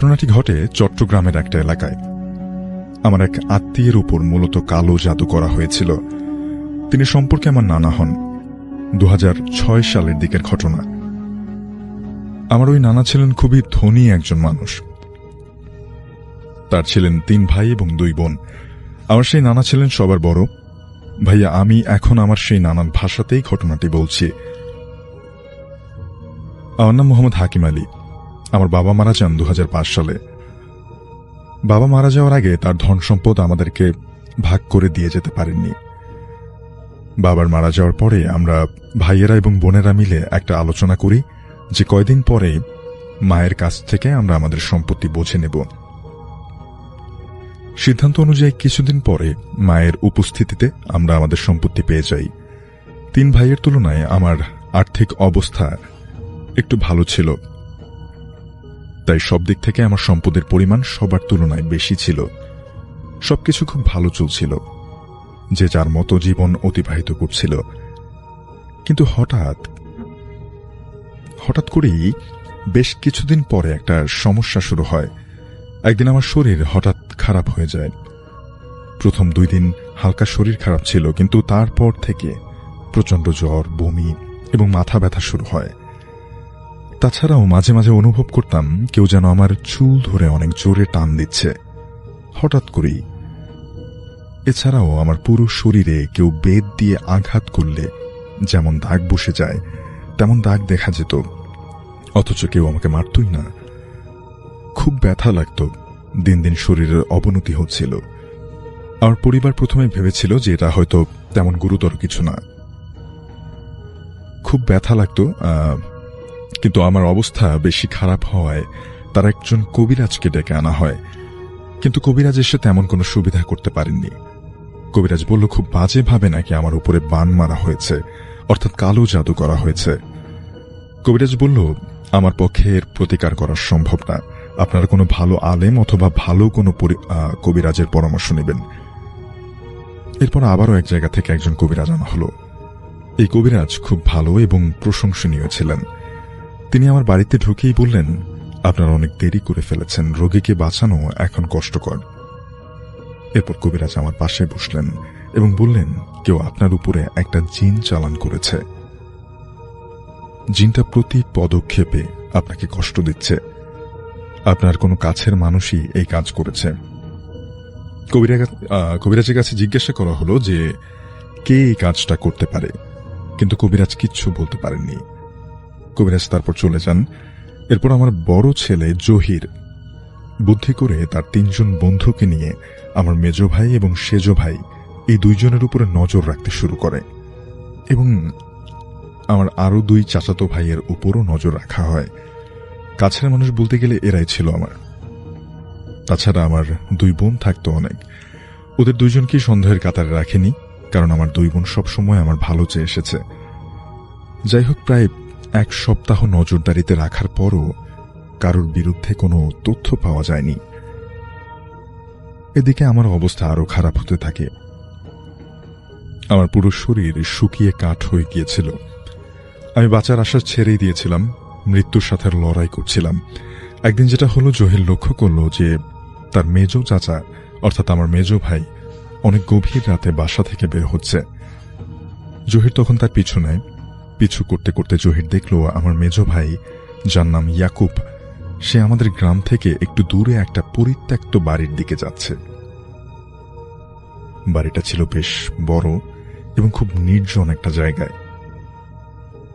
ঘটনাটি ঘটে চট্টগ্রামের একটা এলাকায়। আমার এক আত্মীয়ের উপর মূলত কালো জাদু করা হয়েছিল। তিনি সম্পর্কে আমার নানা হন। 2006 সালের দিকের ঘটনা। আমার ওই নানা ছিলেন খুবই ধনী একজন মানুষ। তার ছিলেন 3 ভাই এবং 2 বোন। আমার সেই নানা ছিলেন সবার বড়। ভাইয়া, আমি এখন আমার সেই নানার ভাষাতেই ঘটনাটি বলছি। আমার নাম মোহাম্মদ হাকিম আলী। আমার বাবা মারা যান 2005 সালে। বাবা মারা যাওয়ার আগে তার ধন সম্পদ আমাদেরকে ভাগ করে দিয়ে যেতে পারেননি। বাবার মারা যাওয়ার পরে আমরা ভাইয়েরা এবং বোনেরা মিলে একটা আলোচনা করি যে কয়দিন পরে মায়ের কাছ থেকে আমরা আমাদের সম্পত্তি বুঝে নেব। সিদ্ধান্ত অনুযায়ী কিছুদিন পরে মায়ের উপস্থিতিতে আমরা আমাদের সম্পত্তি পেয়ে যাই। 3 ভাইয়ের তুলনায় আমার আর্থিক অবস্থা একটু ভালো ছিল, তাই সব দিক থেকে আমার সম্পদের পরিমাণ সবার তুলনায় বেশি ছিল। সবকিছু খুব ভালো চলছিল, যে যার মতো জীবন অতিবাহিত করছিল। কিন্তু হঠাৎ করেই বেশ কিছুদিন পরে একটা সমস্যা শুরু হয়। একদিন আমার শরীর হঠাৎ খারাপ হয়ে যায়। প্রথম 2 দিন হালকা শরীর খারাপ ছিল, কিন্তু তারপর থেকে প্রচন্ড জ্বর, বমি এবং মাথা ব্যথা শুরু হয়। তাছাড়াও মাঝে মাঝে অনুভব করতাম কেউ যেন আমার চুল ধরে অনেক জোরে টান দিচ্ছে হঠাৎ করেই। এছাড়াও আমার পুরো শরীরে কেউ বেত দিয়ে আঘাত করলে যেমন দাগ বসে যায় তেমন দাগ দেখা যেত, অথচ কেউ আমাকে মারতই না। খুব ব্যথা লাগত। দিন দিন শরীরের অবনতি হচ্ছিল। আমার পরিবার প্রথমে ভেবেছিল যে এটা হয়তো তেমন গুরুতর কিছু না। খুব ব্যথা লাগত, কিন্তু আমার অবস্থা বেশি খারাপ হওয়ায় তার একজন কবিরাজকে ডেকে আনা হয়। কিন্তু কবিরাজ এসে তেমন কোনো সুবিধা করতে পারেননি। কবিরাজ বলল খুব বাজেভাবে নাকি আমার উপরে বান মারা হয়েছে, অর্থাৎ কালো জাদু করা হয়েছে। কবিরাজ বলল আমার পক্ষে এর প্রতিকার করা সম্ভব না। আপনারা কোনো ভালো আলেম অথবা ভালো কোনো কবিরাজের পরামর্শ নেবেন। এরপর আবারও এক জায়গা থেকে একজন কবিরাজ আনা হলো। এই কবিরাজ খুব ভালো এবং প্রশংসনীয় ছিলেন। তিনি আমার বাড়িতে ঢুকেই বললেন, আপনারা অনেক দেরি করে ফেলেছেন, রোগীকে বাঁচানো এখন কষ্টকর। এরপর কবিরাজ আমার পাশে বসলেন এবং বললেন, কেউ আপনার উপরে একটা জিন চালান করেছে। জিনটা প্রতি পদক্ষেপে আপনাকে কষ্ট দিচ্ছে। আপনার কোনো কাছের মানুষই এই কাজ করেছে। কবিরাজের কাছে জিজ্ঞাসা করা হলো যে কে এই কাজটা করতে পারে, কিন্তু কবিরাজ কিচ্ছু বলতে পারেননি। কবিরাজ তারপর চলে যান। এরপর আমার বড় ছেলে জহির বুদ্ধি করে তার 3 জন বন্ধুকে নিয়ে আমার মেজ ভাই এবং সেজ ভাই এই 2 জনের উপরে নজর রাখতে শুরু করে, এবং আমার আরো 2 চাচাতো ভাইয়ের উপরও নজর রাখা হয়। কাছের মানুষ বলতে গেলে এরাই ছিল আমার। তাছাড়া আমার 2 বোন থাকতো অনেক। ওদের 2 জনকেই সন্দেহের কাতারে রাখেনি, কারণ আমার 2 বোন সবসময় আমার ভালো চেয়ে এসেছে। যাই হোক, প্রায় 1 সপ্তাহ নজরদারিতে রাখার পরও কারোর বিরুদ্ধে কোনো তথ্য পাওয়া যায়নি। এদিকে আমার অবস্থা আরো খারাপ হতে থাকে। আমার পুরো শরীর শুকিয়ে কাঠ হয়ে গিয়েছিল। আমি বাঁচার আশা ছেড়েই দিয়েছিলাম, মৃত্যুর সাথে লড়াই করছিলাম। একদিন যেটা হলো, জহির লক্ষ্য করলো যে তার মেজ চাচা অর্থাৎ আমার মেজ ভাই অনেক গভীর রাতে বাসা থেকে বের হচ্ছে। জহির তখন তার পিছু নেয়। পিছু করতে করতে জহির দেখল আমার মেজ ভাই, যার নাম ইয়াকুব, সে আমাদের গ্রাম থেকে একটু দূরে একটা পরিত্যক্ত বাড়ির দিকে যাচ্ছে। বাড়িটা ছিল বেশ বড় এবং খুব নির্জন একটা জায়গায়।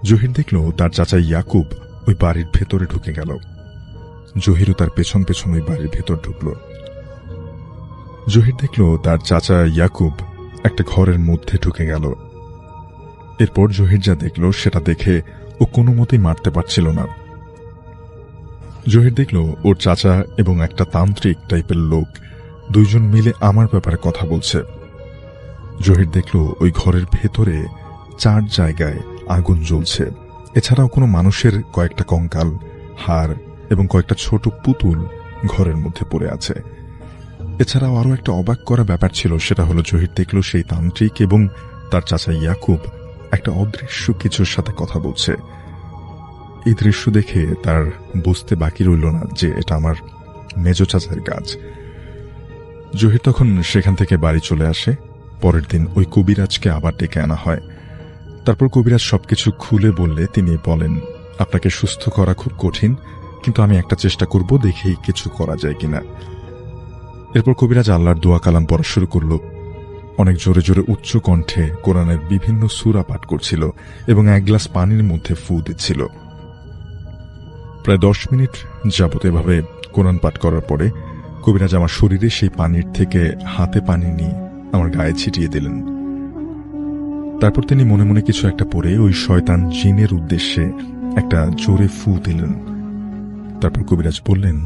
জহির দেখল তার চাচা ইয়াকুব ওই বাড়ির ভেতরে ঢুকে গেল। জহিরও তার পেছন পেছন ওই বাড়ির ভেতর ঢুকল। জহির দেখল তার চাচা ইয়াকুব একটা ঘরের মধ্যে ঢুকে গেল। এরপর জহির যা দেখল সেটা দেখে ও কোনো মতেই মারতে পারছিল না। জহির দেখল ওর চাচা এবং একটা তান্ত্রিক টাইপের লোক 2 জন মিলে আমার ব্যাপারে কথা বলছে। জহির দেখল ওই ঘরের ভেতরে 4 জায়গায় আগুন জ্বলছে। এছাড়াও কোনো মানুষের কয়েকটা কঙ্কাল, হাড় এবং কয়েকটা ছোট পুতুল ঘরের মধ্যে পড়ে আছে। এছাড়াও আরো একটা অবাক করা ব্যাপার ছিল, সেটা হলো জহির দেখল সেই তান্ত্রিক এবং তার চাচা ইয়াকুব একটা অদৃশ্য কিছুর সাথে কথা বলছে। এই দৃশ্য দেখে তার বুঝতে বাকি রইল না যে এটা আমার মেজো চাচার কাজ। জহির তখন সেখান থেকে বাড়ি চলে আসে। পরের দিন ওই কবিরাজকে আবার ডেকে আনা হয়। তারপর কবিরাজ সবকিছু খুলে বললে তিনি বলেন, আপনাকে সুস্থ করা খুব কঠিন, কিন্তু আমি একটা চেষ্টা করব, দেখেই কিছু করা যায় কিনা। এরপর কবিরাজ আল্লাহর দোয়া কালাম পড়া শুরু করল। অনেক জোরে জোরে উচ্চ কণ্ঠে কোরআনের বিভিন্ন সূরা পাঠ করছিল এবং এক গ্লাস পানির মধ্যে ফু দিচ্ছিল। প্রায় 10 মিনিট যাবত এভাবে কোরআন পাঠ করার পরে কবিরাজ আমার শরীরে সেই পানির থেকে হাতে পানি নিয়ে আমার গায়ে ছিটিয়ে দিলেন। তারপর তিনি মনে মনে কিছু একটা পড়ে ওই শয়তান জিনের উদ্দেশ্যে একটা জোরে ফু দিলেন। তারপর কবিরাজ বললেন,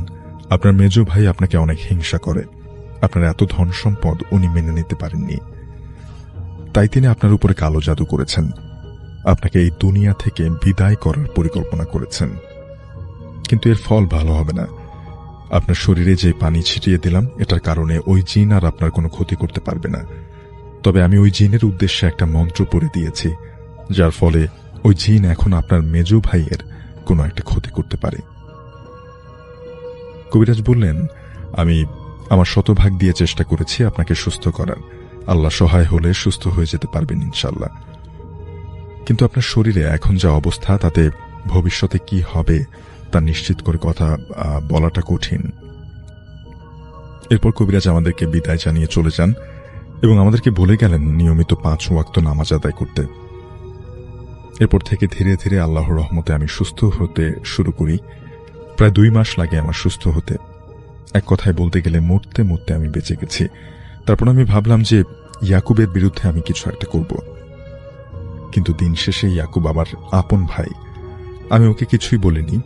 আপনার মেজ ভাই আপনাকে অনেক হিংসা করে, আপনার এত ধন সম্পদ উনি মেনে নিতে পারেননি, তাই তিনি আপনার উপরে কালো জাদু করেছেন, আপনাকে এই দুনিয়া থেকে বিদায় করার পরিকল্পনা করেছেন। কিন্তু এর ফল ভালো হবে না। আপনার শরীরে যে পানি ছিটিয়ে দিলাম এটার কারণে ওই জিন আর আপনার কোনো ক্ষতি করতে পারবে না। তবে আমি ওই জিনের উদ্দেশ্যে একটা মন্ত্র পড়ে দিয়েছি, যার ফলে ওই জিন এখন আপনার মেজ ভাইয়ের কোনো একটা ক্ষতি করতে পারে। কবিরাজ বললেন, আমি আমার শতভাগ দিয়ে চেষ্টা করেছি আপনাকে সুস্থ করার, আল্লাহ সহায় হলে সুস্থ হয়ে যেতে পারবেন ইনশাল্লাহ। কিন্তু আপনার শরীরে এখন যা অবস্থা, তাতে ভবিষ্যতে কি হবে তা নিশ্চিত করে কথা বলাটা কঠিন। এরপর কবিরাজ আমাদেরকে বিদায় জানিয়ে চলে যান এবং আমাদেরকে বলে গেলেন নিয়মিত 5 ওয়াক্ত নামাজ আদায় করতে। এরপর থেকে ধীরে ধীরে আল্লাহর রহমতে আমি সুস্থ হতে শুরু করি। প্রায় 2 মাস লাগে আমার সুস্থ হতে। এক কথায় বলতে গেলে মরতে মরতে আমি বেঁচে গেছি। তারপর আমি ভাবলাম যে ইয়াকুবের বিরুদ্ধে আমি কিছু একটা করব, কিন্তু দিন শেষে ইয়াকুব আবার আপন ভাই। আমি ওকে কিছুই বলিনি,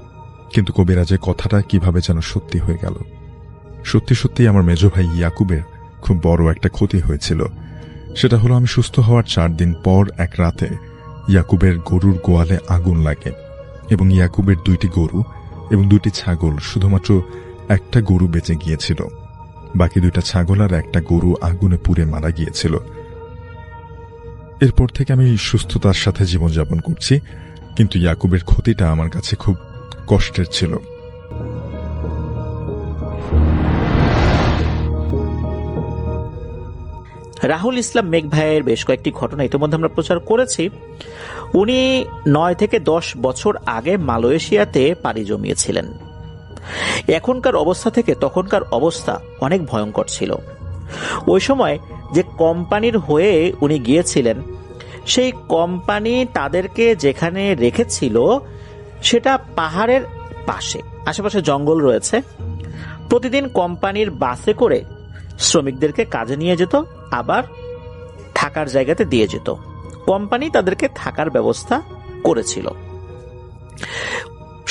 কিন্তু কবিরাজের কথাটা কিভাবে যেন সত্যি হয়ে গেল। সত্যি সত্যি আমার মেজ ভাই ইয়াকুবের খুব বড় একটা ক্ষতি হয়েছিল। সেটা হলো, আমি সুস্থ হওয়ার 4 দিন পর এক রাতে ইয়াকুবের গরুর গোয়ালে আগুন লাগে এবং ইয়াকুবের 2টি গরু এবং 2টি ছাগল, শুধুমাত্র একটা গরু বেঁচে গিয়েছিল। বাকি 2টা ছাগল আর একটা গরু আগুনে পুড়ে মারা গিয়েছিল। এরপর থেকে আমি সুস্থতার সাথে জীবনযাপন করছি, কিন্তু ইয়াকুবের ক্ষতিটা আমার কাছে খুব কষ্টের ছিল। রাহুল ইসলাম মেঘ ভাইয়ের বেশ কয়েকটি ঘটনা ইতিমধ্যে আমরা প্রচার করেছি। উনি 9 থেকে 10 বছর আগে মালয়েশিয়াতে পাড়ি জমিয়েছিলেন। এখনকার অবস্থা থেকে তখনকার অবস্থা অনেক ভয়ঙ্কর ছিল। ওই সময় যে কোম্পানির হয়ে উনি গিয়েছিলেন, সেই কোম্পানি তাদেরকে যেখানে রেখেছিল সেটা পাহাড়ের পাশে, আশেপাশে জঙ্গল রয়েছে। প্রতিদিন কোম্পানির বাসে করে শ্রমিকদেরকে কাজে নিয়ে যেত, আবার থাকার জায়গাতে দিয়ে যেত। কোম্পানি তাদেরকে থাকার ব্যবস্থা করেছিল।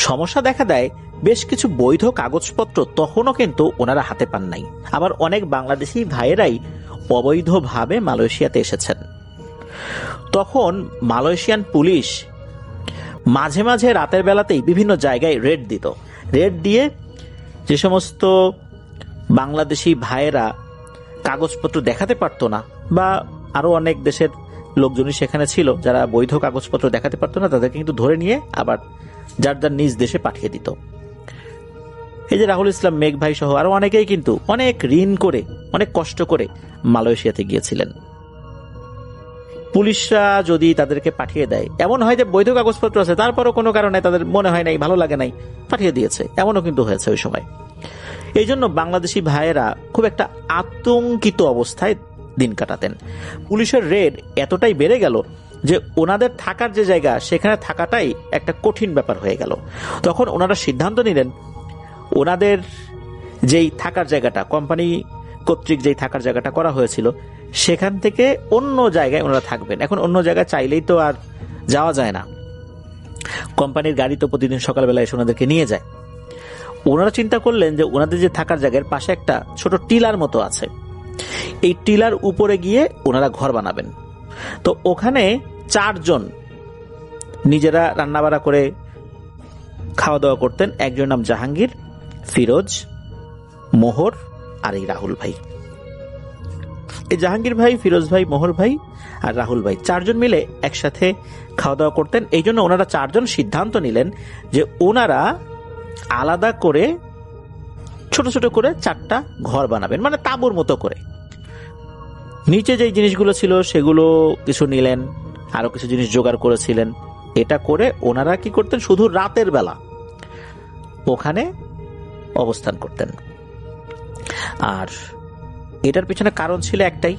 সমস্যা দেখা দেয়, বেশ কিছু বৈধ কাগজপত্র তখনও কিন্তু ওনারা হাতে পান নাই। আবার অনেক বাংলাদেশি ভাইয়েরাই অবৈধভাবে মালয়েশিয়াতে এসেছেন। তখন মালয়েশিয়ান পুলিশ মাঝে মাঝে রাতের বেলাতেই বিভিন্ন জায়গায় রেড দিত। রেড দিয়ে যে সমস্ত বাংলাদেশি ভাইয়েরা কাগজপত্র দেখাতে পারতো না, বা আরো অনেক দেশের লোকজনই সেখানে ছিল যারা বৈধ কাগজপত্র দেখাতে পারতো না, তাদেরকে কিন্তু ধরে নিয়ে আবার যার যার নিজ দেশে পাঠিয়ে দিত। এই যে রাহুল ইসলাম মেঘ ভাই সহ আরো অনেকেই কিন্তু অনেক ঋণ করে, অনেক কষ্ট করে মালয়েশিয়াতে গিয়েছিলেন। পুলিশরা যদি তাদেরকে পাঠিয়ে দেয়, এমন হয় যে বৈধ কাগজপত্র আছে, তারপরও কোনো কারণে তাদের মনে হয় নাই, ভালো লাগে নাই, পাঠিয়ে দিয়েছে, এমনও কিন্তু হয়েছে ওই সময়। এই জন্য বাংলাদেশি ভাইয়েরা খুব একটা আতঙ্কিত অবস্থায় দিন কাটাতেন। পুলিশের রেড এতটাই বেড়ে গেল যে ওনাদের থাকার যে জায়গা, সেখানে থাকাটাই একটা কঠিন ব্যাপার হয়ে গেল। তখন ওনারা সিদ্ধান্ত নিলেন, ওনাদের যেই থাকার জায়গাটা, কোম্পানি কর্তৃক যেই থাকার জায়গাটা করা হয়েছিল, সেখান থেকে অন্য জায়গায় ওনারা থাকবেন। এখন অন্য জায়গায় চাইলেই তো আর যাওয়া যায় না। কোম্পানির গাড়ি তো প্রতিদিন সকালবেলা এসে ওনাদেরকে নিয়ে যায়। ওনারা চিন্তা করলেন যে ওনাদের যে থাকার জায়গার পাশে একটা ছোট টিলার মতো আছে, এই টিলার উপরে গিয়ে ওনারা ঘর বানাবেন। তো ওখানে 4 জন নিজেরা রান্নাবাড়া করে খাওয়া দাওয়া করতেন। একজন নাম জাহাঙ্গীর, ফিরোজ, মোহর আর এই রাহুল ভাই। এই জাহাঙ্গীর ভাই, ফিরোজ ভাই, মোহর ভাই আর রাহুল ভাই 4 জন মিলে একসাথে খাওয়া দাওয়া করতেন। এই জন্য ওনারা 4 জন সিদ্ধান্ত নিলেন যে ওনারা আলাদা করে ছোট ছোট করে 4টা ঘর বানাবেন, মানে তাঁবুর মতো করে। নিচে যেই জিনিসগুলো ছিল সেগুলো কিছু নিলেন, আরো কিছু জিনিস জোগাড় করেছিলেন। এটা করে ওনারা কি করতেন, শুধু রাতের বেলা ওখানে অবস্থান করতেন। আর এটার পিছনে কারণ ছিল একটাই,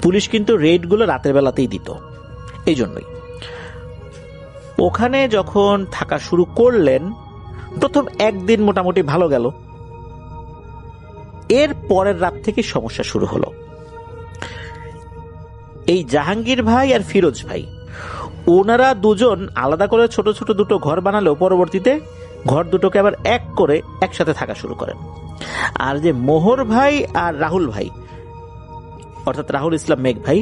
পুলিশ কিন্তু রেডগুলো রাতের বেলাতেই দিত। এই জন্যই ওখানে যখন থাকা শুরু করলেন, প্রথম একদিন মোটামুটি ভালো গেল। এর পরের রাত থেকে সমস্যা শুরু হলো। এই জাহাঙ্গীর ভাই আর ফিরোজ ভাই, ওনারা দুজন আলাদা করে ছোট ছোট দুটো ঘর বানালেও পরবর্তীতে ঘর দুটোকে আবার এক করে একসাথে থাকা শুরু করেন। আর যে মোহর ভাই আর রাহুল ভাই, অর্থাৎ রাহুল ইসলাম মেঘ ভাই,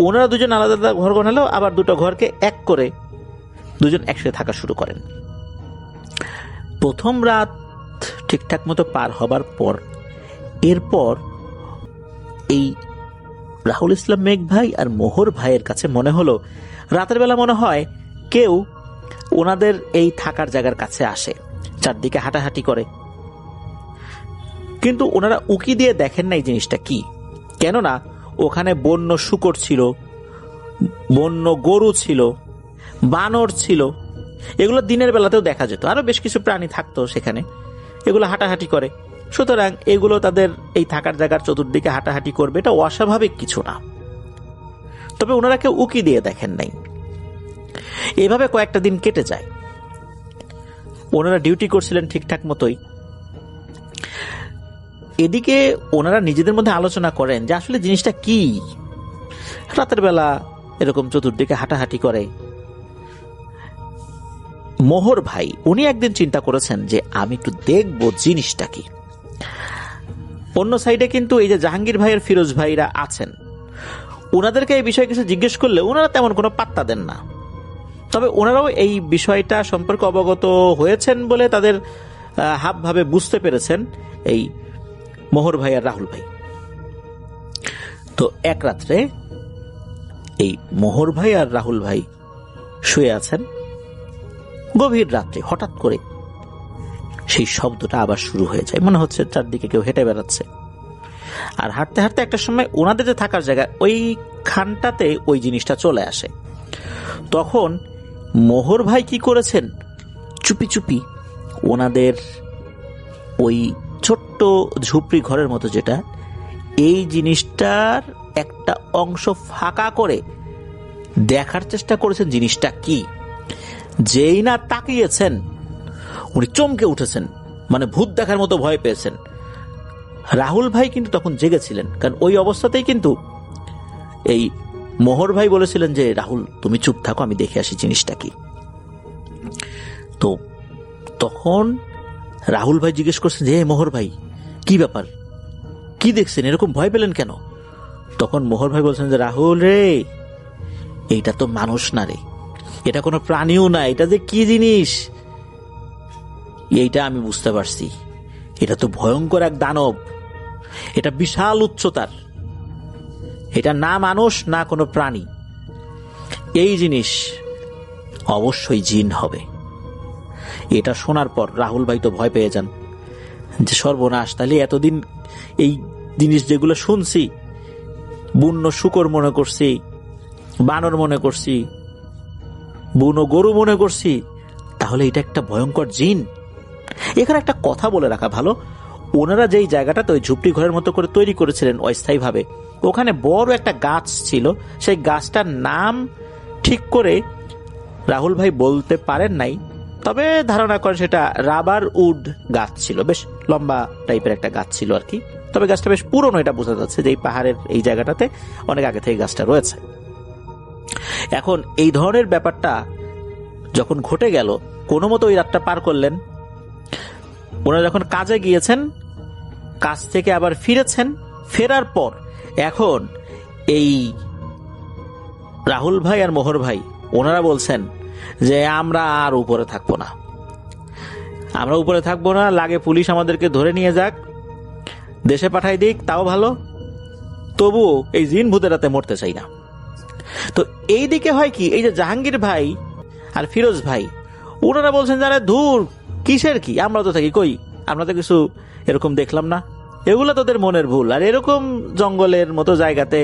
ওনারা দুজন আলাদা আলাদা ঘর বানালেও আবার দুটো ঘরকে এক করে দুজন একসাথে থাকা শুরু করেন। প্রথম রাত ঠিকঠাক মতো পার হবার পর এরপর এই রাহুল ইসলাম মেঘ ভাই আর মোহর ভাইয়ের কাছে মনে হলো রাতের বেলা মনে হয় কেউ ওনাদের এই থাকার জায়গার কাছে আসে, চারদিকে হাঁটাহাঁটি করে। কিন্তু ওনারা উকি দিয়ে দেখেন না এই জিনিসটা কি। কেননা ওখানে বন্য শূকর ছিল, বন্য গরু ছিল, বানর ছিল। এগুলো দিনের বেলাতেও দেখা যেত, আরো বেশ কিছু প্রাণী থাকতো সেখানে, এগুলো হাঁটাহাঁটি করে। সুতরাং এগুলো তাদের এই থাকার জায়গার চতুর্দিকে হাঁটাহাঁটি করবে, এটা অস্বাভাবিক কিছু না। তবে ওনারা কেউ উকি দিয়ে দেখেন নাই। এভাবে কয়েকটা দিন কেটে যায়। ওনারা ডিউটি করছিলেন ঠিকঠাক মতোই। এদিকে ওনারা নিজেদের মধ্যে আলোচনা করেন যে আসলে জিনিসটা কি, রাতের বেলা এরকম চতুর্দিকে হাঁটাহাঁটি করে। মোহর ভাই উনি একদিন চিন্তা করেছেন যে আমি একটু দেখবো জিনিসটা কি। অন্য সাইডে কিন্তু এই যে জাহাঙ্গীর ভাই আর ফিরোজ ভাইরা আছেন, ওনাদেরকে এই বিষয়ে কিছু জিজ্ঞেস করলে ওনারা তেমন কোনো পাত্তা দেন না। তবে ওনারাও এই বিষয়টা সম্পর্কে অবগত হয়েছেন বলে তাদের হাবভাবে বুঝতে পেরেছেন এই মোহর ভাই আর রাহুল ভাই। তো এক রাত্রে এই মোহর ভাই আর রাহুল ভাই শুয়ে আছেন। গভীর রাত্রে হঠাৎ করে সেই শব্দটা আবার শুরু হয়ে যায়, মনে হচ্ছে চারদিকে কেউ হেঁটে বেড়াচ্ছে। আর হাঁটতে হাঁটতে একটা সময় ওনাদের যে থাকার জায়গা ওই খানটাতে ওই জিনিসটা চলে আসে। তখন মোহর ভাই কি করেছেন, চুপি চুপি ওনাদের ওই ছোট্ট ঝুপড়ি ঘরের মতো যেটা, এই জিনিসটার একটা অংশ ফাঁকা করে দেখার চেষ্টা করেছেন জিনিসটা কি। যেই না তাকিয়েছেন উনি চমকে উঠেছেন, মানে ভূত দেখার মতো ভয় পেয়েছেন। রাহুল ভাই কিন্তু তখন জেগেছিলেন, কারণ ওই অবস্থাতেই কিন্তু এই মোহর ভাই বলেছিলেন যে রাহুল তুমি চুপ থাকো, আমি দেখে আসি জিনিসটা কি। তো তখন রাহুল ভাই জিজ্ঞেস করছেন যে মোহর ভাই কি ব্যাপার, কি দেখছেন, এরকম ভয় পেলেন কেন? তখন মোহর ভাই বলছেন যে রাহুল রে, এইটা তো মানুষ না রে, এটা কোনো প্রাণীও না, এটা যে কি জিনিস এইটা আমি বুঝতে পারছি। এটা তো ভয়ঙ্কর এক দানব, এটা বিশাল উচ্চতার, এটা না মানুষ না কোনো প্রাণী, এই জিনিস অবশ্যই জিন হবে। এটা শোনার পর রাহুল ভাই তো ভয় পেয়ে যান যে সর্বনাশ, তাহলে এতদিন এই জিনিস যেগুলো শুনছি, বন্য শূকর মনে করছি, বানর মনে করছি, বুনো গরু মনে করছি, তাহলে এটা একটা ভয়ঙ্কর জিন। এখানে একটা কথা বলে রাখা ভালো, ওনারা যেই জায়গাটাতে ওই ঝুপড়ি ঘরের মতো করে তৈরি করেছিলেন অস্থায়ীভাবে, ওখানে বড় একটা গাছ ছিল। সেই গাছটার নাম ঠিক করে রাহুল ভাই বলতে পারেন নাই, তবে ধারণা করেন সেটা রাবার উড গাছ ছিল, বেশ লম্বা টাইপের একটা গাছ ছিল আর কি। তবে গাছটা বেশ পুরনো, এটা বোঝা যাচ্ছে যে এই পাহাড়ের এই জায়গাটাতে অনেক আগে থেকে গাছটা রয়েছে। এখন এই ধরনের ব্যাপারটা যখন ঘটে গেল, কোনো মতো ওই রাতটা পার করলেন। ওনারা যখন কাজে গিয়েছেন, কাজ থেকে আবার ফিরেছেন, ফেরার পর এখন এই রাহুল ভাই আর মোহর ভাই ওনারা বলছেন যে আমরা আর উপরে থাকবো না, আমরা উপরে থাকবো না, লাগে পুলিশ আমাদেরকে ধরে নিয়ে যাক, দেশে পাঠাই দিক তাও ভালো, তবুও এই জিন ভূতের রাতে মরতে চাই না। তো এই দিকে হয় কি, এই যে জাহাঙ্গীর ভাই আর ফিরোজ ভাই ওনারা বলছেন যারা ধুর কিসের কি, আমরা তো থাকি কই, আমরা তো কিছু এরকম দেখলাম না। এগুলো তোদের মনের ভুল। আর এরকম জঙ্গলের মতো জায়গাতে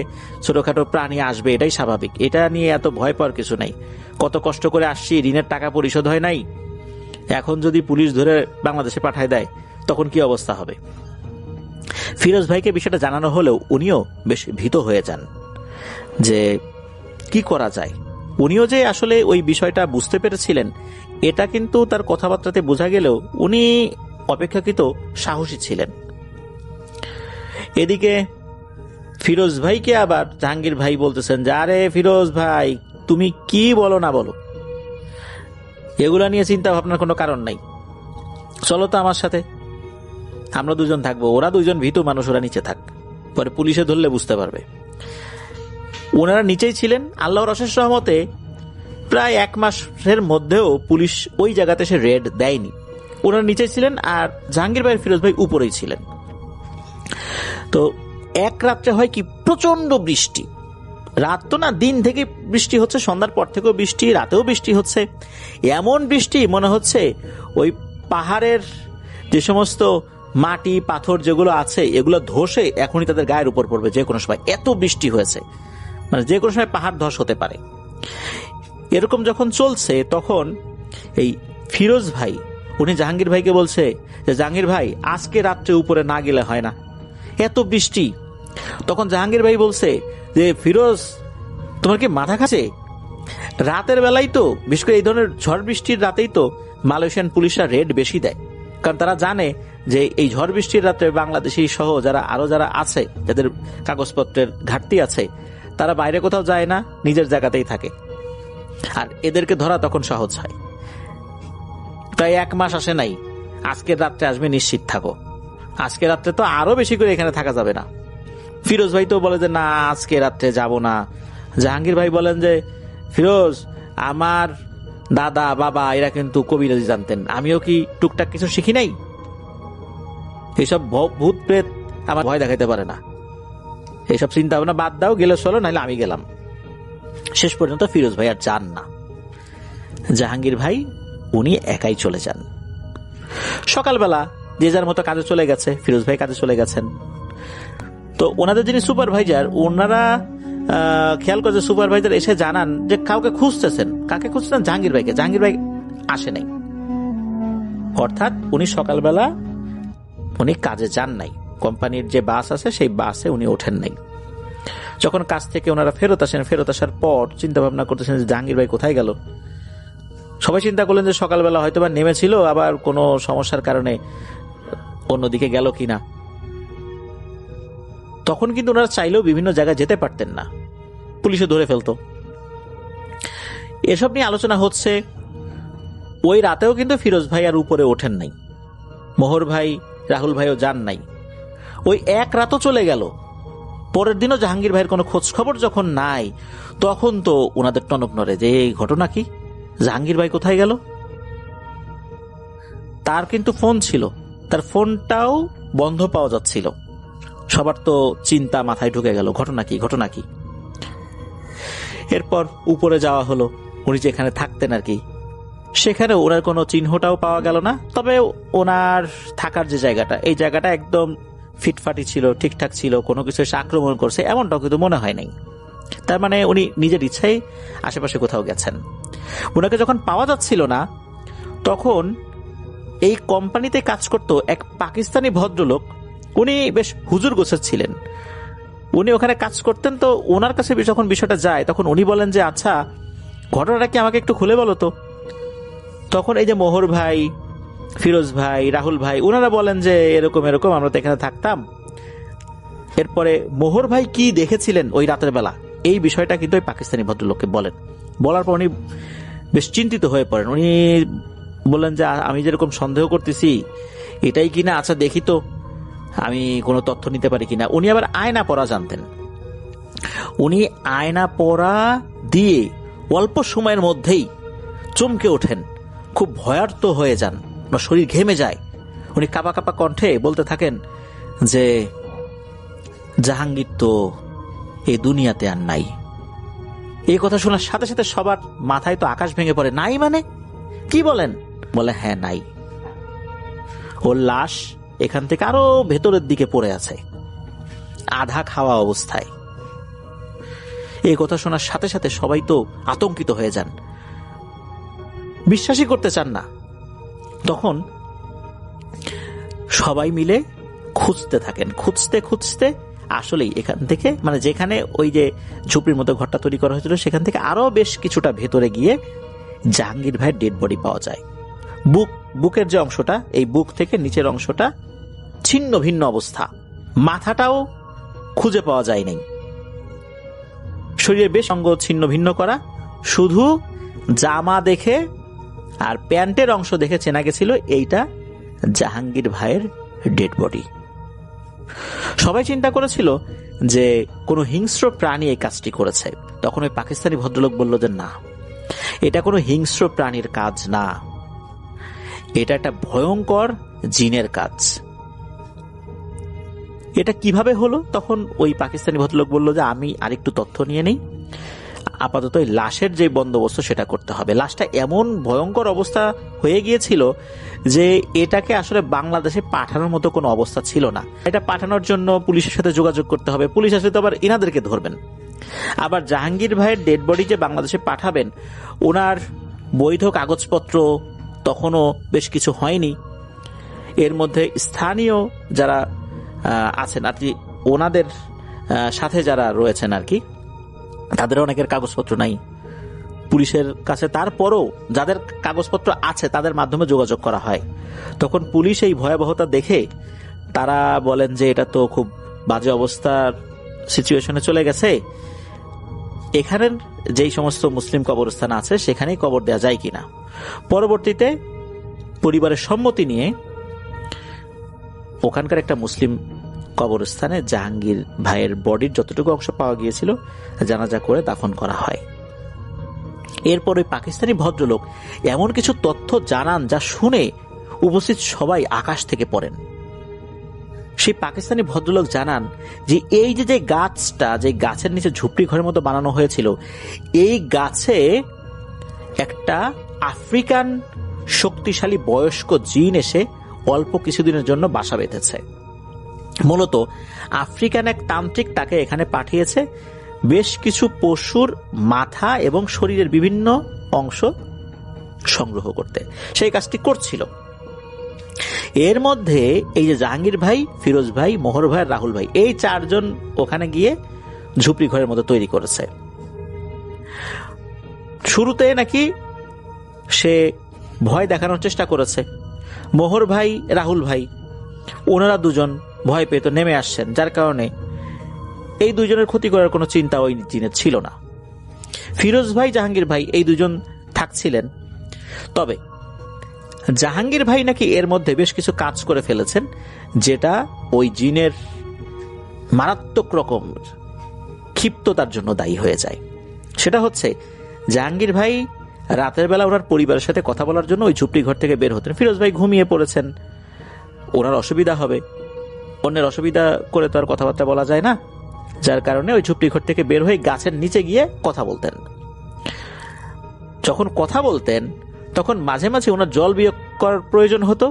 ছোটখাটো প্রাণী আসবে, এটাই স্বাভাবিক। এটা নিয়ে এত ভয় পাওয়ার কিছু নাই। কত কষ্ট করে আসছি, ঋণের টাকা পরিশোধ হয় নাই, এখন যদি পুলিশ ধরে বাংলাদেশে পাঠায় দেয় তখন কি অবস্থা হবে। ফিরোজ ভাইকে বিষয়টা জানানো হলেও উনিও বেশ ভীত হয়ে যান যে কি করা যায়। উনিও যে আসলে ওই বিষয়টা বুঝতে পেরেছিলেন এটা কিন্তু তার কথাবার্তাতে বোঝা গেলেও উনি অপেক্ষাকৃত সাহসী ছিলেন। এদিকে ফিরোজ ভাইকে আবার জাহাঙ্গীর ভাই বলতেছেন যে আরে ফিরোজ ভাই, তুমি কি বলো না বলো, এগুলা নিয়ে চিন্তা ভাবনার কোনো কারণ নাই, চলো তো আমার সাথে, আমরা দুজন থাকবো, ওরা দুজন ভীতু মানুষ, ওরা নিচে থাক, পরে পুলিশে ধরলে বুঝতে পারবে। ওনারা নিচেই ছিলেন। আল্লাহর অশেষ রহমতে প্রায় 1 মাসের মধ্যেও পুলিশ ওই জায়গাতে সে রেড দেয়নি। ওনারা নিচেই ছিলেন আর জাহাঙ্গীর ভাই ফিরোজ ভাই উপরেই ছিলেন। তো এক রাত্রে হয় কি, প্রচন্ড বৃষ্টি। রাত তো না, দিন থেকে বৃষ্টি হচ্ছে, সন্ধ্যার পর থেকেও বৃষ্টি, রাতেও বৃষ্টি হচ্ছে। এমন বৃষ্টি মনে হচ্ছে ওই পাহাড়ের যে সমস্ত মাটি পাথর যেগুলো আছে এগুলো ধসে এখনই তাদের গায়ের উপর পড়বে যে কোনো সময়, এত বৃষ্টি হয়েছে, মানে যে কোনো সময় পাহাড় ধস হতে পারে। এরকম যখন চলছে তখন এই ফিরোজ ভাই উনি জাহাঙ্গীর ভাইকে বলছে যে জাহাঙ্গীর ভাই, আজকে রাত্রে উপরে না গেলে হয় না, এত বৃষ্টি। তখন জাহাঙ্গীর ভাই বলছে যে ফিরোজ, তোমার কি মাথা খাচ্ছে? রাতের বেলায় তো, বিশেষ করে এই ধরনের ঝড় বৃষ্টির রাতেই তো মালয়েশিয়ান পুলিশরা রেড বেশি দেয়, কারণ তারা জানে যে এই ঝড় বৃষ্টির রাতে বাংলাদেশি সহ যারা আছে, যাদের কাগজপত্রের ঘাটতি আছে, তারা বাইরে কোথাও যায় না, নিজের জায়গাতেই থাকে, আর এদেরকে ধরা তখন সহজ হয়। প্রায় 1 মাস আসে নাই, আজকের রাত্রে আসবে নিশ্চিত থাকো। আজকে রাত্রে তো আরো বেশি করে এখানে থাকা যাবে না। ফিরোজ ভাই তো বলে যে না, আজকে রাত্রে যাব না। জাহাঙ্গীর ভাই বলেন যে ফিরোজ, আমার দাদা বাবা এরা কিন্তু কবিরাজি জানতেন, আমিও কি টুকটাক কিছু শিখি নাই? এইসব ভূত প্রেত আমার ভয় দেখাইতে পারে না, এইসব চিন্তা ভাবনা বাদ দাও, গেলে চলো, নাহলে আমি গেলাম। শেষ পর্যন্ত ফিরোজ ভাই আর যান না। জাহাঙ্গীর ভাই উনি একাই চলে যান। সকালবেলা যে যার মতো কাজে চলে গেছে, ফিরোজ ভাই কাজে চলে গেছেন। তো ওনাদের যিনি সুপারভাইজার, ওনারা খেয়াল করে সুপারভাইজার এসে জানান যে কাউকে খুঁজতেছেন। কাকে খুঁজতেছেন? জাহাঙ্গীর ভাইকে। জাহাঙ্গীর ভাই আসে নাই, অর্থাৎ উনি সকালবেলা উনি কাজে যান নাই। কোম্পানির যে বাস আছে সেই বাসে উনি ওঠেন নাই। যখন কাজ থেকে ওনারা ফেরত আসেন, ফেরত আসার পর চিন্তা ভাবনা করতেছেন যে জাহাঙ্গীর ভাই কোথায় গেল। সবাই চিন্তা করলেন যে সকালবেলা হয়তো বা নেমেছিল, আবার কোনো সমস্যার কারণে অন্যদিকে গেল কিনা। তখন কিন্তু ওনারা চাইলেও বিভিন্ন জায়গায় যেতে পারতেন না, পুলিশে ধরে ফেলতো। এসব নিয়ে আলোচনা হচ্ছে। ওই রাতেও কিন্তু ফিরোজ ভাই আর উপরে ওঠেন নাই, মোহর ভাই রাহুল ভাইও যান নাই। ওই এক রাতও চলে গেল। পরের দিনও জাহাঙ্গীর ভাইয়ের কোনো খোঁজ খবর যখন নাই, তখন তো ওনাদের টনক নড়ে যে এই ঘটনা কি, জাহাঙ্গীর ভাই কোথায় গেল। তার কিন্তু ফোন ছিল, তার ফোনটাও বন্ধ পাওয়া যাচ্ছিল। সবার তো চিন্তা মাথায় ঢুকে গেল, ঘটনা কি, ঘটনা কি। এরপর উপরে যাওয়া হলো, উনি যেখানে থাকতেন আর কি, সেখানে ওনার কোনো চিহ্নটাও পাওয়া গেল না। তবে ওনার থাকার যে জায়গাটা, এই জায়গাটা একদম ফিটফাটি ছিল, ঠিকঠাক ছিল, কোনো কিছু এসে আক্রমণ করছে এমনটাও কিন্তু মনে হয় নাই। তার মানে উনি নিজের ইচ্ছায় আশেপাশে কোথাও গেছেন। ওনাকে যখন পাওয়া যাচ্ছিল না, তখন এই কোম্পানিতে কাজ করত এক পাকিস্তানি ভদ্রলোক, উনি বেশ হুজুর গোছের ছিলেন, উনি ওখানে কাজ করতেন। তো ওনার কাছে যখন বিষয়টা যায়, তখন উনি বলেন যে আচ্ছা, ঘটনাটা কি আমাকে একটু খুলে বলো তো। তখন এই যে মোহর ভাই, ফিরোজ ভাই, রাহুল ভাই, ওনারা বলেন যে এরকম এরকম আমরা তো এখানে থাকতাম। এরপরে মোহর ভাই কি দেখেছিলেন ওই রাতের বেলা, এই বিষয়টা কিন্তু ওই পাকিস্তানি ভদ্রলোককে বলেন। বলার পর উনি বেশ চিন্তিত হয়ে পড়েন। উনি বললেন যে আমি যেরকম সন্দেহ করতেছি এটাই কিনা, আচ্ছা দেখি তো আমি কোনো তথ্য নিতে পারি কিনা। উনি আবার আয়না পড়া জানতেন। উনি আয়না পড়া দিয়ে অল্প সময়ের মধ্যেই চমকে ওঠেন, খুব ভয়ার্ত হয়ে যান, ওনার শরীর ঘেমে যায়। উনি কাঁপা কাঁপা কণ্ঠে বলতে থাকেন যে জাহাঙ্গীর তো এই দুনিয়াতে আর নাই। এই কথা শোনার সাথে সাথে সবার মাথায় তো আকাশ ভেঙে পড়ে। নাই মানে কি বলেন? বলে হ্যাঁ নাই, ওর লাশ এখান থেকে আরো ভেতরের দিকে পড়ে আছে, আধা খাওয়া অবস্থায়। এই কথা শোনার সাথে সাথে সবাই তো আতঙ্কিত হয়ে যান, বিশ্বাসই করতে চান না। তখন সবাই মিলে খুঁজতে থাকেন, খুঁজতে খুঁজতে আসলেই এখান থেকে, মানে যেখানে ওই যে ঝুপড়ির মতো ঘরটা তৈরি করা হয়েছিল, সেখান থেকে আরো বেশ কিছুটা ভেতরে গিয়ে জাহাঙ্গীর ভাইয়ের ডেড বডি পাওয়া যায়। বুকের যে অংশটা, এই বুক থেকে নিচের অংশটা ছিন্ন ভিন্ন অবস্থা, মাথাটাও খুঁজে পাওয়া যায় নাই, শরীরের বেশ অঙ্গ ছিন্ন ভিন্ন করা, শুধু জামা দেখে আর প্যান্টের অংশ দেখে চেনা গেছিল এইটা জাহাঙ্গীর ভাইয়ের ডেড বডি। সবাই চিন্তা করেছিল যে কোনো হিংস্র প্রাণী এই কাজটি করেছে। তখন ওই পাকিস্তানি ভদ্রলোক বলল যে না, এটা কোনো হিংস্র প্রাণীর কাজ না, এটা একটা ভয়ঙ্কর জিনের কাজ। এটা কিভাবে হলো? তখন ওই পাকিস্তানি ভদ্রলোক বলল যে আমি আরেকটু তথ্য নিয়ে নেই, আপাতত এই লাশের যে বন্দোবস্ত সেটা করতে হবে। লাশটা এমন ভয়ঙ্কর অবস্থা হয়ে গিয়েছিল যে এটাকে আসলে বাংলাদেশে পাঠানোর মতো কোনো অবস্থা ছিল না। এটা পাঠানোর জন্য পুলিশের সাথে যোগাযোগ করতে হবে, পুলিশ আসলে তো আবার ইনাদেরকে ধরবেন। আবার জাহাঙ্গীর ভাইয়ের ডেড বডি যে বাংলাদেশে পাঠাবেন, ওনার বৈধ কাগজপত্র তখনও বেশ কিছু হয়নি। এর মধ্যে স্থানীয় যারা আছেন আর কি, ওনাদের সাথে যারা রয়েছেন আর কি, তাদের অনেকের কাগজপত্র নাই পুলিশের কাছে। তারপরও যাদের কাগজপত্র আছে তাদের মাধ্যমে যোগাযোগ করা হয়। তখন পুলিশ এই ভয়াবহতা দেখে তারা বলেন যে এটা তো খুব বাজে অবস্থার সিচুয়েশনে চলে গেছে, এখানের যেই সমস্ত মুসলিম কবরস্থান আছে সেখানেই কবর দেওয়া যায় কিনা। পরবর্তীতে পরিবারের সম্মতি নিয়ে ওখানকার একটা মুসলিম কবরস্থানে জাহাঙ্গীর ভাইয়ের বডির যতটুকু অংশ পাওয়া গিয়েছিল জানাজা করে দাফন করা হয়। এরপর ওই পাকিস্তানি ভদ্রলোক এমন কিছু তথ্য জানান যা শুনে উপস্থিত সবাই আকাশ থেকে পড়েন। সেই পাকিস্তানি ভদ্রলোক জানান যে এই যে গাছটা, যে গাছের নিচে ঝুপড়ি ঘরের মতো বানানো হয়েছিল, এই গাছে একটা আফ্রিকান শক্তিশালী বয়স্ক জিন এসে অল্প কিছুদিনের জন্য বাসা বেঁধেছে। মূলত আফ্রিকান এক তান্ত্রিক তাকে এখানে পাঠিয়েছে বেশ কিছু পশুর মাথা এবং শরীরের বিভিন্ন অংশ সংগ্রহ করতে। সেই কাজটি করছিল। এর মধ্যে এই যে জাহাঙ্গীর ভাই, ফিরোজ ভাই, মোহর ভাই, রাহুল ভাই, এই চারজন ওখানে গিয়ে ঝুপড়ি ঘরের মতো তৈরি করেছে। শুরুতে নাকি সে ভয় দেখানোর চেষ্টা করেছে। মোহর ভাই, রাহুল ভাই, ওনারা দুজন ভয় পেয়ে তো নেমে আসছেন, যার কারণে এই দুজনের ক্ষতি করার কোনো চিন্তা ওই জিনের ছিল না। ফিরোজ ভাই, জাহাঙ্গীর ভাই এই দুজন থাকছিলেন। তবে জাহাঙ্গীর ভাই নাকি এর মধ্যে বেশ কিছু কাজ করে ফেলেছেন যেটা ওই জিনের মারাত্মক রকম ক্ষিপ্ততার জন্য দায়ী হয়ে যায়। সেটা হচ্ছে জাহাঙ্গীর ভাই রাতের বেলা ওনার পরিবারের সাথে কথা বলার জন্য ওই ঝুপড়ি ঘর থেকে বের হতেন। ফিরোজ ভাই ঘুমিয়ে পড়েছেন, ওনার অসুবিধা হবে, অন্যের অসুবিধা করে তো আর কথাবার্তা বলা যায় না, যার কারণে ওই ঝুপড়ি ঘর থেকে বের হয়ে গাছের নিচে গিয়ে কথা বলতেন। যখন কথা বলতেন তখন মাঝে মাঝে ওনার জল বিয়োগ করার প্রয়োজন হতো,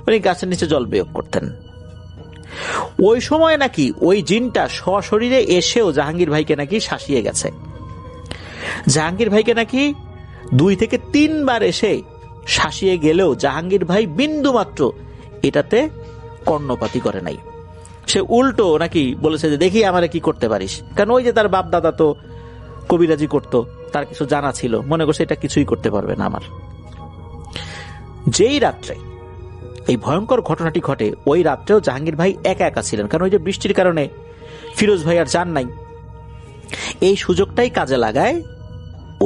উনি গাছের নিচে জল বিয়োগ করতেন। ওই সময় নাকি ওই জিনটা সশরীরে এসেও জাহাঙ্গীর ভাইকে নাকি শাসিয়ে গেছে। জাহাঙ্গীর ভাইকে নাকি 2 থেকে 3 বার এসে শাসিয়ে গেলেও জাহাঙ্গীর ভাই বিন্দু মাত্র এটাতে কর্ণপাতই করে নাই। সে উল্টো নাকি বলেছে যে দেখি আমারে কি করতে পারিস, কারণ ওই যে তার বাপ দাদা তো কবিরাজি করতো, তার কিছু জানা ছিল, মনে করছে এটা কিছুই করতে পারবে না আমার। যেই রাত্রে এই ভয়ঙ্কর ঘটনাটি ঘটে ওই রাত্রেও জাহাঙ্গীর ভাই একা একা ছিলেন, কারণ ওই যে বৃষ্টির কারণে ফিরোজ ভাই আর যান নাই। এই সুযোগটাই কাজে লাগায়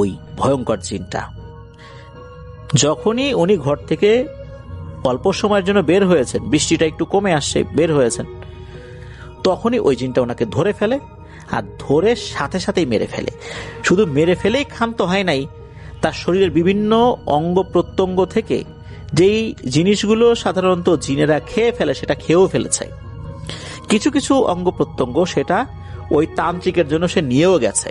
ওই ভয়ঙ্কর জিনটা। যখনই উনি ঘর থেকে অল্প সময়ের জন্য বের হয়েছেন, বৃষ্টিটা একটু কমে আসছে, বের হয়েছেন, তখনই ওই জিনটা ওনাকে ধরে ফেলে, আর ধরে সাথে সাথেই মেরে ফেলে। শুধু মেরে ফেলেই ক্ষান্ত হয় নাই, তার শরীরের বিভিন্ন অঙ্গ প্রত্যঙ্গ থেকে যেই জিনিসগুলো সাধারণত জিনেরা খেয়ে ফেলে সেটা খেয়েও ফেলেছে। কিছু কিছু অঙ্গ প্রত্যঙ্গ সেটা ওই তান্ত্রিকের জন্য সে নিয়েও গেছে,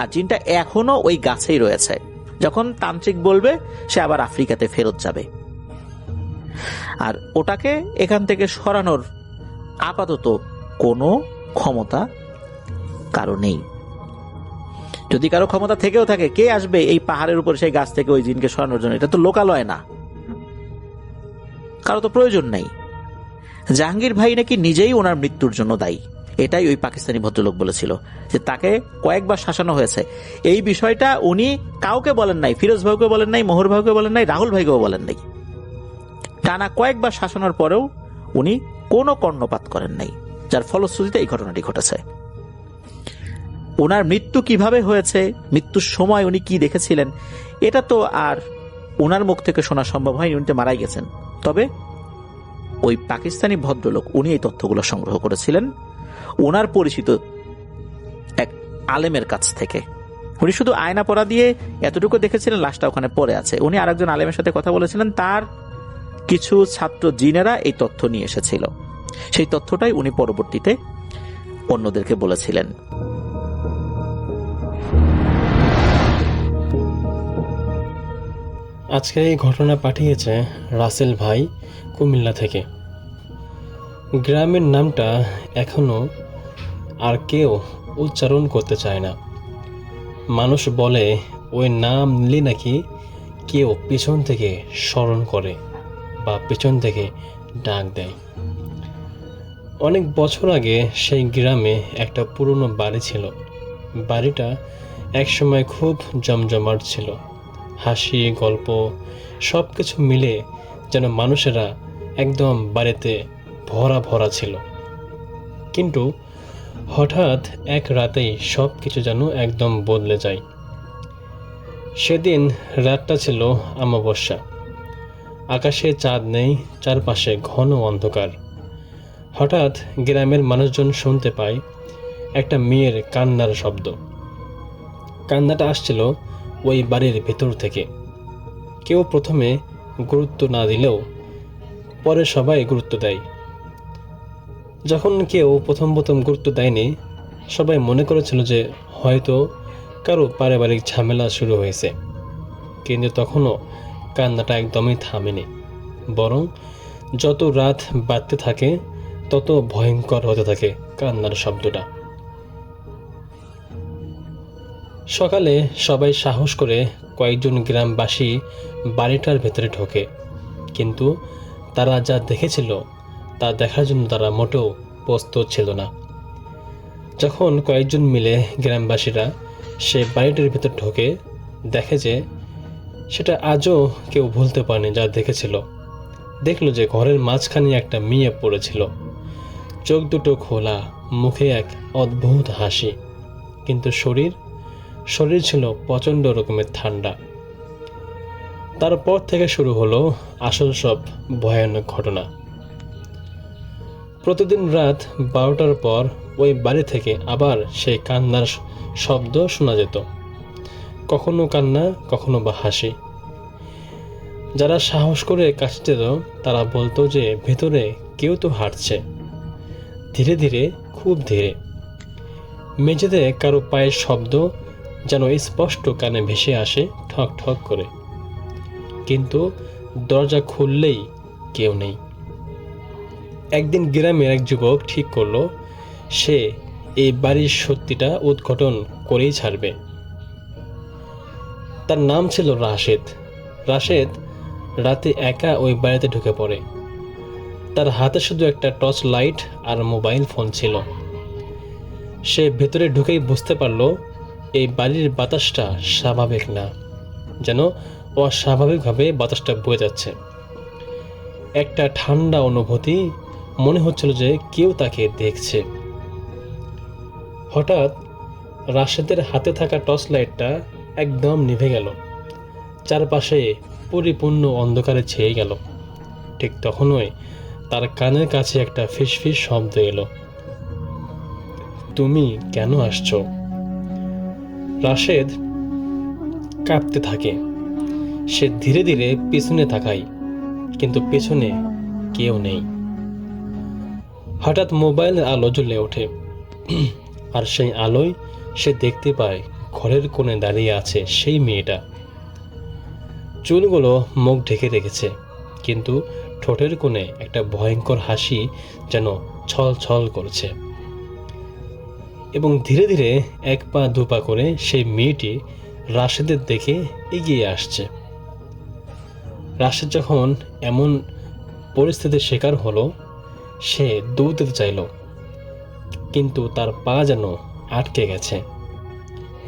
আর জিনটা এখনো ওই গাছেই রয়েছে। যখন তান্ত্রিক বলবে সে আবার আফ্রিকাতে ফেরত যাবে। আর ওটাকে এখান থেকে সরানোর আপাতত কোনো ক্ষমতা কারো নেই। যদি কারো ক্ষমতা থেকেও থাকে, কে আসবে এই পাহাড়ের উপর সেই গাছ থেকে ওই জিনকে সরানোর জন্য? এটা তো লোকালয় না, কারো তো প্রয়োজন নেই। জাহাঙ্গীর ভাই নাকি নিজেই ওনার মৃত্যুর জন্য দায়ী, এটাই ওই পাকিস্তানি ভদ্রলোক বলেছিল, যে তাকে কয়েকবার শাসানো হয়েছে। এই বিষয়টা উনি কাউকে বলেন নাই, ফিরোজ ভাইকে বলেন নাই, মোহর ভাইকে বলেন নাই, রাহুল ভাইকেও বলেন নাই। টানা কয়েকবার শাসনের পরেও উনি কোনো কর্ণপাত করেন নাই, যার ফলশ্রুতিতে এই ঘটনাটি ঘটেছে। ওনার মৃত্যু কিভাবে হয়েছে, মৃত্যুর সময় উনি কি দেখেছিলেন, এটা তো আর ওনার মুখ থেকে শোনা সম্ভব হয়নি, উনি তো মারাই গেছেন। তবে ওই পাকিস্তানি ভদ্রলোক উনি এই তথ্যগুলো সংগ্রহ করেছিলেন ওনার পরিচিত এক আলেমের কাছ থেকে। উনি শুধু আয়না পরা দিয়ে এতটুকু দেখেছিলেন, লাশটা ওখানে পড়ে আছে। উনি আরেকজন আলেমের সাথে কথা বলেছিলেন, তার কিছু ছাত্র জিনেরা এই তথ্য নিয়ে এসেছিল। সেই তথ্যটাই উনি পরবর্তীতে অন্যদেরকে বলেছিলেন। আজকে এই ঘটনা পাঠিয়েছে রাসেল ভাই কুমিল্লা থেকে। গ্রামের নামটা এখনো আর কেউ উচ্চারণ করতে চায় না। মানুষ বলে ওই নাম নিলে নাকি কেউ পিছন থেকে স্মরণ করে বা পিছন থেকে ডাক দেয়। অনেক বছর আগে সেই গ্রামে একটা পুরনো বাড়ি ছিল। বাড়িটা একসময় খুব জমজমাট ছিল, হাসি গল্প সব কিছু মিলে যেন মানুষেরা একদম বাড়িতে ভরা ভরা ছিল। কিন্তু হঠাৎ এক রাতেই সব কিছু যেন একদম বদলে যায়। সেদিন রাতটা ছিল অমাবস্যা, আকাশে চাঁদ নেই, চারপাশে ঘন অন্ধকার। হঠাৎ গ্রামের মানুষজন শুনতে পায় একটা মেয়ের কান্নার শব্দ। কান্নাটা আসছিল ওই বাড়ির ভেতর থেকে। কেউ প্রথমে গুরুত্ব না দিলেও পরে সবাই গুরুত্ব দেয়। যখন কেউ প্রথম গুরুত্ব দেয়নি, সবাই মনে করেছিল যে হয়তো কারো পারিবারিক ঝামেলা শুরু হয়েছে। কিন্তু তখনও কান্নাটা একদমই থামেনি, বরং যত রাত বাড়তে থাকে তত ভয়ঙ্কর হতে থাকে কান্নার শব্দটা। সকালে সবাই সাহস করে কয়েকজন গ্রামবাসী বাড়িটার ভেতরে ঢোকে, কিন্তু তারা যা দেখেছিল তা দেখার জন্য তারা মোটেও প্রস্তুত ছিল না। যখন কয়েকজন মিলে গ্রামবাসীরা সে বাড়িটার ভেতর ঢোকে, দেখে যে সেটা আজও কেউ ভুলতে পারেনি যা দেখেছিল। দেখলো যে ঘরের মাঝখানে একটা মেয়ে পড়েছিল, চোখ দুটো খোলা, মুখে এক অদ্ভুত হাসি, কিন্তু শরীর ছিল প্রচণ্ড রকমের ঠান্ডা। তারপর থেকে শুরু হলো আসল সব ভয়ানক ঘটনা। প্রতিদিন রাত 12টার পর ওই বাড়ি থেকে আবার সেই কান্নার শব্দ শোনা যেত, কখনো কান্না কখনো বা হাসি। যারা সাহস করে কাছে যেত তারা বলতো যে ভেতরে কেউ তো হাঁটছে, ধীরে ধীরে, খুব ধীরে। মেঝেতে কারো পায়ের শব্দ যেন স্পষ্ট কানে ভেসে আসে, ঠক ঠক করে। কিন্তু দরজা খুললেই কেউ নেই। একদিন গ্রামের এক যুবক ঠিক করলো সে এই বাড়ির সত্যিটা উদ্ঘাটন করেই ছাড়বে। তার নাম ছিল রাশেদ। রাশেদ রাতে একা ওই বাড়িতে ঢুকে পড়ে। তার হাতে শুধু একটা টর্চ লাইট আর মোবাইল ফোন ছিল। সে ভেতরে ঢুকেই বুঝতে পারল এই বাড়ির বাতাসটা স্বাভাবিক না, যেন অস্বাভাবিকভাবে বাতাসটা বয়ে যাচ্ছে। একটা ঠান্ডা অনুভূতি, মনে হচ্ছিল যে কেউ তাকে দেখছে। হঠাৎ রাশেদের হাতে থাকা টর্চ লাইটটা একদম নিভে গেল, চারপাশে পরিপূর্ণ অন্ধকারে ছেয়ে গেল। ঠিক তখনই তার কানের কাছে একটা ফিসফিস শব্দ এলো, তুমি কেন আসছো? রাশেদ কাঁপতে থাকে। সে ধীরে ধীরে পিছনে তাকায়, কিন্তু পেছনে কেউ নেই। হঠাৎ মোবাইলের আলো জ্বলে ওঠে, আর সেই আলোয় সে দেখতে পায় ঘরের কোণে দাঁড়িয়ে আছে সেই মেয়েটা। চুলগুলো মুখ ঢেকে রেখেছে, কিন্তু ঠোঁট ঠোঁটের কোণে একটা ভয়ঙ্কর হাসি যেন ছল ছল করছে। এবং ধীরে ধীরে 1 পা 2 পা করে সেই মেয়েটি রাশেদের দেখে এগিয়ে আসছে। রাশেদ যখন এমন পরিস্থিতির শিকার হলো, সে দৌড়তে চাইল, কিন্তু তার পা যেন আটকে গেছে।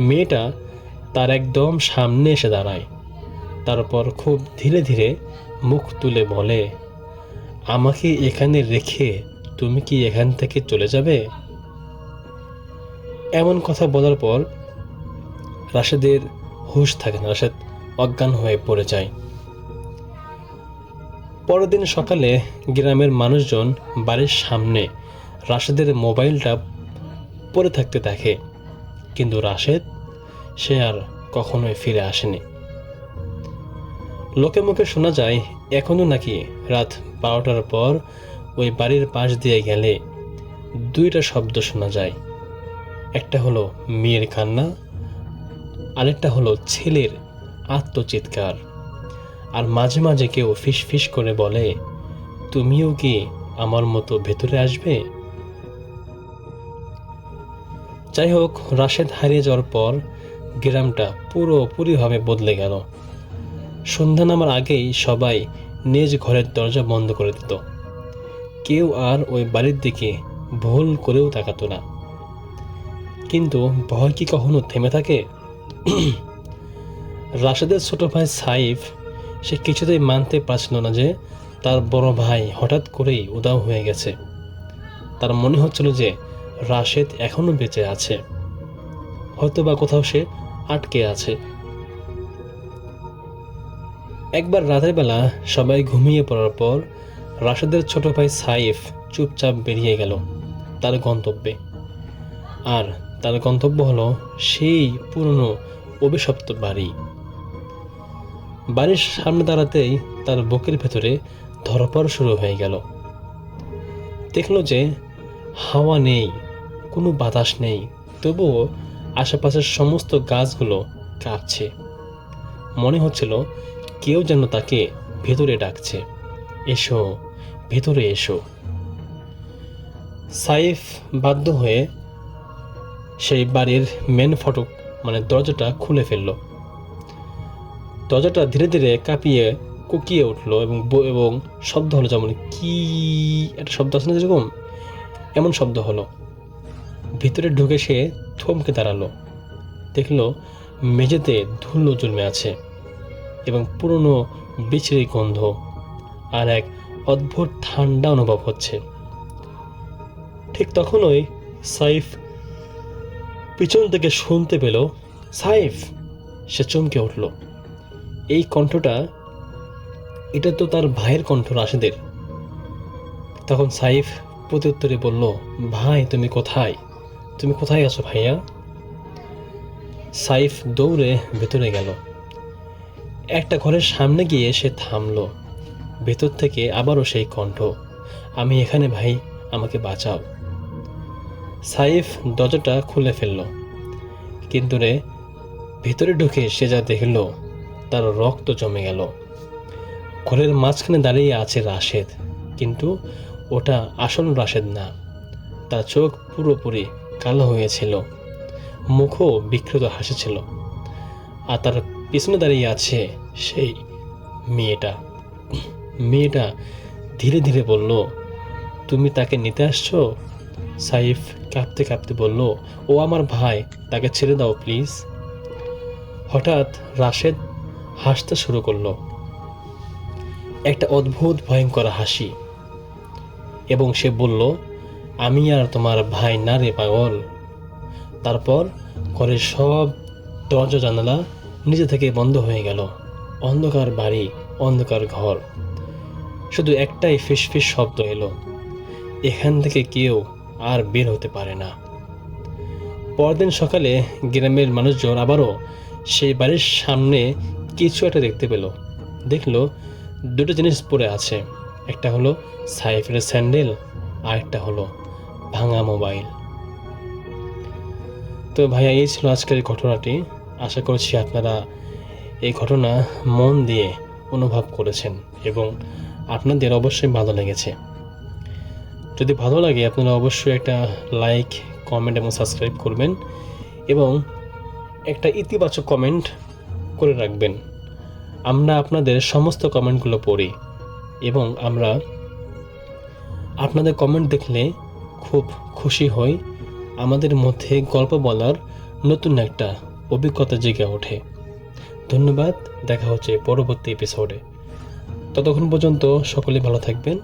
মেয়েটা তার একদম সামনে এসে দাঁড়ায়, তারপর খুব ধীরে ধীরে মুখ তুলে বলে, আমাকে এখানে রেখে তুমি কি এখান থেকে চলে যাবে? এমন কথা বলার পর রাশেদের হুঁশ থাকে না, রাশেদ অজ্ঞান হয়ে পড়ে যায়। পরের দিন সকালে গ্রামের মানুষজন বাড়ির সামনে রাশেদের মোবাইলটা পড়ে থাকতে দেখে, কিন্তু রাশেদ সে আর কখনোই ফিরে আসেনি। লোকে মুখে শোনা যায় এখনো নাকি রাত 12টার পর ওই বাড়ির পাশ দিয়ে গেলে 2টা শব্দ শোনা যায়। একটা হলো মেয়ের কান্না, আরেকটা হলো ছেলের আত্মচিৎকার। আর মাঝে মাঝে কেউ ফিস ফিস করে বলে, তুমিও কি আমার মতো ভেতরে আসবে? যাই হোক, রাশেদ হারিয়ে যাওয়ার পর গ্রামটা পুরোপুরিভাবে বদলে গেল। সন্ধ্যা নামার আগেই সবাই নিজ ঘরের দরজা বন্ধ করে দিত। কেউ আর ওই বাড়ির দিকে ভুল করেও তাকাতো না। কিন্তু ভয় কি কখনো থেমে থাকে? রাশেদের ছোট ভাই সাইফ, সে কিছুতেই মানতে পারছিল না যে তার বড় ভাই হঠাৎ করেই উধাও হয়ে গেছে। তার মনে হচ্ছিল যে রাশেদ এখনো বেঁচে আছে, হয়তো বা কোথাও সে আটকে আছে। একবার রাতের বেলা সবাই ঘুমিয়ে পড়ার পর রাশেদের ছোট ভাই সাইফ চুপচাপ বেরিয়ে গেল তার গন্তব্যে। আর তার গন্তব্য হলো সেই পুরনো অভিশপ্ত বাড়ি। বাড়ির সামনে দাঁড়াতেই তার বুকের ভেতরে ধরপড় শুরু হয়ে গেল। দেখল যে হাওয়া নেই, কোনো বাতাস নেই, তবুও আশেপাশের সমস্ত গাছগুলো কাঁপছে। মনে হচ্ছিল কেউ যেন তাকে ভেতরে ডাকছে, এসো, ভেতরে এসো। সাইফ বাধ্য হয়ে সেই বাড়ির মেন ফটক দরজাটা খুলে ফেলল। দরজাটা ধীরে ধীরে কাঁপিয়ে কুকিয়ে উঠলো এবং শব্দ হলো, যেমন কি একটা শব্দ আছে না, যেরকম এমন শব্দ হলো। ভিতরে ঢুকে সে থমকে দাঁড়ালো। দেখলো মেঝেতে ধুলো জমে আছে এবং পুরনো বিছড়ি গন্ধ আর এক অদ্ভুত ঠান্ডা অনুভব হচ্ছে। ঠিক তখনই সাইফ পিছন থেকে শুনতে পেল, সাইফ! সে চমকে উঠল। এই কণ্ঠটা, এটা তো তার ভাইয়ের কণ্ঠ, রাশেদের। তখন সাইফ প্রত্যুত্তরে বলল, ভাই তুমি কোথায়? তুমি কোথায় আছো ভাইয়া? সাইফ দৌড়ে ভেতরে গেল। একটা ঘরের সামনে গিয়ে সে থামলো। ভেতর থেকে আবারও সেই কণ্ঠ, আমি এখানে ভাই, আমাকে বাঁচাও। সাইফ দরজাটা খুলে ফেলল, কিন্তু ভেতরে ঢুকে সে যা দেখল, তার রক্ত জমে গেল। ঘরের মাঝখানে দাঁড়িয়ে আছে রাশেদ, কিন্তু ওটা আসল রাশেদ না। তার চোখ পুরোপুরি কালো হয়েছিল, মুখও বিকৃত হাসিছিল, আর তার পিছনে দাঁড়িয়ে আছে সেই মেয়েটা। মেয়েটা ধীরে ধীরে বলল, তুমি তাকে নিতে আসছো? সাইফ কাঁপতে কাঁপতে বলল, ও আমার ভাই, তাকে ছেড়ে দাও প্লিজ। হঠাৎ রাশেদ হাসতে শুরু করলো, একটা অদ্ভুত ভয়ঙ্কর হাসি, এবং সে বলল, আমি আর তোমার ভাই না রে পাগল। তারপর ঘরের সব দরজা জানালা নিজে থেকে বন্ধ হয়ে গেল। অন্ধকার বাড়ি, অন্ধকার ঘর, শুধু একটাই ফিস ফিস শব্দ এলো, এখান থেকে কেউ আর বের হতে পারে না। পরদিন সকালে গ্রামের মানুষজন আবারও সেই বাড়ির সামনে কিছু একটা দেখতে পেল। দেখলো 2টো জিনিস পড়ে আছে, একটা হলো সাইফের স্যান্ডেল, আর একটা হলো ভাঙা মোবাইল। তো ভাইয়া, এই ছিল আজকের ঘটনাটি। আশা করছি আপনারা এই ঘটনা মন দিয়ে অনুভব করেছেন এবং আপনাদের অবশ্যই ভালো লেগেছে। যদি ভালো লাগে আপনারা অবশ্যই একটা লাইক, কমেন্ট এবং সাবস্ক্রাইব করবেন এবং একটা ইতিবাচক কমেন্ট করে রাখবেন। আমরা আপনাদের সমস্ত কমেন্টগুলো পড়ি এবং আমরা আপনাদের কমেন্ট দেখলে খুব খুশি হই। আমাদের মধ্যে গল্প বলার নতুন একটা অভিজ্ঞতা জেগে ওঠে। ধন্যবাদ, দেখা হচ্ছে পরবর্তী এপিসোডে। ততক্ষণ পর্যন্ত সকলে ভালো থাকবেন,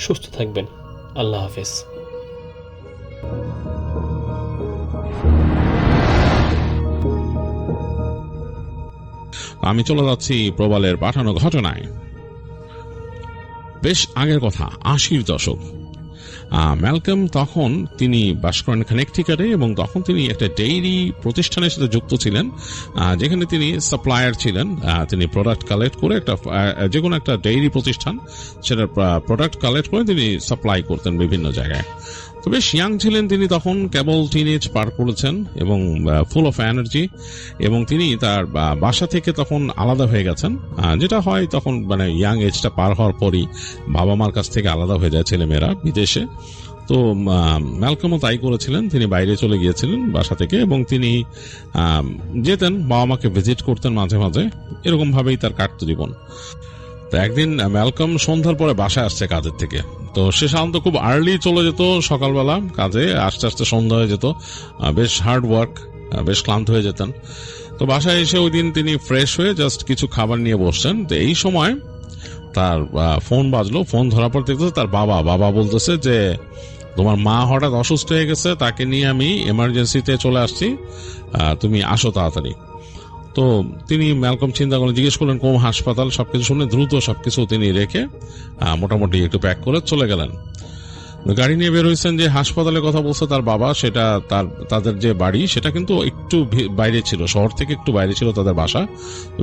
সুস্থ থাকবেন। আল্লাহ হাফেজ। আমি চলে যাচ্ছি প্রবালের পাঠানো ঘটনায়। বেশ আগের কথা, 80-র দশক। ম্যালকম তখন তিনি বাস করেন কানেকটিকাটে এবং তখন তিনি একটা ডেইরি প্রতিষ্ঠানের সাথে যুক্ত ছিলেন, যেখানে তিনি সাপ্লায়ার ছিলেন। তিনি প্রোডাক্ট কালেক্ট করে যে কোনো একটা ডেইরি প্রতিষ্ঠান সেটা প্রোডাক্ট কালেক্ট করে তিনি সাপ্লাই করতেন বিভিন্ন জায়গায়। তো বেশ ইয়াং ছিলেন তিনি তখন, কেবল টিনেজ পার করেছেন এবং ফুল অফ এনার্জি, এবং তিনি তার বাসা থেকে তখন আলাদা হয়ে গেছেন, যেটা হয় তখন মানে ইয়াং এজটা পার হওয়ার পরই বাবা মার কাছ থেকে আলাদা হয়ে যায় ছেলেমেয়েরা বিদেশে। তো ম্যালকমও তাই করেছিলেন, তিনি বাইরে চলে গিয়েছিলেন বাসা থেকে এবং তিনি যেতেন বাবা মাকে ভিজিট করতেন মাঝে মাঝে, এরকম ভাবেই তার কাটতো জীবন। তো একদিন ম্যালকম সন্ধ্যার পরে বাসায় আসছে কাজের থেকে। তো সে সাধারণত খুব আর্লি চলে যেত সকালবেলা কাজে, আস্তে আস্তে সন্ধ্যা হয়ে যেত, বেশ হার্ড ওয়ার্ক, বেশ ক্লান্ত হয়ে যেতেন। তো বাসায় এসে ওই দিন তিনি ফ্রেশ হয়ে জাস্ট কিছু খাবার নিয়ে বসছেন। তো এই সময় তার ফোন বাজলো। ফোন ধরার পর দেখতেছে তার বাবা বলতেছে যে তোমার মা হঠাৎ অসুস্থ হয়ে গেছে, তাকে নিয়ে আমি এমার্জেন্সিতে চলে আসছি, তুমি আসো তাড়াতাড়ি। তো তিনি ম্যালকম চিন্তা করলেন, জিজ্ঞেস করলেন কোন হাসপাতাল, সবকিছু শুনে দ্রুত সবকিছু তিনি রেখে মোটামুটি একটু প্যাক করে চলে গেলেন। গাড়ি নিয়ে বের হয়েছেন। যে হাসপাতালের কথা বলছে তার বাবা, সেটা তাদের যে বাড়ি সেটা কিন্তু একটু বাইরে ছিল, শহর থেকে একটু বাইরে ছিল তাদের বাসা।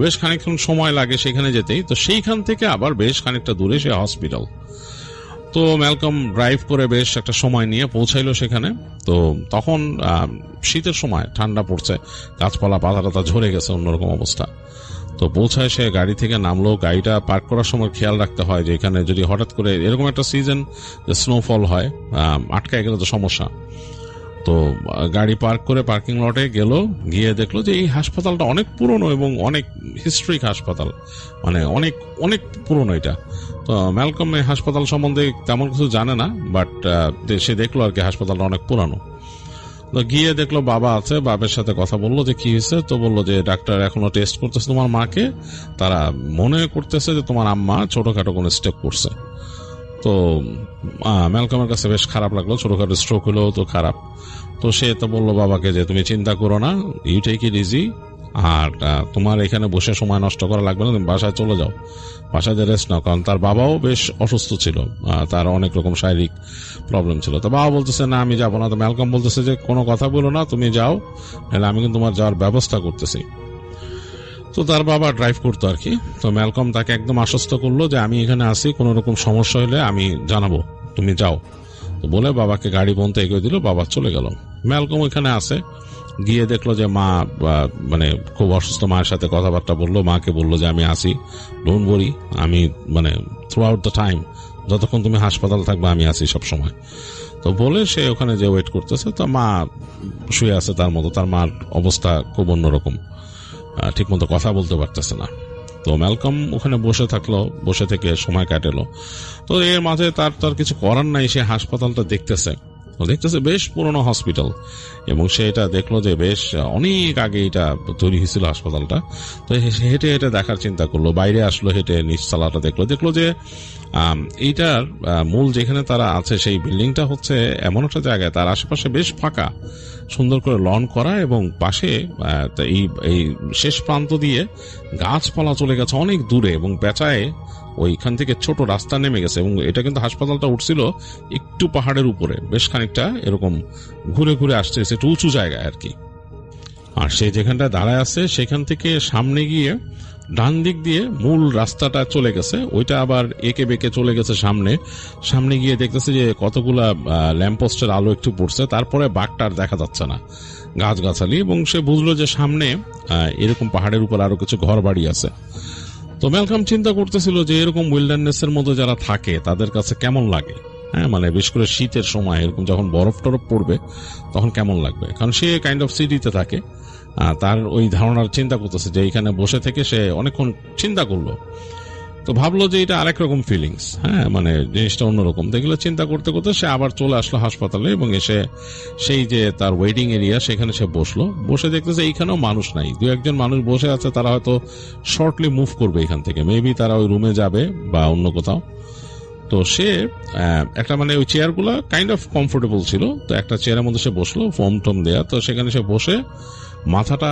বেশ খানিকক্ষণ সময় লাগে সেখানে যেতেই। তো সেইখান থেকে আবার বেশ খানিকটা দূরে সে হসপিটাল। তো ম্যালকম ড্রাইভ করে বেশ একটা সময় নিয়ে পৌঁছাইলো সেখানে। তো তখন শীতের সময়, ঠান্ডা পড়ছে, গাছপালা পাতা ঝরে গেছে, অন্যরকম অবস্থা। তো পৌঁছায় সে গাড়ি থেকে নামলো। গাড়িটা পার্ক করার সময় খেয়াল রাখতে হয় যে এখানে যদি হঠাৎ করে এরকম একটা সিজন যে স্নোফল হয়, আটকায় গেলে তো সমস্যা। তো গাড়ি পার্ক করে পার্কিং লটে গেল, গিয়ে দেখলো যে এই হাসপাতালটা অনেক পুরনো এবং অনেক হিস্ট্রিক হাসপাতাল, মানে অনেক অনেক পুরনো এটা। তো ম্যালকম এই হাসপাতাল সম্বন্ধে তেমন কিছু জানে না, বাট সে দেখলো আর কি হাসপাতালটা অনেক পুরানো। তো গিয়ে দেখলো বাবা আছে, বাবার সাথে কথা বললো যে কি হয়েছে। তো বললো যে ডাক্তার এখনো টেস্ট করতেছে তোমার মাকে, তারা মনে করতেছে যে তোমার আম্মা ছোটখাটো কোনো স্টেপ করছে। তো ম্যালকমের কাছে বেশ খারাপ লাগলো, ছোটখাটো স্ট্রোক হলেও তো খারাপ। তো সে তো বললো বাবাকে যে তুমি চিন্তা করো না, ইউ টেক ইট ইজি, আর তোমার এখানে বসে সময় নষ্ট করা লাগবে না, তুমি বাসায় চলে যাও, বাসায় রেস্ট নাও। কারণ তার বাবাও বেশ অসুস্থ ছিল, তার অনেক রকম শারীরিক প্রবলেম ছিল। তো বাবা বলতেছে না আমি যাবো না। তো ম্যালকম বলতেছে যে কোনো কথা বলো না, তুমি যাও, নাহলে আমি কিন্তু তোমার যাওয়ার ব্যবস্থা করতেছি। তো তার বাবা ড্রাইভ করতো আর কি। তো ম্যালকম তাকে একদম আশ্বস্ত করলো যে আমি এখানে আসি, কোনো রকম সমস্যা হলে আমি জানাবো, তুমি যাও। তো বলে বাবাকে গাড়ি বন্ধ এগিয়ে দিল, বাবা চলে গেল। ম্যালকম ওইখানে আসে, গিয়ে দেখলো যে মা মানে খুব অসুস্থ, মায়ের সাথে কথাবার্তা বললো, মাকে বললো যে আমি আসি, ডোন্ট ওয়ারি, আমি মানে থ্রু আউট দ্য টাইম, যতক্ষণ তুমি হাসপাতাল থাকবে আমি আসি সব সময়। তো বলে সে ওখানে যে ওয়েট করতেছে। তো মা শুয়ে আছে তার মতো, তার মার অবস্থা খুব অন্যরকম, ঠিক মতো কথা বলতে পারতেছে না। তো ম্যালকম ওখানে বসে থাকলো, বসে থেকে সময় কাটেলো। তো এর মাঝে তার কিছু করার নাই, সে হাসপাতালটা দেখতেছে বেশ পুরনো হসপিটাল, এবং সে এটা দেখলো যে বেশ অনেক আগে এটা তৈরি হয়েছিল হাসপাতালটা। তো হেঁটে হেঁটে দেখার চিন্তা করলো, বাইরে আসলো, হেঁটে নিচতলাটা দেখলো যে এইটার মূল যেখানে তারা আছে সেই বিল্ডিংটা হচ্ছে এমন একটা জায়গায়, তার আশেপাশে বেশ ফাঁকা, সুন্দর করে লন করা, এবং পাশে এই শেষ প্রান্ত দিয়ে গাছপালা চলে গেছে অনেক দূরে, এবং পেঁচায় ওইখান থেকে ছোট রাস্তা নেমে গেছে। এবং এটা কিন্তু হাসপাতালটা উঠছিল একটু পাহাড়ের উপরে, বেশ খানিকটা এরকম ঘুরে ঘুরে আসছে, একটু উঁচু জায়গায় আর কি। আর সে যেখানটা দাঁড়ায় আছে সেখান থেকে সামনে গিয়ে ডান দিক দিয়ে মূল রাস্তাটা চলে গেছে, ওইটা আবার একে বেঁকে চলে গেছে সামনে গিয়ে দেখতেছে যে কতগুলা ল্যাম্পপোস্টের আলো একটু পড়ছে, তারপরে বাঘটার দেখা যাচ্ছে না, গাছগাছালি। এবং সে বুঝলো যে সামনে এরকম পাহাড়ের উপর আরো কিছু ঘর বাড়ি আছে। তো তো ম্যালকম চিন্তা করতেছিল যে এরকম উইল্ডারনেসের মধ্যে যারা থাকে তাদের কাছে কেমন লাগে, হ্যাঁ, মানে বিশেষ করে শীতের সময় এরকম যখন বরফ টরফ পড়বে তখন কেমন লাগবে, কারণ সে কাইন্ড অফ সিটিতে থাকে। তার ওই ধারণার চিন্তা করতেছে যে এখানে বসে থেকে সে অনেকক্ষণ চিন্তা করলো, তো ভাবলো যে এটা আরেক রকম ফিলিংস, হ্যাঁ, মানে জিনিসটা অন্যরকম। দেখলো চিন্তা করতে করতে সে আবার চলে আসলো হাসপাতালে এবং এসে সেই যে তার ওয়েটিং এরিয়া সেখানে সে বসলো। বসে দেখতেছে এইখানেও মানুষ নাই, দু একজন মানুষ বসে আছে, তারা হয়তো শর্টলি মুভ করবে এখান থেকে, মেবি তারা ওই রুমে যাবে বা অন্য কোথাও। তো সে একটা মানে ওই চেয়ারগুলো কাইন্ড অফ কমফোর্টেবল ছিল, তো একটা চেয়ারের মধ্যে সে বসলো, ফোম টোম দেয়া, তো সেখানে সে বসে মাথাটা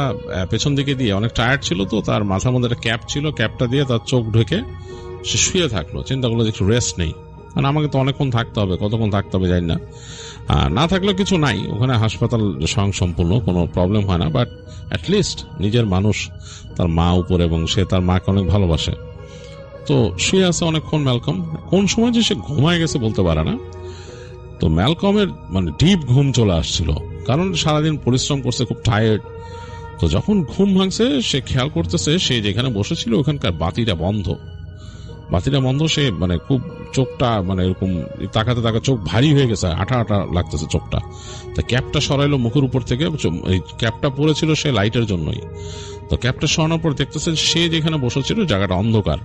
পেছন দিকে দিয়ে, অনেক টায়ার্ড ছিল তো তার মাথার মধ্যে একটা ক্যাপ ছিল, ক্যাপটা দিয়ে তার চোখ ঢেকে সে শুয়ে থাকলো। চিন্তা করলো যে একটু রেস্ট নেই, কারণ আমাকে তো অনেকক্ষণ থাকতে হবে, কতক্ষণ থাকতে হবে জানি না। না থাকলেও কিছু নাই, ওখানে হাসপাতাল স্বয়ংসম্পূর্ণ, কোনো প্রবলেম হয় না, বাট অ্যাটলিস্ট নিজের মানুষ, তার মা উপরে, এবং সে তার মাকে অনেক ভালোবাসে। তো শুয়ে আছে অনেকক্ষণ ম্যালকম, কোন সময় যে সে ঘুমায় গেছে বলতে পারে না। তো ম্যালকমের মানে ডিপ ঘুম চলে আসছিল, কারণ সারাদিন পরিশ্রম করছে, খুব টায়ার্ড। তো যখন ঘুম ভাঙছে সে খেয়াল করতেছে সে যেখানে বসেছিল ওখানকার বাতিটা বন্ধ, সে মানে খুব চোখটা মানে এরকম তাকাতে তাকাতে চোখ ভারী হয়ে গেছে, আঠা আঠা লাগতেছে চোখটা। তা ক্যাপটা সরাইলো মুখের উপর থেকে, এই ক্যাপটা পরেছিল সে লাইটের জন্যই। তো ক্যাপটা সরানোর পর দেখতেছে সে যেখানে বসেছিল জায়গাটা অন্ধকার,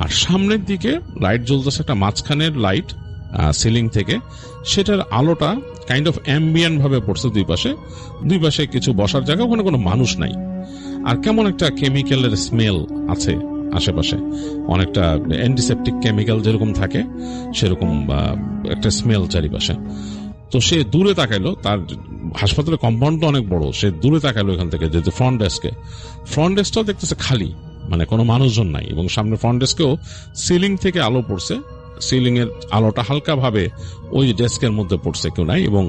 আর সামনের দিকে লাইট জ্বলতেছে, একটা মাঝখানের লাইট সিলিং থেকে, সেটার আলোটা কাইন্ড অফ অ্যাম্বিয়েন্ট ভাবে পড়ছে দুই পাশে কিছু বসার জায়গা, ওখানে কোনো মানুষ নাই, আর কেমন একটা কেমিক্যালের স্মেল আছে আশেপাশে, অনেকটা অ্যান্টিসেপটিক কেমিক্যাল যেরকম থাকে সেরকম একটা স্মেল চারিপাশে। তো সে দূরে তাকাইলো, তার হাসপাতালের কম্পাউন্ডটা অনেক বড়, সে দূরে তাকাইলো এখান থেকে, যেহেতু ফ্রন্ট ডেস্কটাও দেখতেছে খালি, মানে কোনো মানুষজন নাই, এবং সামনে ফ্রন্ট ডেস্কেও সিলিং থেকে আলো পড়ছে, সিলিং এর আলোটা হালকা ভাবে ওই ডেস্কের মধ্যে পড়ছে, কেউ নাই, এবং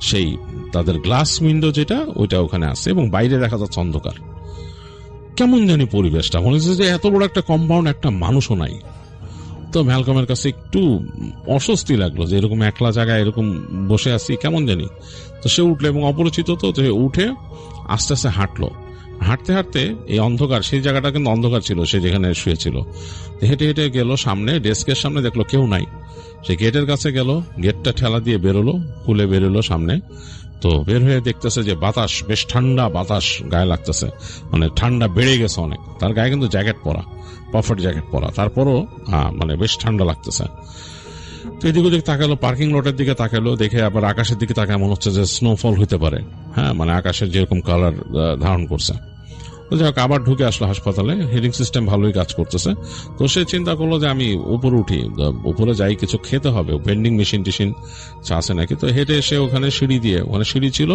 সেই তাদের গ্লাস উইন্ডো যেটা ওইটা ওখানে আছে, এবং বাইরে দেখা যাচ্ছে অন্ধকার। কেমন জানি পরিবেশটা, মনে হচ্ছে যে এত বড় একটা কম্পাউন্ড, একটা মানুষও নাই। তো ম্যালকমের কাছে একটু অস্বস্তি লাগলো যে এরকম একলা জায়গায় এরকম বসে আছি, কেমন জানি। তো সে উঠলো, এবং অপরিচিত তো উঠে আস্তে আস্তে হাঁটতে হাঁটতে এই অন্ধকার, সেই জায়গাটা কিন্তু অন্ধকার ছিল, সে যেখানে শুয়েছিল, হেঁটে হেঁটে গেল সামনে, ডেস্কের সামনে দেখলো কেউ নাই। সে গেটের কাছে গেল, গেটটা ঠেলা দিয়ে বেরোলো, খুলে বেরোলো সামনে। তো বের হয়ে দেখতেছে যে বাতাস, বেশ ঠান্ডা বাতাস গায়ে লাগতেছে, মানে ঠান্ডা বেড়ে গেছে অনেক। তার গায়ে কিন্তু জ্যাকেট পরা, পারফেক্ট জ্যাকেট পরা, তারপরও মানে বেশ ঠান্ডা লাগতেছে। তো এদিক ওদিক তাকালো, পার্কিং লটের দিকে তাকালো, দেখে আবার আকাশের দিকে তাকায়, মনে হচ্ছে যে স্নোফল হতে পারে, হ্যাঁ, মানে আকাশের যেরকম কালার ধারণ করছে। তো যাই হোক, আবার ঢুকে আসলো হাসপাতালে, হিটিং সিস্টেম ভালোই কাজ করতেছে। তো সে চিন্তা করলো যে আমি উপরে উঠি, উপরে যাই, কিছু খেতে হবে, ভেন্ডিং মেশিন টিশিন আছে নাকি। তো হেঁটে এসে ওখানে সিঁড়ি ছিল,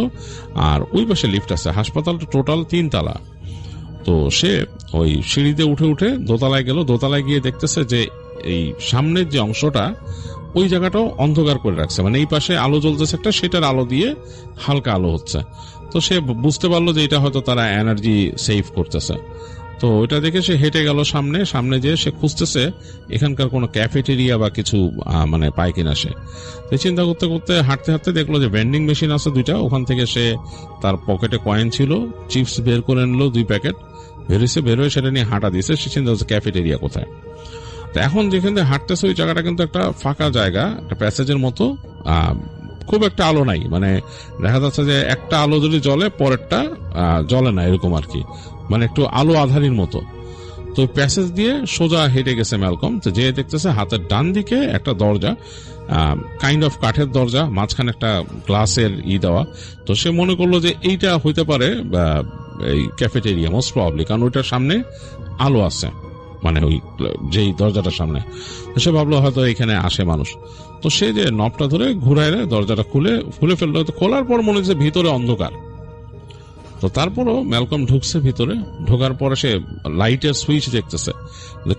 আর ওই পাশে লিফট আছে। হাসপাতালটা টোটাল 3 তলা। তো সে ওই সিঁড়িতে উঠে উঠে দোতলায় গেল, দোতলায় গিয়ে দেখতেছে যে এই সামনের যে অংশটা ওই জায়গাটাও অন্ধকার করে রাখছে, মানে এই পাশে আলো জ্বলতেছে একটা, সেটার আলো দিয়ে হালকা আলো হচ্ছে। তো সে বুঝতে পারলো যে এটা হয়তো তারা এনার্জি সেভ করতেছে। তো ওইটা দেখে সে হেঁটে গেল সামনে যেয়ে সে খুঁজতেছে এখানকার কোনো ক্যাফেটেরিয়া বা কিছু মানে পায় কিনা। সে চিন্তা করতে করতে হাঁটতে দেখলো যে ভেন্ডিং মেশিন আছে 2টা, ওখান থেকে সে তার পকেটে কয়েন ছিল, চিপস বের করে নিল 2 প্যাকেট, বেরোয় সেটা নিয়ে হাঁটা দিয়েছে। সে চিন্তা করছে ক্যাফেটেরিয়া কোথায়। তো এখন যেখান থেকে হাঁটতেছে ওই জায়গাটা কিন্তু একটা ফাঁকা জায়গা, একটা প্যাসেজের মতো, খুব একটা আলো নাই, মানে দেখা যাচ্ছে যে একটা আলো যদি জ্বলে পরেরটা জ্বলে না, এরকম আর কি, মানে একটু আলো আধারির মতো। তো প্যাসেজ দিয়ে সোজা হেঁটে গেছে ম্যালকম, যে দেখতেছে হাতের ডান দিকে একটা দরজা, কাইন্ড অফ কাঠের দরজা, মাঝখানে একটা গ্লাসের দেওয়া। তো সে মনে করলো যে এইটা হইতে পারে এই ক্যাফেটেরিয়া, মোস্ট প্রবাবলি, কারণ ওইটার সামনে আলো আছে, মানে ওই যেই দরজাটার সামনে। সে ভাবলো হয়তো এখানে আসে মানুষ। তো সে যে নবটা ধরে ঘুরায় দরজাটা খুলে ফেললো। তো খোলার পর মনে হচ্ছে ভিতরে অন্ধকার। তো তারপরও ম্যালকম ঢুকছে ভিতরে, ঢোকার পরে সে লাইটের সুইচ দেখতেছে।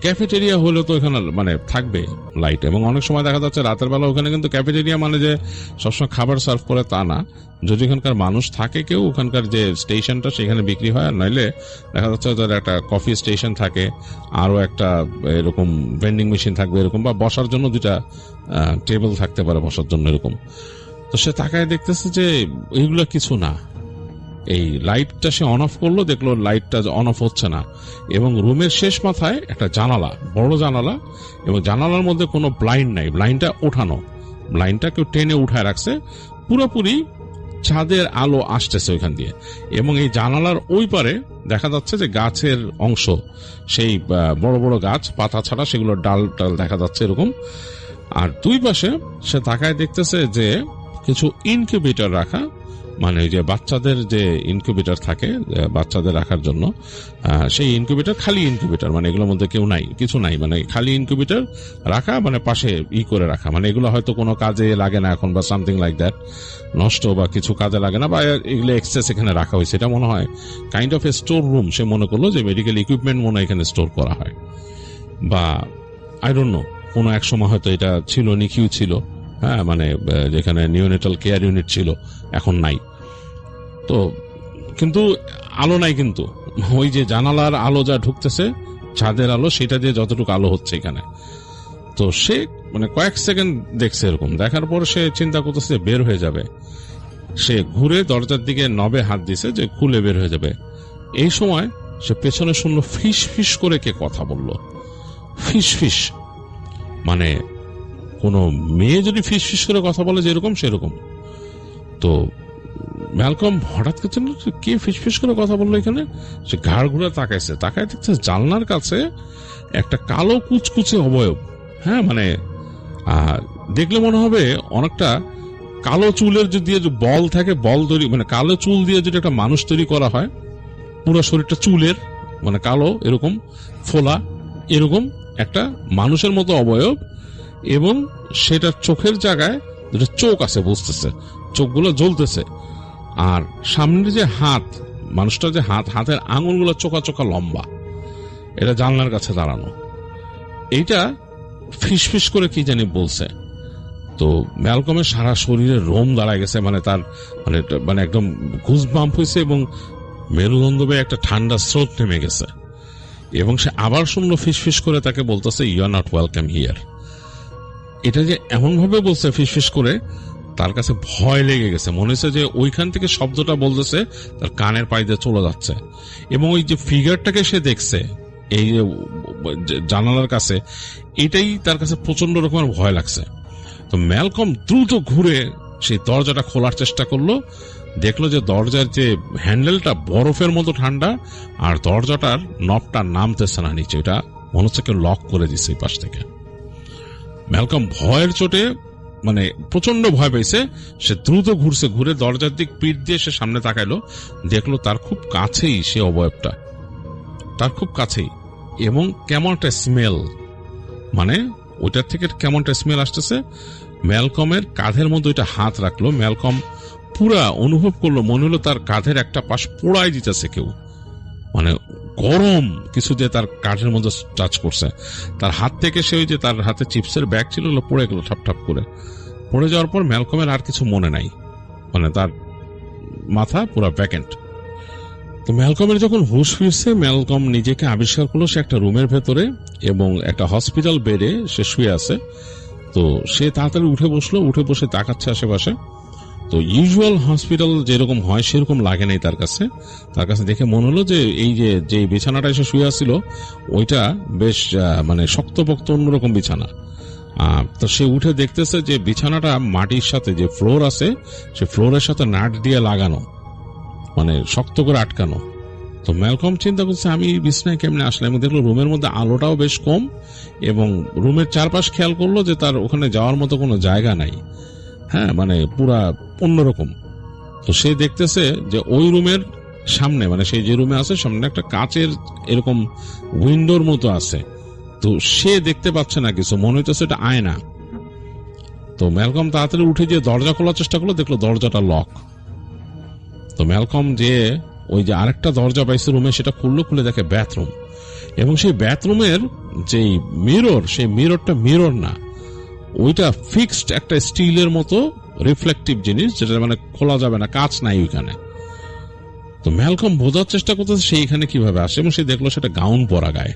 ক্যাফেটেরিয়া হলে তো এখানে মানে থাকবে লাইট, এবং অনেক সময় দেখা যাচ্ছে রাতের বেলা ওখানে কিন্তু ক্যাফেটেরিয়া মানে যে সবসময় খাবার সার্ভ করে তা না, যদি এখানকার মানুষ থাকে কেউ, ওখানকার যে স্টেশনটা সেখানে বিক্রি হয়, আর নইলে দেখা যাচ্ছে তাদের একটা কফি স্টেশন থাকে, আরো একটা এরকম ভেন্ডিং মেশিন থাকবে এরকম, বা বসার জন্য 2টা টেবিল থাকতে পারে বসার জন্য এরকম। তো সে তাকায় দেখতেছে যে এইগুলো কিছু না, এই লাইটটা সে অন অফ করলো, দেখলো লাইটটা অন অফ হচ্ছে না, এবং রুমের শেষ মাথায় একটা জানালা, বড় জানালা, এবং জানালার মধ্যে কোনো ব্লাইন্ড নাই, ব্লাইন্ডটা ওঠানো, ব্লাইন্ডটা কেউ টেনে উঠায় রাখছে, পুরোপুরি ছাদের আলো আসতেছে ওইখান দিয়ে, এবং এই জানালার ওই পারে দেখা যাচ্ছে যে গাছের অংশ, সেই বড় বড় গাছ, পাতা ছাড়া সেগুলো ডাল টাল দেখা যাচ্ছে এরকম। আর দুই পাশে সে তাকায় দেখতেছে যে কিছু ইনকিউবেটর রাখা, মানে যে বাচ্চাদের যে ইনকিউবেটর থাকে বাচ্চাদের রাখার জন্য, সেই ইনকিউবেটর, খালি ইনকিউবেটর, মানে এগুলোর মধ্যে কেউ নাই, কিছু নাই, মানে খালি ইনকিউবেটর রাখা, মানে পাশে করে রাখা, মানে এগুলো হয়তো কোনো কাজে লাগে না এখন বা সামথিং লাইক দ্যাট, নষ্ট বা কিছু কাজে লাগে না, বা এগুলো এক্সেস এখানে রাখা হয়েছে। এটা মনে হয় kind of a store room. সে মনে করলো যে মেডিকেল ইকুইপমেন্ট মনে হয় এখানে স্টোর করা হয়, বা আই ডোন্ট নো, কোনো এক সময় হয়তো এটা ছিল, নিকিউ ছিল, হ্যাঁ, মানে যেখানে নিওনেটাল কেয়ার ইউনিট ছিল, এখন নাই। তো কিন্তু আলো নাই, কিন্তু ওই যে জানালার আলো যা ঢুকতেছে, ছাদের আলো, সেটা দিয়ে যতটুকু আলো হচ্ছে এখানে। তো সে মানে কয়েক সেকেন্ড দেখছে, এরকম দেখার পর সে চিন্তা করতেছে বের হয়ে যাবে। সে ঘুরে দরজার দিকে নবে হাত দিছে যে খুলে বের হয়ে যাবে। এই সময় সে পেছনে শুনল ফিস ফিস করে কে কথা বলল, ফিস ফিস, মানে কোন মেয়ে যদি ফিস ফিস করে কথা বলে যেরকম সেরকম। তো ম্যালকম হঠাৎ কে ফিস ফিস করে কথা বললো এখানে। সে ঘাড় ঘুরে তাকাইছে, তাকায় দেখছে জানলার কাছে একটা কালো কুচকুচে অবয়ব, হ্যাঁ, মানে দেখলে মনে হবে অনেকটা কালো চুলের দিয়ে যে বল থাকে, বল তৈরি, মানে কালো চুল দিয়ে যদি একটা মানুষ তৈরি করা হয়, পুরো শরীরটা চুলের, মানে কালো এরকম ফোলা, এরকম একটা মানুষের মতো অবয়ব, এবং সেটার চোখের জায়গায় দুটো চোখ আছে, বুঝতেছে, চোখগুলো জ্বলতেছে। আর সামনের যে হাত, মানুষটার যে হাতের আঙুলগুলো চোখা চোখা লম্বা, এটা জানলার কাছে দাঁড়ানো। এইটা ফিস ফিস করে কি জানি বলছে। তো ম্যালকমের সারা শরীরে রোম দাঁড়ায় গেছে, মানে তার মানে একদম ঘুসবাম্প হয়েছে, এবং মেরুদণ্ড বেয়ে একটা ঠান্ডা স্রোত নেমে গেছে, এবং সে আবার শুনলো ফিস ফিস করে তাকে বলতেছে you are not welcome here. এটা যে এমন ভাবে বলছে ফিস ফিস করে, তার কাছে ভয় লেগে গেছে, মনে হচ্ছে যে ওইখান থেকে শব্দটা বলতেছে তার কানের পাই দিয়ে চলে যাচ্ছে, এবং ওই যে ফিগারটাকে সে দেখছে এই জানালার কাছে, এটাই তার কাছে প্রচন্ড রকমের ভয় লাগছে। তো ম্যালকম দ্রুত ঘুরে সেই দরজাটা খোলার চেষ্টা করলো, দেখলো যে দরজার যে হ্যান্ডেলটা বরফের মতো ঠান্ডা, আর দরজাটার নবটা নামতেছে না নিচে, এটা মনে হচ্ছে কেউ লক করে দিচ্ছে এই পাশ থেকে। ম্যালকম ভয়ের চোটে মানে প্রচন্ড ভয় পেয়েছে, সে দ্রুত ঘুরছে, ঘুরে দরজার দিক পিঠ দিয়ে সে সামনে তাকাইলো, দেখলো তার খুব কাছেই সে অবয়বটা, তার খুব কাছেই, এবং কেমন একটা স্মেল, মানে ওইটার থেকে কেমন একটা স্মেল আসতেছে। ম্যালকমের কাঁধের মধ্যে ওইটা হাত রাখলো, ম্যালকম পুরা অনুভব করলো, মনে হলো তার কাঁধের একটা পাশ পোড়াই দিতেছে কেউ, মানে গরম কিছু দিয়ে তার কাঁধের মধ্যে টাচ করছে। তার হাত থেকে সে ওই যে তার হাতে চিপসের ব্যাগ ছিল পড়ে গেল ঠাপ ঠাপ করে। পড়ে যাওয়ার পর ম্যালকমের আর কিছু মনে নাই, মানে তার মাথা পুরো ভ্যাকেন্ট। তো ম্যালকমের যখন হুঁশ ফিরছে, ম্যালকম নিজেকে আবিষ্কার করলো সে একটা রুমের ভেতরে, এবং একটা হসপিটাল বেডে সে শুয়ে আছে। তো সে তাড়াতাড়ি উঠে বসলো, উঠে বসে তাকাচ্ছে আশেপাশে। তো ইউজুয়াল হসপিটাল যেরকম হয় সেরকম লাগে নাই তার কাছে। তার কাছে দেখে মনে হলো যে এই যে বিছানাটা এসে শুয়ে আসছিল ওইটা বেশ মানে শক্তপোক্ত অন্যরকম বিছানা। তো সে উঠে দেখতেছে যে বিছানাটা মাটির সাথে যে ফ্লোর আছে সে ফ্লোরের সাথে নাট দিয়ে লাগানো, মানে শক্ত করে আটকানো। তো ম্যালকম চিন্তা করছে আমি বিছানায় কেমনে আসলাম, এবং দেখলো রুমের মধ্যে আলোটাও বেশ কম, এবং রুমের চারপাশ খেয়াল করলো যে তার ওখানে যাওয়ার মতো কোনো জায়গা নাই, হ্যাঁ, মানে পুরা অন্যরকম। তো সে দেখতেছে যে ওই রুমের সামনে, মানে সেই যে রুমে আছে সামনে একটা কাচের এরকম উইন্ডোর মতো আছে। তো সে দেখতে পাচ্ছে না কিছু, মনে হইতেছে এটা আয়না। তো ম্যালকম তাড়াতাড়ি উঠে যে দরজা খোলার চেষ্টা করলো, দেখলো দরজাটা লক। তো ম্যালকম যে ওই যে আরেকটা দরজা পাইছে রুমে, সেটা খুলে দেখে বাথরুম, এবং সেই বাথরুমের যে মিরর, সেই মিররটা মিরর না, ওইটা ফিক্সড একটা স্টিলের মতো রিফ্লেকটিভ জিনিস, যেটা মানে খোলা যাবে না, কাঁচ নাই ওইখানে। তো ম্যালকম বোঝার চেষ্টা করতেছে সেইখানে কিভাবে আসে, এবং সে দেখলো সেটা গাউন পরা গায়ে।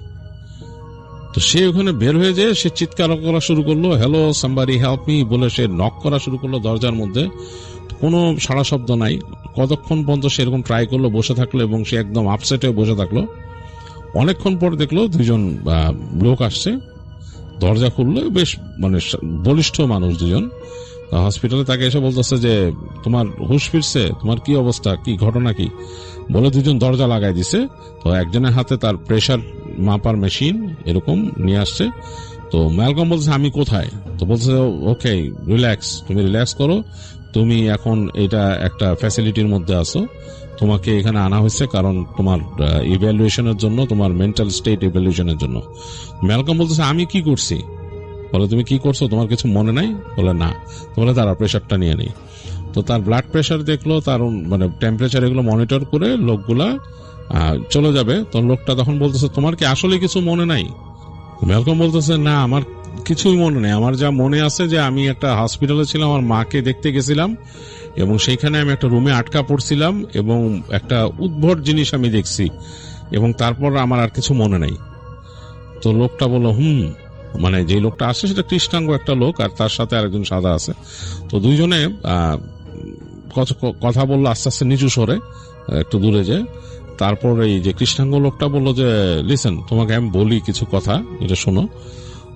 তো সে ওখানে বের হয়ে যায়, সে চিৎকার করা শুরু করলো, হ্যালো সামবাডি হেল্প মি বলে সে নক করা শুরু করলো দরজার মধ্যে। কোনো সাড়া শব্দ নাই। কতক্ষণ পর্যন্ত সেরকম ট্রাই করলো, বসে থাকলো এবং সে একদম আপসেট হয়ে বসে থাকলো। অনেকক্ষণ পর দেখলো দুজন লোক আসছে, দরজা খুললো, বেশ মানে বলিষ্ঠ মানুষ দুজন। হসপিটালে তাকে এসে বলতেছে যে তোমার হুঁশ ফিরছে, তোমার কি অবস্থা, কি ঘটনা কি, বলে দুজন দরজা লাগাই দিছে। তো একজনের হাতে তার প্রেসার মাপার মেশিন এরকম নিয়ে আসছে। তো ম্যালকম বলছে আমি কোথায়? তো বলছে ওকে রিল্যাক্স, তুমি রিল্যাক্স করো, তুমি এখন এটা একটা ফ্যাসিলিটির মধ্যে আছো, তোমাকে এখানে আনা হয়েছে কারণ তোমার ইভ্যালুয়েশনের জন্য, তোমার মেন্টাল স্টেট ইভ্যালুয়েশনের জন্য। ম্যালকম বলতেছে আমি কি করছি? বলে তুমি কি করছো, তোমার কিছু মনে নাই? বলে না। তো বলে তারা প্রেশারটা নিয়ে নেই। তো তার ব্লাড প্রেশার দেখলো, তার মানে টেম্পারেচার এগুলো মনিটর করে লোকগুলা চলে যাবে। তো লোকটা তখন বলতেছে তোমার কি আসলে কিছু মনে নাই? ম্যালকম বলতেছে না, আমার কিছুই মনে নেই। আমার যা মনে আছে যে আমি একটা হসপিটালে ছিলাম, আমার মাকে দেখতে গেছিলাম এবং সেইখানে আমি একটা রুমে আটকা পড়ছিলাম এবং একটা উদ্ভট জিনিস আমি দেখছি এবং তারপর আমার আর কিছু মনে নাই। তো লোকটা বলল মানে যে লোকটা আসছে সেটা কৃষ্ণাঙ্গ একটা লোক আর তার সাথে আরেকজন সাদা আছে। তো দুইজনে কথা বললো আস্তে আস্তে নিচু স্বরে, একটু দূরে যে। তারপর এই যে কৃষ্ণাঙ্গ লোকটা বললো যে লিসেন, তোমাকে আমি বলি কিছু কথা, এটা শোনো।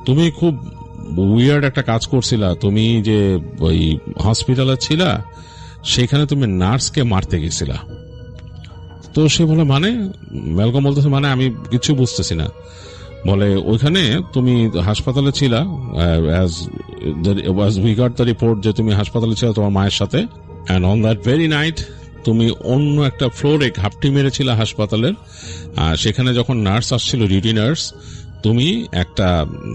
তুমি খুব উইয়ার্ড একটা কাজ করছিলা, তুমি যে ওই হসপিটালে ছিলা সেখানে তুমি নার্সকে মারতে গেছিলা। তো সে বলে মানে? ম্যালকম বলতেছে মানে আমি কিছু বুঝতেছি না। বলে ওইখানে তুমি হাসপাতালে ছিলা, উই গট দ্য রিপোর্ট যে তুমি হাসপাতালে ছিলা তোমার মায়ের সাথে, and on that very night তুমি অন্য একটা ফ্লোরে ঘাপটি মেরেছিলা হাসপাতালের। সেখানে যখন নার্স আসছিল, ডিউটি নার্স, তুমি একটা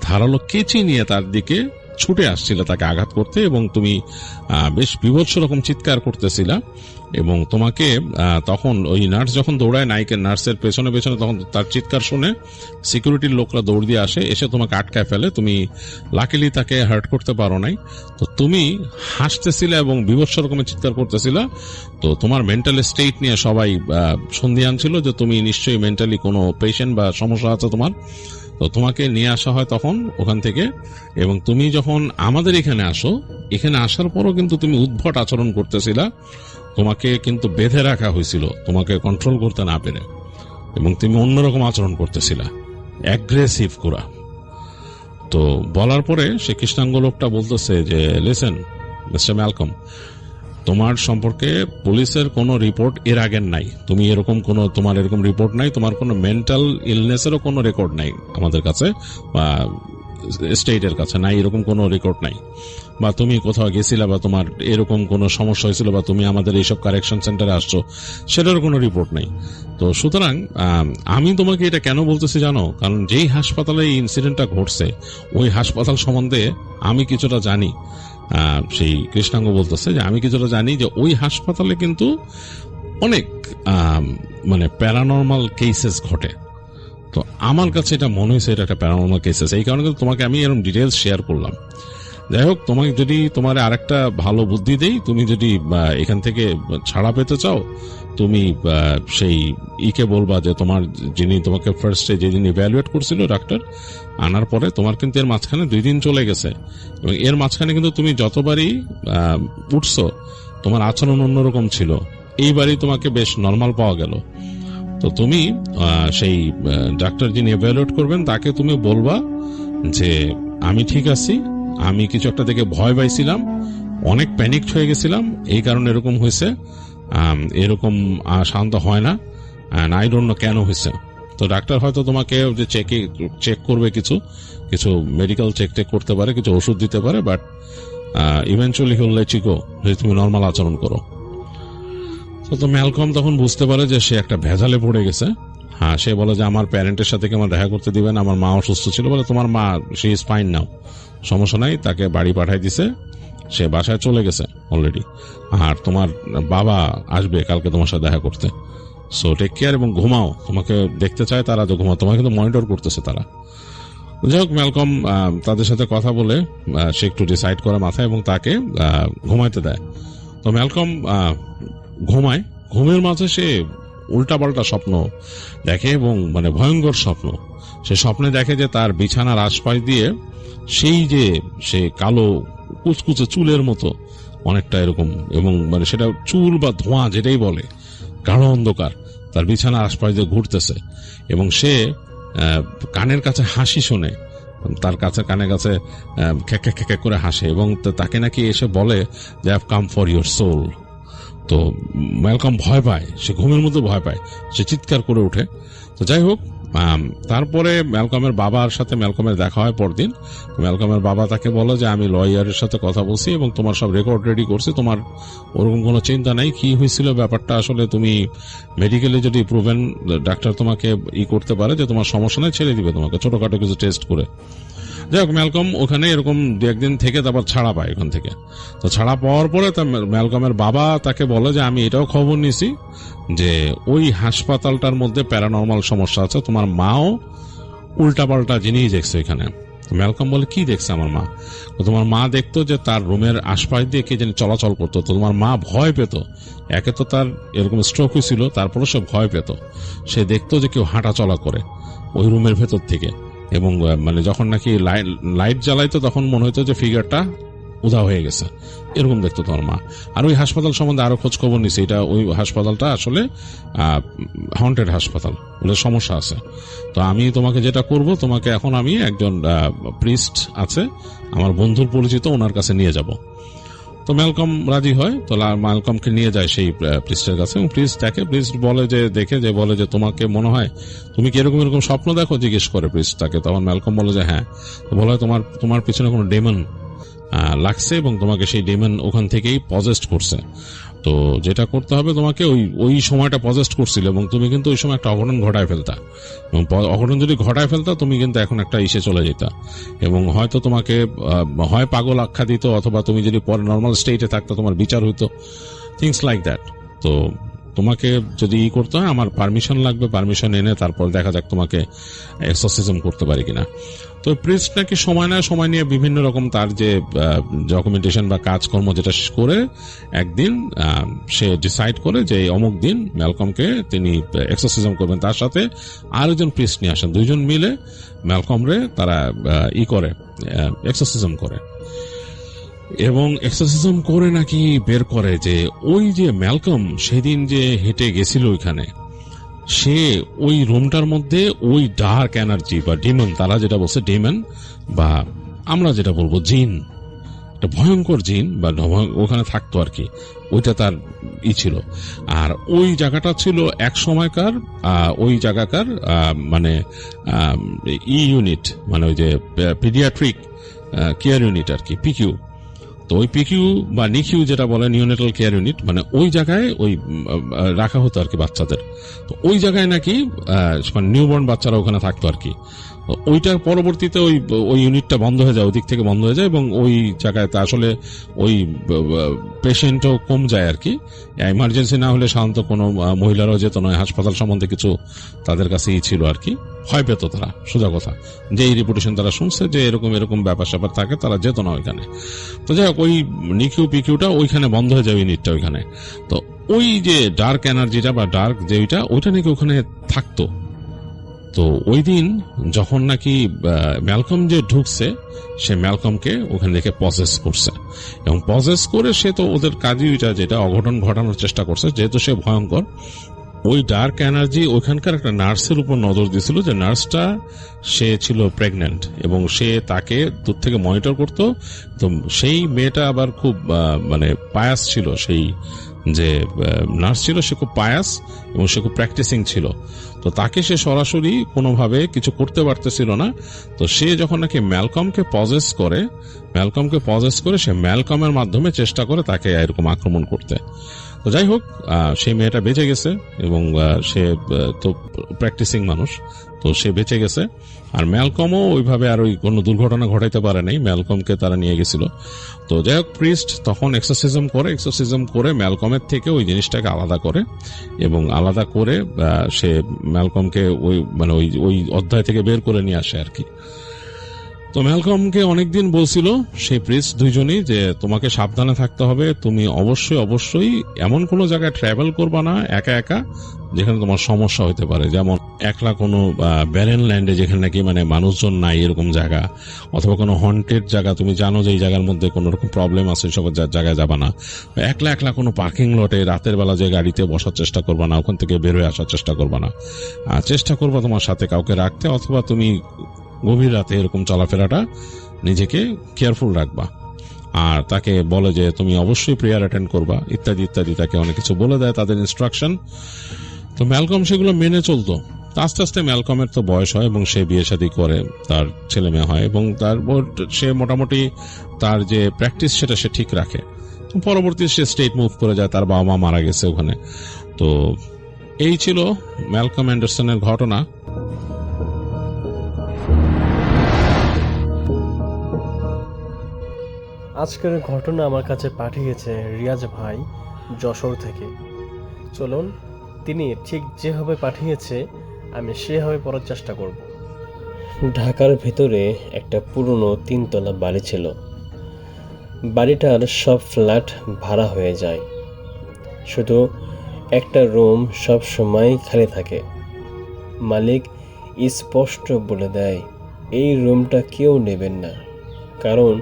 ধারালো কেচি নিয়ে তার দিকে ছুটে আসছিল তাকে আঘাত করতে এবং তুমি বেশ বিভৎস রকম চিৎকার করতেছিলা এবং তোমাকে তখন ওই নার্স যখন দৌড়ায় নার্সের পেছনে পেছনে, তখন তার চিৎকার শুনে সিকিউরিটির লোকরা দৌড় দিয়ে আসে, এসে তোমাকে আটকায় ফেলে। তুমি লাকিলি তাকে হার্ট করতে পারো নাই। তো তুমি হাসতেছিলে এবং বিভৎস রকমের চিৎকার করতেছিলা। তো তোমার মেন্টাল স্টেট নিয়ে সবাই সন্দেহান ছিল যে তুমি নিশ্চয়ই মেন্টালি কোনো পেশেন্ট বা সমস্যা আছে তোমার। তো তোমাকে নিয়ে আসা হয় তখন ওখান থেকে, এবং তুমি যখন আমাদের এখানে আসো, এখানে আসার পরও কিন্তু তুমি উদ্ভট আচরণ করতেছিলা। তোমাকে কিন্তু বেঁধে রাখা হয়েছিল তোমাকে কন্ট্রোল করতে না পেরে, এবং তুমি অন্যরকম আচরণ করতেছিলা, অ্যাগ্রেসিভ করা। তো বলার পরে সে কৃষ্ণাঙ্গ লোকটা বলতেছে যে লিসেন মিস্টার ম্যালকম, তোমার সম্পর্কে পুলিশের কোনো রিপোর্ট এর আগের নাই, তুমি এরকম কোনো, তোমার এরকম রিপোর্ট নাই, তোমার কোনো মেন্টাল ইলনেসেরও কোনো রেকর্ড নাই আমাদের কাছে বা স্টেটের কাছে নাই, এরকম কোনো রেকর্ড নাই, বা তুমি কোথাও গেছিলা বা তোমার এরকম কোনো সমস্যা হয়েছিল বা তুমি আমাদের এইসব কারেকশন সেন্টারে আসছো সেটার কোনো রিপোর্ট নেই। তো সুতরাং আমি তোমাকে এটা কেন বলতেছি জানো? কারণ যেই হাসপাতালে এই ইনসিডেন্টটা ঘটছে ওই হাসপাতাল সম্বন্ধে আমি কিছুটা জানি। সেই কৃষ্ণাঙ্গ বলতেছে যে আমি কিছুটা জানি যে ওই হাসপাতালে কিন্তু অনেক মানে প্যারানর্মাল কেসেস ঘটে। তো আমার কাছে এটা মনে হয়েছে এটা একটা প্যারানর্মাল কেসেস, এই কারণে তোমাকে আমি এরকম ডিটেলস শেয়ার করলাম। যাই হোক, তোমাকে যদি তোমার আরেকটা ভালো বুদ্ধি দেই, তুমি যদি এখান থেকে ছাড়া পেতে চাও, তুমি সেই ইকে বলবা যে তোমার যিনি তোমাকে ফার্স্টে যেদিন ইভ্যালুয়েট করছিল ডাক্তার, আনার পরে তোমার কিন্তু এর মাঝখানে 2 দিন চলে গেছে এবং এর মাঝখানে কিন্তু তুমি যতবারই উঠছো তোমার আচরণ অন্যরকম ছিল, এইবারই তোমাকে বেশ নর্মাল পাওয়া গেল। তো তুমি সেই ডাক্তার যিনি ইভ্যালুয়েট করবেন তাকে তুমি বলবা যে আমি ঠিক আছি, আমি কিছু একটা দেখে ভয় পাইছিলাম, অনেক প্যানিকড হয়ে গেছিলাম, এই কারণে এরকম হয়েছে, এরকম শান্ত হয় না, আই ডোন্ট নো কেন হয়েছে। তো ডাক্তার হয়তো তোমাকে যে চেক করবে, কিছু কিছু মেডিকেল চেক টেক করতে পারে, কিছু ওষুধ দিতে পারে, বাট ইভেন্চুয়ালি হল লেট ইউ গো, যদি তুমি নর্মাল আচরণ করো। তো ম্যালকম তখন বুঝতে পারে যে সে একটা ভেজালে পড়ে গেছে। হ্যাঁ, সে বলে যে আমার প্যারেন্টের সাথে কি আমার দেখা করতে দিবেন, আমার মা অসুস্থ ছিল। বলে তোমার মা, সে ইজ ফাইন নাও, সমস্যা নাই, তাকে বাড়ি পাঠাই দিছে, সে বাসায় চলে গেছে অলরেডি, আর তোমার বাবা আসবে কালকে তোমার সাথে দেখা করতে। সো টেক কেয়ার এবং ঘুমাও, তোমাকে দেখতে চায় তারা, তো ঘুমাও, তোমাকে কিন্তু মনিটর করতেছে তারা। যাই হোক, ম্যালকম তাদের সাথে কথা বলে সে একটু ডিসাইড করে মাথায় এবং তাকে ঘুমাইতে দেয়। তো ম্যালকম ঘুমায়, ঘুমের মাঝে সে উল্টাপাল্টা স্বপ্ন দেখে এবং মানে ভয়ঙ্কর স্বপ্ন। সে স্বপ্নে দেখে যে তার বিছানার আশপাশ দিয়ে সেই যে সে কালো কুচকুচে চুলের মতো অনেকটা এরকম, এবং মানে সেটা চুল বা ধোঁয়া যেটাই বলে, গাঢ় অন্ধকার তার বিছানার আশপাশ দিয়ে ঘুরতেছে, এবং সে কানের কাছে হাসি শোনে, তার কাছে কানে কাছে খ্যাক খ্যাক করে হাসে, এবং তাকে নাকি এসে বলে যে I have come for your soul. তো ম্যালকম ভয় পায়, সে ঘুমের মধ্যে ভয় পায়, সে চিৎকার করে ওঠে। তো যাই হোক, তারপরে ম্যালকমের বাবার সাথে ম্যালকমের দেখা হয় পরদিন। ম্যালকমের বাবা তাকে বলে যে আমি লয়ারের সাথে কথা বলছি এবং তোমার সব রেকর্ড রেডি করছি, তোমার ওরকম কোনো চিন্তা নাই, কি হয়েছিল ব্যাপারটা আসলে তুমি মেডিকেলে যদি প্রুভেন, ডাক্তার তোমাকে করতে পারে যে তোমার সমস্যা নেই, ছেড়ে দিবে তোমাকে ছোটখাটো কিছু টেস্ট করে। যাই হোক, ম্যালকম ওখানে এরকম দু একদিন থেকে তারপর ছাড়া পায় ওখান থেকে। তো ছাড়া পাওয়ার পরে ম্যালকমের বাবা তাকে বলে যে আমি এটাও খবর নিছি যে ওই হাসপাতালটার মধ্যে প্যারানর্মাল সমস্যা আছে, তোমার মাও উল্টাপাল্টা জিনিস দেখছে এখানে। ম্যালকম বলে কি দেখছে আমার মা? তোমার মা দেখতো যে তার রুমের আশপাশ দিয়ে কে যেন চলাচল করতো, তো তোমার মা ভয় পেত। একে তো তার এরকম স্ট্রোক হয়েছিল, তারপরে সে ভয় পেত, সে দেখতো যে কেউ হাঁটা চলা করে ওই রুমের ভেতর থেকে, এবং মানে যখন নাকি লাইট জ্বালাইতো তখন মনে হতো যে ফিগারটা উধাও হয়ে গেছে, এরকম দেখতো তোমার মা। আর ওই হাসপাতাল সম্বন্ধে আরো খোঁজ খবর নিছে, এটা ওই হাসপাতালটা আসলে হন্টেড হাসপাতাল, বলে সমস্যা আছে। তো আমি তোমাকে যেটা করব, তোমাকে এখন আমি একজন প্রিস্ট আছে আমার বন্ধুর পরিচিত, ওনার কাছে নিয়ে যাব। তো ম্যালকম রাজি হয়, তো ম্যালকমকে নিয়ে যায় সেই প্রিস্টের কাছে, এবং প্রিস্ট বলে যে দেখে যে বলে যে তোমাকে মনে হয় তুমি কি এরকম এরকম স্বপ্ন দেখো, জিজ্ঞেস করে প্রিস্ট তাকে। তখন ম্যালকম বলে যে হ্যাঁ। বলে তোমার পিছনে কোনো ডেমন লাগছে এবং তোমাকে সেই ডেমন ওখান থেকেই পজেস্ট করছে। তো যেটা করতে হবে তোমাকে, ওই সময়টা পজেস্ট করছিল এবং তুমি কিন্তু ওই সময় একটা অঘটন ঘটায় ফেলতা, এবং অঘটন যদি ঘটায় ফেলতা তুমি কিন্তু এখন একটা ইসে চলে যেতা, এবং হয়তো তোমাকে হয় পাগল আখ্যা দিত, অথবা তুমি যদি পরে নর্মাল স্টেটে থাকতো তোমার বিচার হইতো, থিংস লাইক দ্যাট। তো তোমাকে যদি করতে হয় আমার পারমিশন লাগবে, পারমিশন এনে তারপর দেখা যাক তোমাকে এক্সরসিজম করতে পারি কিনা। তো প্রিস্ট নাকি সময় নিয়ে বিভিন্ন রকম তার যে ডকুমেন্টেশন বা কাজকর্ম যেটা করে একদিন সে ডিসাইড করে যে অমুক দিন ম্যালকমকে তিনি এক্সরসিজম করবেন। তার সাথে আরেকজন প্রিস্ট নিয়ে আসেন, দুইজন মিলে ম্যালকমরে তারা করে এক্সরসিজম করে, এবং এক্সরসিজম করে নাকি বের করে যে ওই যে ম্যালকম সেদিন যে হেঁটে গেছিল ওইখানে, সে ওই রুমটার মধ্যে ওই ডার্ক এনার্জি বা ডেমন, তারা যেটা বলছে ডেমন বা আমরা যেটা বলবো জিন, একটা ভয়ঙ্কর জিন বা ওখানে থাকতো আর কি, ওইটা তার ছিল। আর ওই জায়গাটা ছিল এক সময়কার ওই জায়গাকার মানে ইউনিট, মানে ওই যে পিডিয়াট্রিক কেয়ার ইউনিট আর কি, পিকিউ। তো ওই পিকিউ বা নিকিউ যেটা বলে নিওনেটাল কেয়ার ইউনিট, মানে ওই জায়গায় ওই রাখা হতো আর কি বাচ্চাদের। তো ওই জায়গায় নাকি মানে নিউবর্ন বাচ্চারা ওখানে থাকতো আর কি। ওইটার পরবর্তীতে ওই ইউনিটটা বন্ধ হয়ে যায়, ওই দিক থেকে বন্ধ হয়ে যায়, এবং ওই জায়গায় আসলে ওই পেশেন্টও কম যায় আর কি। ইমার্জেন্সি না হলে সাধারণত কোনো মহিলারাও যেত না, হাসপাতাল সম্বন্ধে কিছু তাদের কাছেই ছিল আর কি, ভয় পেত তারা, সোজা কথা। যে এই রিপুটেশন তারা শুনছে যে এরকম এরকম ব্যাপার স্যাপার থাকে, তারা যেত না ওইখানে। তো যাই হোক, ওই নিকিউ পিকিউটা ওইখানে বন্ধ হয়ে যায় ইউনিটটা ওইখানে। তো ওই যে ডার্ক এনার্জিটা বা ডার্ক যে ওইটা নাকি ওখানে থাকতো। তো ওই দিন যখন নাকি ম্যালকম যে ঢুকছে, সে ম্যালকমকে ওখানে দেখে পজেস করছে, এবং পজেস করে সে তো ওদের কাজই ওইটা যেটা অঘটন ঘটানোর চেষ্টা করছে, যেহেতু সে ভয়ঙ্কর। ওই ডার্ক এনার্জি ওইখানকার একটা নার্সের উপর নজর দিয়েছিল, যে নার্সটা সে ছিল প্রেগন্যান্ট এবং সে তাকে দূর থেকে মনিটর করত। তো সেই মেয়েটা আবার খুব মানে পায়াস ছিল, সেই যে নার্স ছিল সে খুব পায়াস এবং সে খুব প্র্যাকটিসিং ছিল। তো তাকে সে সরাসরি কোনোভাবে কিছু করতে পারতেছিল না। তো সে যখন নাকি ম্যালকমকে পজেস করে সে ম্যালকমের মাধ্যমে চেষ্টা করে তাকে এরকম আক্রমণ করতে। তো যাই হোক, সেই মেয়েটা বেঁচে গেছে এবং সে তো প্র্যাকটিসিং মানুষ, তো সে বেঁচে গেছে। আর ম্যালকমও ওইভাবে আর ওই কোনো দুর্ঘটনা ঘটাইতে পারে নাই, ম্যালকমকে তারা নিয়ে গেছিল। তো যাই হোক, প্রিস্ট তখন এক্সরসিজম করে ম্যালকমের থেকে ওই জিনিসটাকে আলাদা করে, এবং আলাদা করে সে ম্যালকমকে ওই মানে ওই অধ্যায় থেকে বের করে নিয়ে আসে আর কি। তো ম্যালকমকে অনেকদিন বলছিল সেই প্রিস্ট দুইজনই যে তোমাকে সাবধানে থাকতে হবে, তুমি অবশ্যই অবশ্যই এমন কোনো জায়গায় ট্রাভেল করবা না একা একা যেখানে তোমার সমস্যা হতে পারে, যেমন একলা কোনো ব্যারেন ল্যান্ডে যেখানে নাকি মানে মানুষজন নাই এরকম জায়গা, অথবা কোনো হন্টেড জায়গা, তুমি জানো যে এই জায়গার মধ্যে কোনো রকম প্রবলেম আছে, সব জায়গায় যাবা না। একলা একলা কোনো পার্কিং লটে রাতের বেলা যে গাড়িতে বসার চেষ্টা করবা না, ওখান থেকে বের হয়ে আসার চেষ্টা করবা না। চেষ্টা করবা তোমার সাথে কাউকে রাখতে, অথবা তুমি গভীর রাতে এরকম চলাফেরাটা নিজেকে কেয়ারফুল রাখবা। আর তাকে বলে যে তুমি অবশ্যই প্রেয়ার অ্যাটেন্ড করবা ইত্যাদি ইত্যাদি, তাকে অনেক কিছু বলে দেয় তাদের ইনস্ট্রাকশন। তো ম্যালকম সেগুলো মেনে চলতো। আস্তে আস্তে ম্যালকমের তো বয়স হয় এবং সে বিয়ে শাদী করে, তার ছেলে মেয়ে হয় এবং সে মোটামুটি তার যে প্র্যাকটিস সেটা সে ঠিক রাখে। পরবর্তী সে স্টেট মুভ করে যায়, তার বাবা মা মারা গেছে ওখানে। তো এই ছিল ম্যালকম অ্যান্ডারসনের ঘটনা। আজকের ঘটনা আমার কাছে পাঠিয়েছে রিয়াজ ভাই যশোর থেকে। চলুন তিনি ঠিক যেভাবে পাঠিয়েছে আমি সেভাবে পড়ার চেষ্টা করব। ঢাকার ভেতরে একটা পুরনো 3 তলা বাড়ি ছিল। বাড়িটার সব ফ্ল্যাট ভাড়া হয়ে যায়, শুধু একটা রুম সব সময় খালি থাকে। মালিক স্পষ্ট বলে দেয় এই রুমটা কেউ নেবেন না, কারণ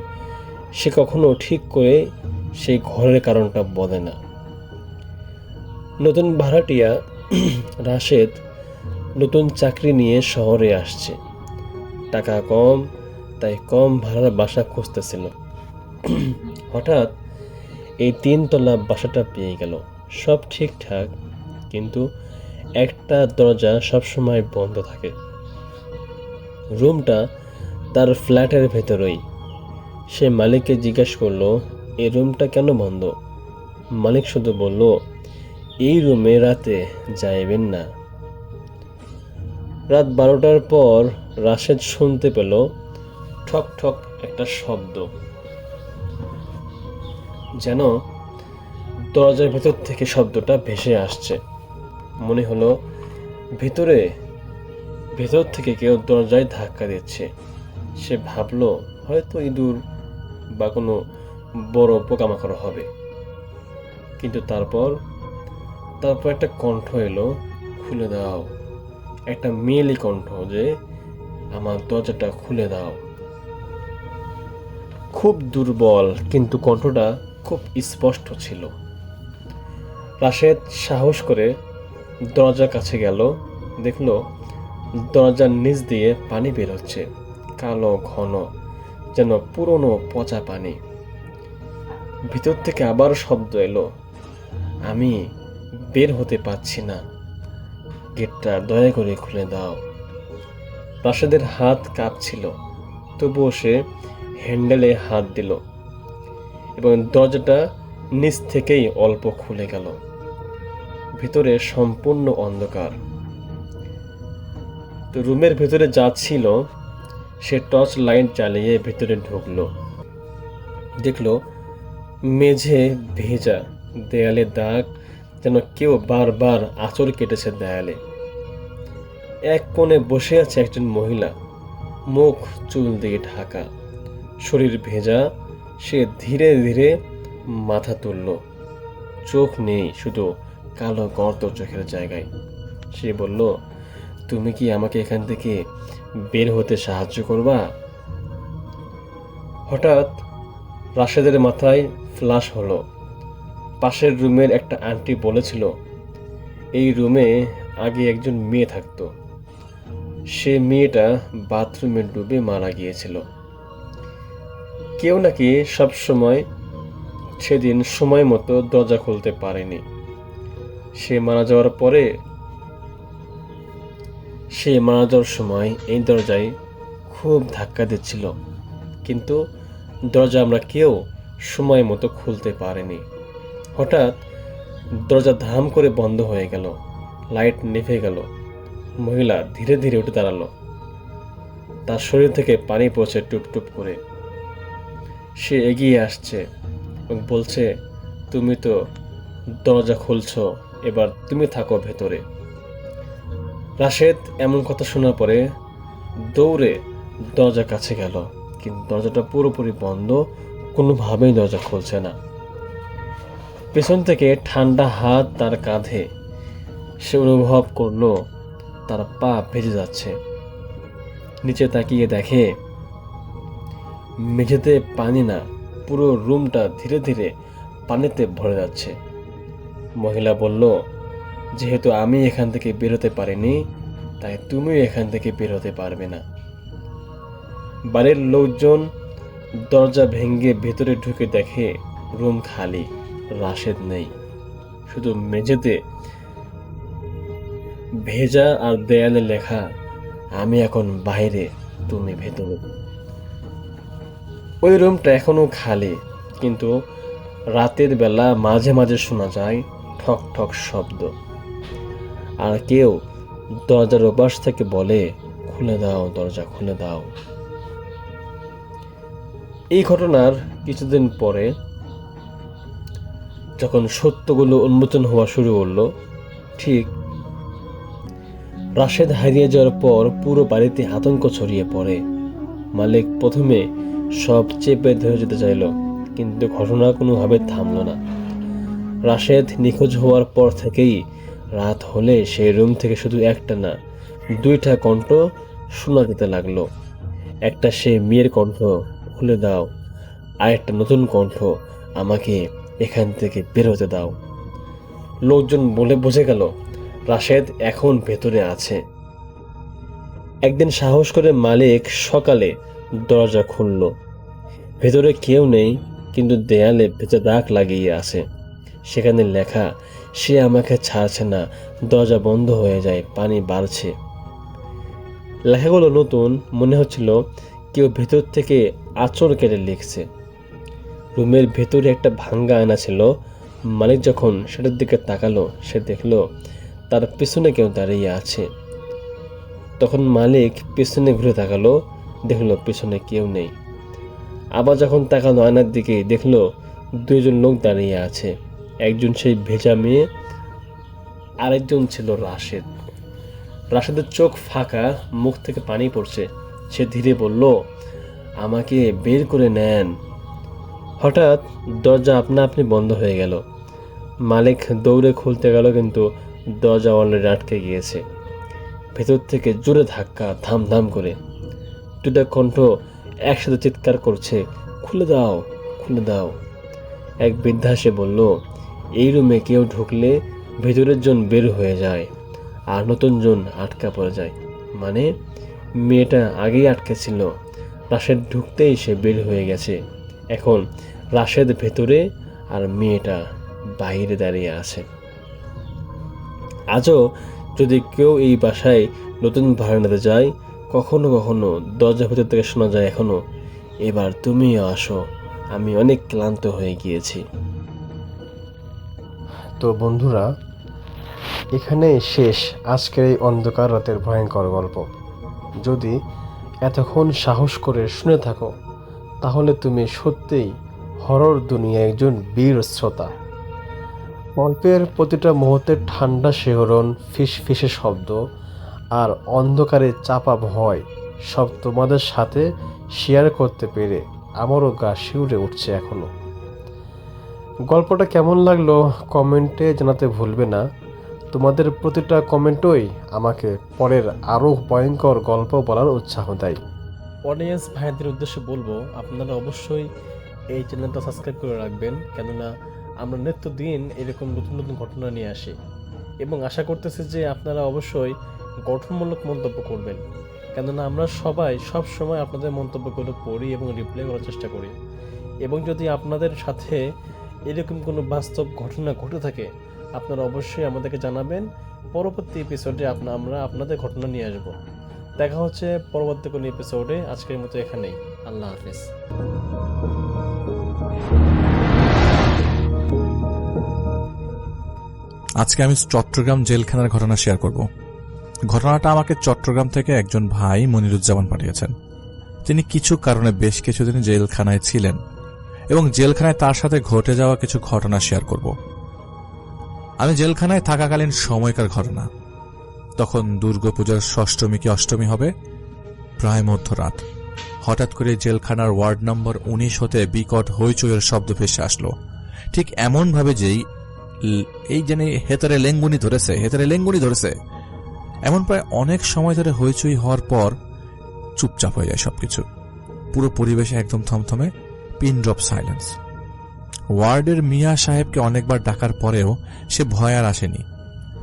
সে কখনো ঠিক করে সেই ঘরের কারণটা বলে না। নতুন ভাড়াটিয়া রাশেদ নতুন চাকরি নিয়ে শহরে আসছে, টাকা কম, তাই কম ভাড়ার বাসা খুঁজতেছিল। হঠাৎ এই 3 তলা বাসাটা পেয়ে গেল। সব ঠিকঠাক, কিন্তু একটা দরজা সবসময় বন্ধ থাকে। রুমটা তার ফ্ল্যাটের ভেতরেই। সে মালিককে জিজ্ঞেস করলো এই রুমটা কেন বন্ধ। মালিক শুধু বলল এই রুমে রাতে যাইবেন না। রাত 12টার পর রাশেদ শুনতে পেল ঠক ঠক একটা শব্দ, যেন দরজার ভেতর থেকে শব্দটা ভেসে আসছে। মনে হলো ভেতর থেকে কেউ দরজায় ধাক্কা দিচ্ছে। সে ভাবলো হয়তো ইঁদুর বা কোনো বড় পোকামাকড় হবে। কিন্তু তারপর একটা কণ্ঠ এলো, খুলে দাও। একটা মেয়েলি কণ্ঠ, যে আমার দরজাটা খুলে দাও। খুব দুর্বল, কিন্তু কণ্ঠটা খুব স্পষ্ট ছিল। রাশেদ সাহস করে দরজার কাছে গেল, দেখলো দরজার নিচ দিয়ে পানি বের হচ্ছে, কালো ঘন, যেন পুরনো পচা পানি। ভিতর থেকে আবার শব্দ এলো, আমি বের হতে পারছি না, গেটটা দয়া করে খুলে দাও। রাশেদের হাত কাঁপছিল, তবুও সে হ্যান্ডেলে হাত দিল এবং দরজাটা নিচ থেকেই অল্প খুলে গেল। ভিতরে সম্পূর্ণ অন্ধকার। তো রুমের ভেতরে যা ছিল সে টর্চ লাইট জ্বালিয়ে ভেতরে ঢুকলো। দেখলো মেঝে ভেজা, দেয়ালে দাগ, যেন কেউ বারবার আঁচড় কেটেছে দেয়ালে। এক কোণে বসে আছে একজন মহিলা, মুখ চুল দিয়ে ঢাকা, শরীর ভেজা। সে ধীরে ধীরে মাথা তুলল, চোখ নেই, শুধু কালো গর্ত চোখের জায়গায়। সে বলল, তুমি কি আমাকে এখান থেকে বের হতে সাহায্য করবা? হঠাৎ রাশেদের মাথায় ফ্ল্যাশ হলো। পাশের রুমের একটা আন্টি বলেছিল এই রুমে আগে একজন মেয়ে থাকতো, সে মেয়েটা বাথরুমে ডুবে মারা গিয়েছিল। কেউ নাকি সেদিন সময় মতো দরজা খুলতে পারেনি। সে মারা যাওয়ার সময় এই দরজায় খুব ধাক্কা দিচ্ছিল, কিন্তু দরজা আমরা কেউ সময় মতো খুলতে পারিনি। হঠাৎ দরজা ধাম করে বন্ধ হয়ে গেল, লাইট নিভে গেল। মহিলা ধীরে ধীরে উঠে দাঁড়ালো, তার শরীর থেকে পানি পড়ছে টুপ টুপ করে। সে এগিয়ে আসছে এবং বলছে, তুমি তো দরজা খুলছো, এবার তুমি থাকো ভেতরে। রাশেদ এমন কথা শোনার পরে দৌড়ে দরজার কাছে গেল, কিন্তু দরজাটা পুরোপুরি বন্ধ, কোনোভাবেই দরজা খুলছে না। পেছন থেকে ঠান্ডা হাত তার কাঁধে, সে অনুভব করলো তার পা ভেজে যাচ্ছে। নিচে তাকিয়ে দেখে মেঝেতে পানি না, পুরো রুমটা ধীরে ধীরে পানিতে ভরে যাচ্ছে। মহিলা বলল, যেহেতু আমি এখান থেকে বেরোতে পারিনি, তাই তুমিও এখান থেকে বেরোতে পারবে না। বাড়ির লোকজন দরজা ভেঙে ভেতরে ঢুকে দেখে রুম খালি, রাশেদ নেই। শুধু মেঝেতে ভেজা আর দেয়ালে লেখা, আমি এখন বাইরে, তুমি ভেতরে। ওই রুমটা এখনো খালি, কিন্তু রাতের বেলা মাঝে মাঝে শোনা যায় ঠক ঠক শব্দ, আর কেউ দরজার ওপাশ থেকে বলে, খুলে দাও, দরজা খুলে দাও। এই ঘটনার কিছুদিন পরে যখন সত্যগুলো উন্মোচন হওয়া শুরু করলো, ঠিক রাশেদ হারিয়ে যাওয়ার পর পুরো বাড়িতে আতঙ্ক ছড়িয়ে পড়ে। মালিক প্রথমে সব চেপে ধরে যেতে চাইল, কিন্তু ঘটনা কোনোভাবে থামল না। রাশেদ নিখোঁজ হওয়ার পর থেকেই রাত হলে সেই রুম থেকে শুধু একটা না, দুইটা কণ্ঠ শোনা যেতে লাগলো। একটা সে মেয়ের কণ্ঠ, খুলে দাও, আর একটা নতুন কণ্ঠ, আমাকে এখান থেকে বের হতে দাও। লোকজন বলে বুঝে গেল রাশেদ এখন ভেতরে আছে। একদিন সাহস করে মালিক সকালে দরজা খুলল। ভেতরে কেউ নেই, কিন্তু দেয়ালে ভেজা দাগ লাগিয়ে আছে। সেখানে লেখা, সে আমাকে ছাড়ছে না, দরজা বন্ধ হয়ে যায়, পানি বাড়ছে। লেখাগুলো নতুন, মনে হচ্ছিল কেউ ভেতর থেকে আঁচড় কেটে লিখছে। রুমের ভেতরে একটা ভাঙ্গা আয়না ছিল। মালিক যখন সেটার দিকে তাকালো, সে দেখলো তার পেছনে কেউ দাঁড়িয়ে আছে। তখন মালিক পেছনে ঘুরে তাকালো, দেখলো পেছনে কেউ নেই। আবার যখন তাকালো আয়নার দিকে, দেখলো দুইজন লোক দাঁড়িয়ে আছে। একজন সেই ভেজা মেয়ে, আরেকজন ছিল রাশেদ। রাশেদের চোখ ফাঁকা, মুখ থেকে পানি পড়ছে। সে ধীরে বলল, আমাকে বের করে নেন। হঠাৎ দরজা আপনা আপনি বন্ধ হয়ে গেল। মালিক দৌড়ে খুলতে গেল, কিন্তু দরজা অলরেডি আটকে গিয়েছে। ভেতর থেকে জোরে ধাক্কা, ধাম ধাম করে। দুটা কণ্ঠ একসাথে চিৎকার করছে, খুলে দাও, খুলে দাও। এক বৃদ্ধা সে বলল, এই রুমে কেউ ঢুকলে ভেতরের জন বের হয়ে যায়, আর নতুন জন আটকা পড়ে যায়। মানে মেয়েটা আগেই আটকে ছিল, রাশেদ ঢুকতেই সে বের হয়ে গেছে। এখন রাশেদ ভেতরে আর মেয়েটা বাইরে দাঁড়িয়ে আছে। আজও যদি কেউ এই বাসায় নতুন ভাড়া নিতে যায়, কখনো কখনো দরজা ভেতর থেকে শোনা যায় এখনো, এবার তুমিও আসো, আমি অনেক ক্লান্ত হয়ে গিয়েছি। তো বন্ধুরা, এখানেই শেষ আজকের এই অন্ধকার রাতের ভয়ঙ্কর গল্প। যদি এতক্ষণ সাহস করে শুনে থাকো, তাহলে তুমি সত্যিই হরর দুনিয়ায় একজন বীর শ্রোতা। গল্পের প্রতিটা মুহূর্তের ঠান্ডা শিহরণ, ফিসফিসে শব্দ আর অন্ধকারে চাপা ভয় সব তোমাদের সাথে শেয়ার করতে পেরে আমারও গা শিউরে উঠছে এখনো। গল্পটা কেমন লাগলো কমেন্টে জানাতে ভুলবে না। তোমাদের প্রতিটা কমেন্টই আমাকে পরের আরও ভয়ঙ্কর গল্প বলার উৎসাহ দেয়। অডিয়েন্স ভাইদের উদ্দেশ্যে বলবো, আপনারা অবশ্যই এই চ্যানেলটা সাবস্ক্রাইব করে রাখবেন, কেননা আমরা নিত্যদিন এরকম নতুন নতুন ঘটনা নিয়ে আসি। এবং আশা করতেছি যে আপনারা অবশ্যই গঠনমূলক মন্তব্য করবেন, কেননা আমরা সবাই সব সময় আপনাদের মন্তব্যগুলো পড়ি এবং রিপ্লাই করার চেষ্টা করি। এবং যদি আপনাদের সাথে এরকম কোনো বাস্তব ঘটনা ঘটে থাকে, আপনারা অবশ্যই আমাদেরকে জানাবেন। পরবর্তী এপিসোডে আমরা আপনাদের ঘটনা নিয়ে আসব। দেখা হচ্ছে পরবর্তী কোনো এপিসোডে। আজকের মতো এখানেই, আল্লাহ হাফেজ। আজকে আমি চট্টগ্রাম জেলখানার ঘটনা শেয়ার করব। ঘটনাটা আমাকে চট্টগ্রাম থেকে একজন ভাই মনিরুজ্জামান পাঠিয়েছেন। তিনি কিছু কারণে বেশ কিছুদিন জেলখানায় ছিলেন এবং জেলখানায় তার সাথে ঘটে যাওয়া কিছু ঘটনা শেয়ার করব। আমি জেলখানায় থাকাকালীন সময়কার ঘটনা। তখন দুর্গাপূজার ষষ্ঠমী কি অষ্টমী হবে, প্রায় মধ্যরাত। হঠাৎ করে জেলখানার ওয়ার্ড নম্বর 19 হতে বিকট হইচইয়ের শব্দ ভেসে আসলো, ঠিক এমন ভাবে যেই এই জানি হেতারে লেঙ্গুনি ধরেছে। এমন প্রায় অনেক সময় ধরে হইচই হওয়ার পর চুপচাপ হয়ে যায় সবকিছু। পুরো পরিবেশে একদম থমথমে, পিন ড্রপ সাইলেন্স। ওয়ার্ডের মিয়া সাহেবকে অনেকবার ডাকার পরেও সে ভয় আর আসেনি।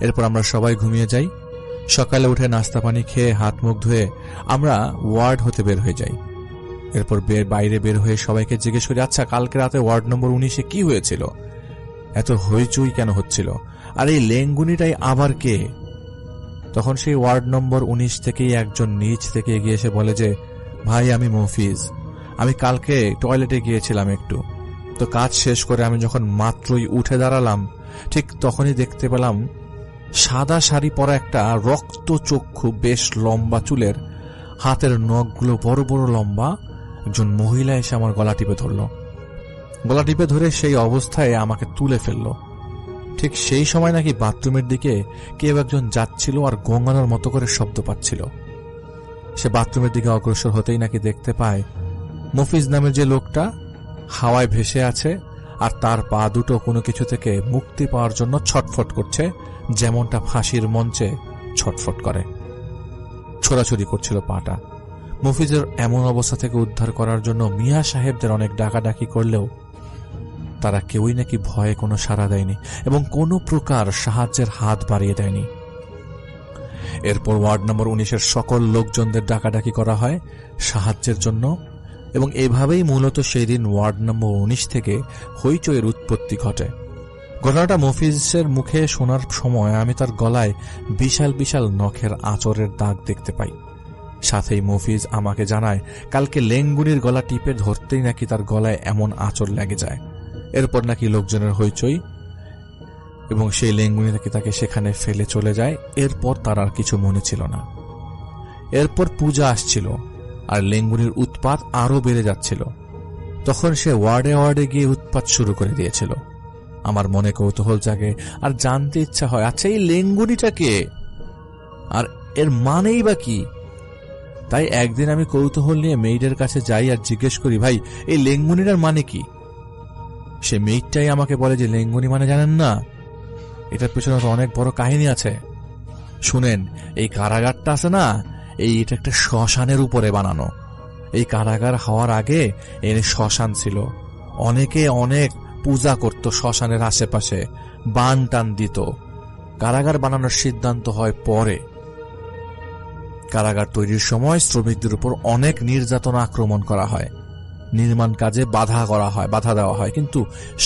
এরপর আমরা সবাই ঘুমিয়ে যাই। সকালে উঠে নাস্তা পানি খেয়ে হাত মুখ ধুয়ে আমরা ওয়ার্ড হতে বের হয়ে যাই। এরপর বাইরে বের হয়ে সবাইকে জিজ্ঞেস করি, আচ্ছা কালকে রাতে ওয়ার্ড নম্বর 19-এ কি হয়েছিল, এত হইচই কেন হচ্ছিল, আর এই লেঙ্গুনিটাই আবার কে? তখন সেই ওয়ার্ড নম্বর 19 থেকেই একজন নিচ থেকে এগিয়ে এসে বলে যে, ভাই আমি মফিজ, আমি কালকে টয়লেটে গিয়েছিলাম একটু, তো কাজ শেষ করে আমি যখন মাত্রই উঠে দাঁড়ালাম ঠিক তখনই দেখতে পেলাম সাদা শাড়ি পরা একটা রক্তচক্ষু বেশ লম্বা চুলের, হাতের নখগুলো বড় বড় লম্বা একজন মহিলা এসে আমার গলা টিপে ধরল। গলা টিপে ধরে সেই অবস্থায় আমাকে তুলে ফেলল। ঠিক সেই সময় নাকি বাথরুমের দিকে কেউ একজন যাচ্ছিল আর গঙ্গানোর মতো করে শব্দ পাচ্ছিল। সে বাথরুমের দিকে অগ্রসর হতেই নাকি দেখতে পায় মফিজ নামের যে লোকটা হাওয়ায় ভেসে আছে, আর তার পা দুটো কোনো কিছু থেকে মুক্তি পাওয়ার জন্য ছটফট করছে, যেমনটা ফাঁসির মঞ্চে ছটফট করে। ছোড়াছুড়ি করছিল পাটা। মফিজের এমন অবস্থা থেকে উদ্ধার করার জন্য মিয়া সাহেবদের অনেক ডাকাডাকি করলেও তারা কেউই নাকি ভয়ে কোনো সাড়া দেয়নি এবং কোনো প্রকার সাহায্যের হাত বাড়িয়ে দেয়নি। এরপর ওয়ার্ড নম্বর 19-এর সকল লোকজনদের ডাকাডাকি করা হয় সাহায্যের জন্য, এবং এভাবেই মূলত সেই দিন ওয়ার্ড নম্বর 19 থেকে হইচইয়ের উৎপত্তি ঘটে। ঘটনাটা মফিজের মুখে শোনার সময় আমি তার গলায় বিশাল বিশাল নখের আঁচড়ের দাগ দেখতে পাই। সাথেই মফিজ আমাকে জানায় কালকে লেঙ্গুনির গলা টিপে ধরতেই নাকি তার গলায় এমন আঁচড় লেগে যায়। এরপর নাকি লোকজনের হইচই এবং সেই লেঙ্গুনি নাকি তাকে সেখানে ফেলে চলে যায়। এরপর তার আর কিছু মনে ছিল না। এরপর পূজা আসছিল আর লেঙ্গুনির উৎপাত আরো বেড়ে যাচ্ছিল। তখন সে ওয়ার্ডে ওয়ার্ডে গিয়ে উৎপাত শুরু করে দিয়েছিল। আমার মনে কৌতূহল জাগে আর জানতে ইচ্ছা হয়, আচ্ছা এই লেঙ্গুনিটা কে আর এর মানেই বা কি? তাই একদিন আমি কৌতূহল নিয়ে মেয়েদের কাছে যাই আর জিজ্ঞেস করি, ভাই এই লেঙ্গুনিটার মানে কি? সে মেয়েটাই আমাকে বলে যে লেঙ্গুনি মানে জানেন না, এটার পেছনে তো অনেক বড় কাহিনী আছে। শুনেন, এই কারাগারটা আছে না, এটা একটা শ্মশানের উপরে বানানো। এই কারাগার হওয়ার আগে এর শ্মশান ছিল। অনেকে অনেক পূজা করত শ্মশানের আশেপাশে, বান টান দিত। কারাগার বানানোর সিদ্ধান্ত হয় পরে। কারাগার তৈরির সময় শ্রমিকদের উপর অনেক নির্যাতন আক্রমণ করা হয়, নির্মাণ কাজে বাধা দেওয়া হয়, কিন্তু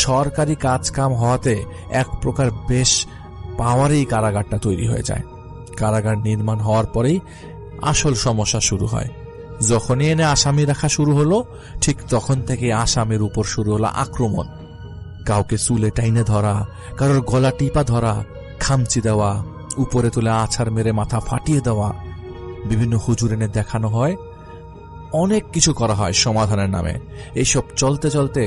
সরকারি কাজ কাম হওয়াতে এক প্রকার বেশ পাওয়ারেই কারাগারটা তৈরি হয়ে যায়। কারাগার নির্মাণ হওয়ার পরেই আসল সমস্যা শুরু হয়। যখনই এনে আসামি রাখা শুরু হলো, ঠিক তখন থেকে আসামির উপর শুরু হলো আক্রমণ। কাউকে চুলে টাইনে ধরা, কারোর গলা টিপা ধরা, খামচি দেওয়া, উপরে তুলে আছাড় মেরে মাথা ফাটিয়ে দেওয়া, বিভিন্ন হুজুর এনে দেখানো হয়, অনেক কিছু করা হয় সমাধানের নামে। এইসব চলতে চলতে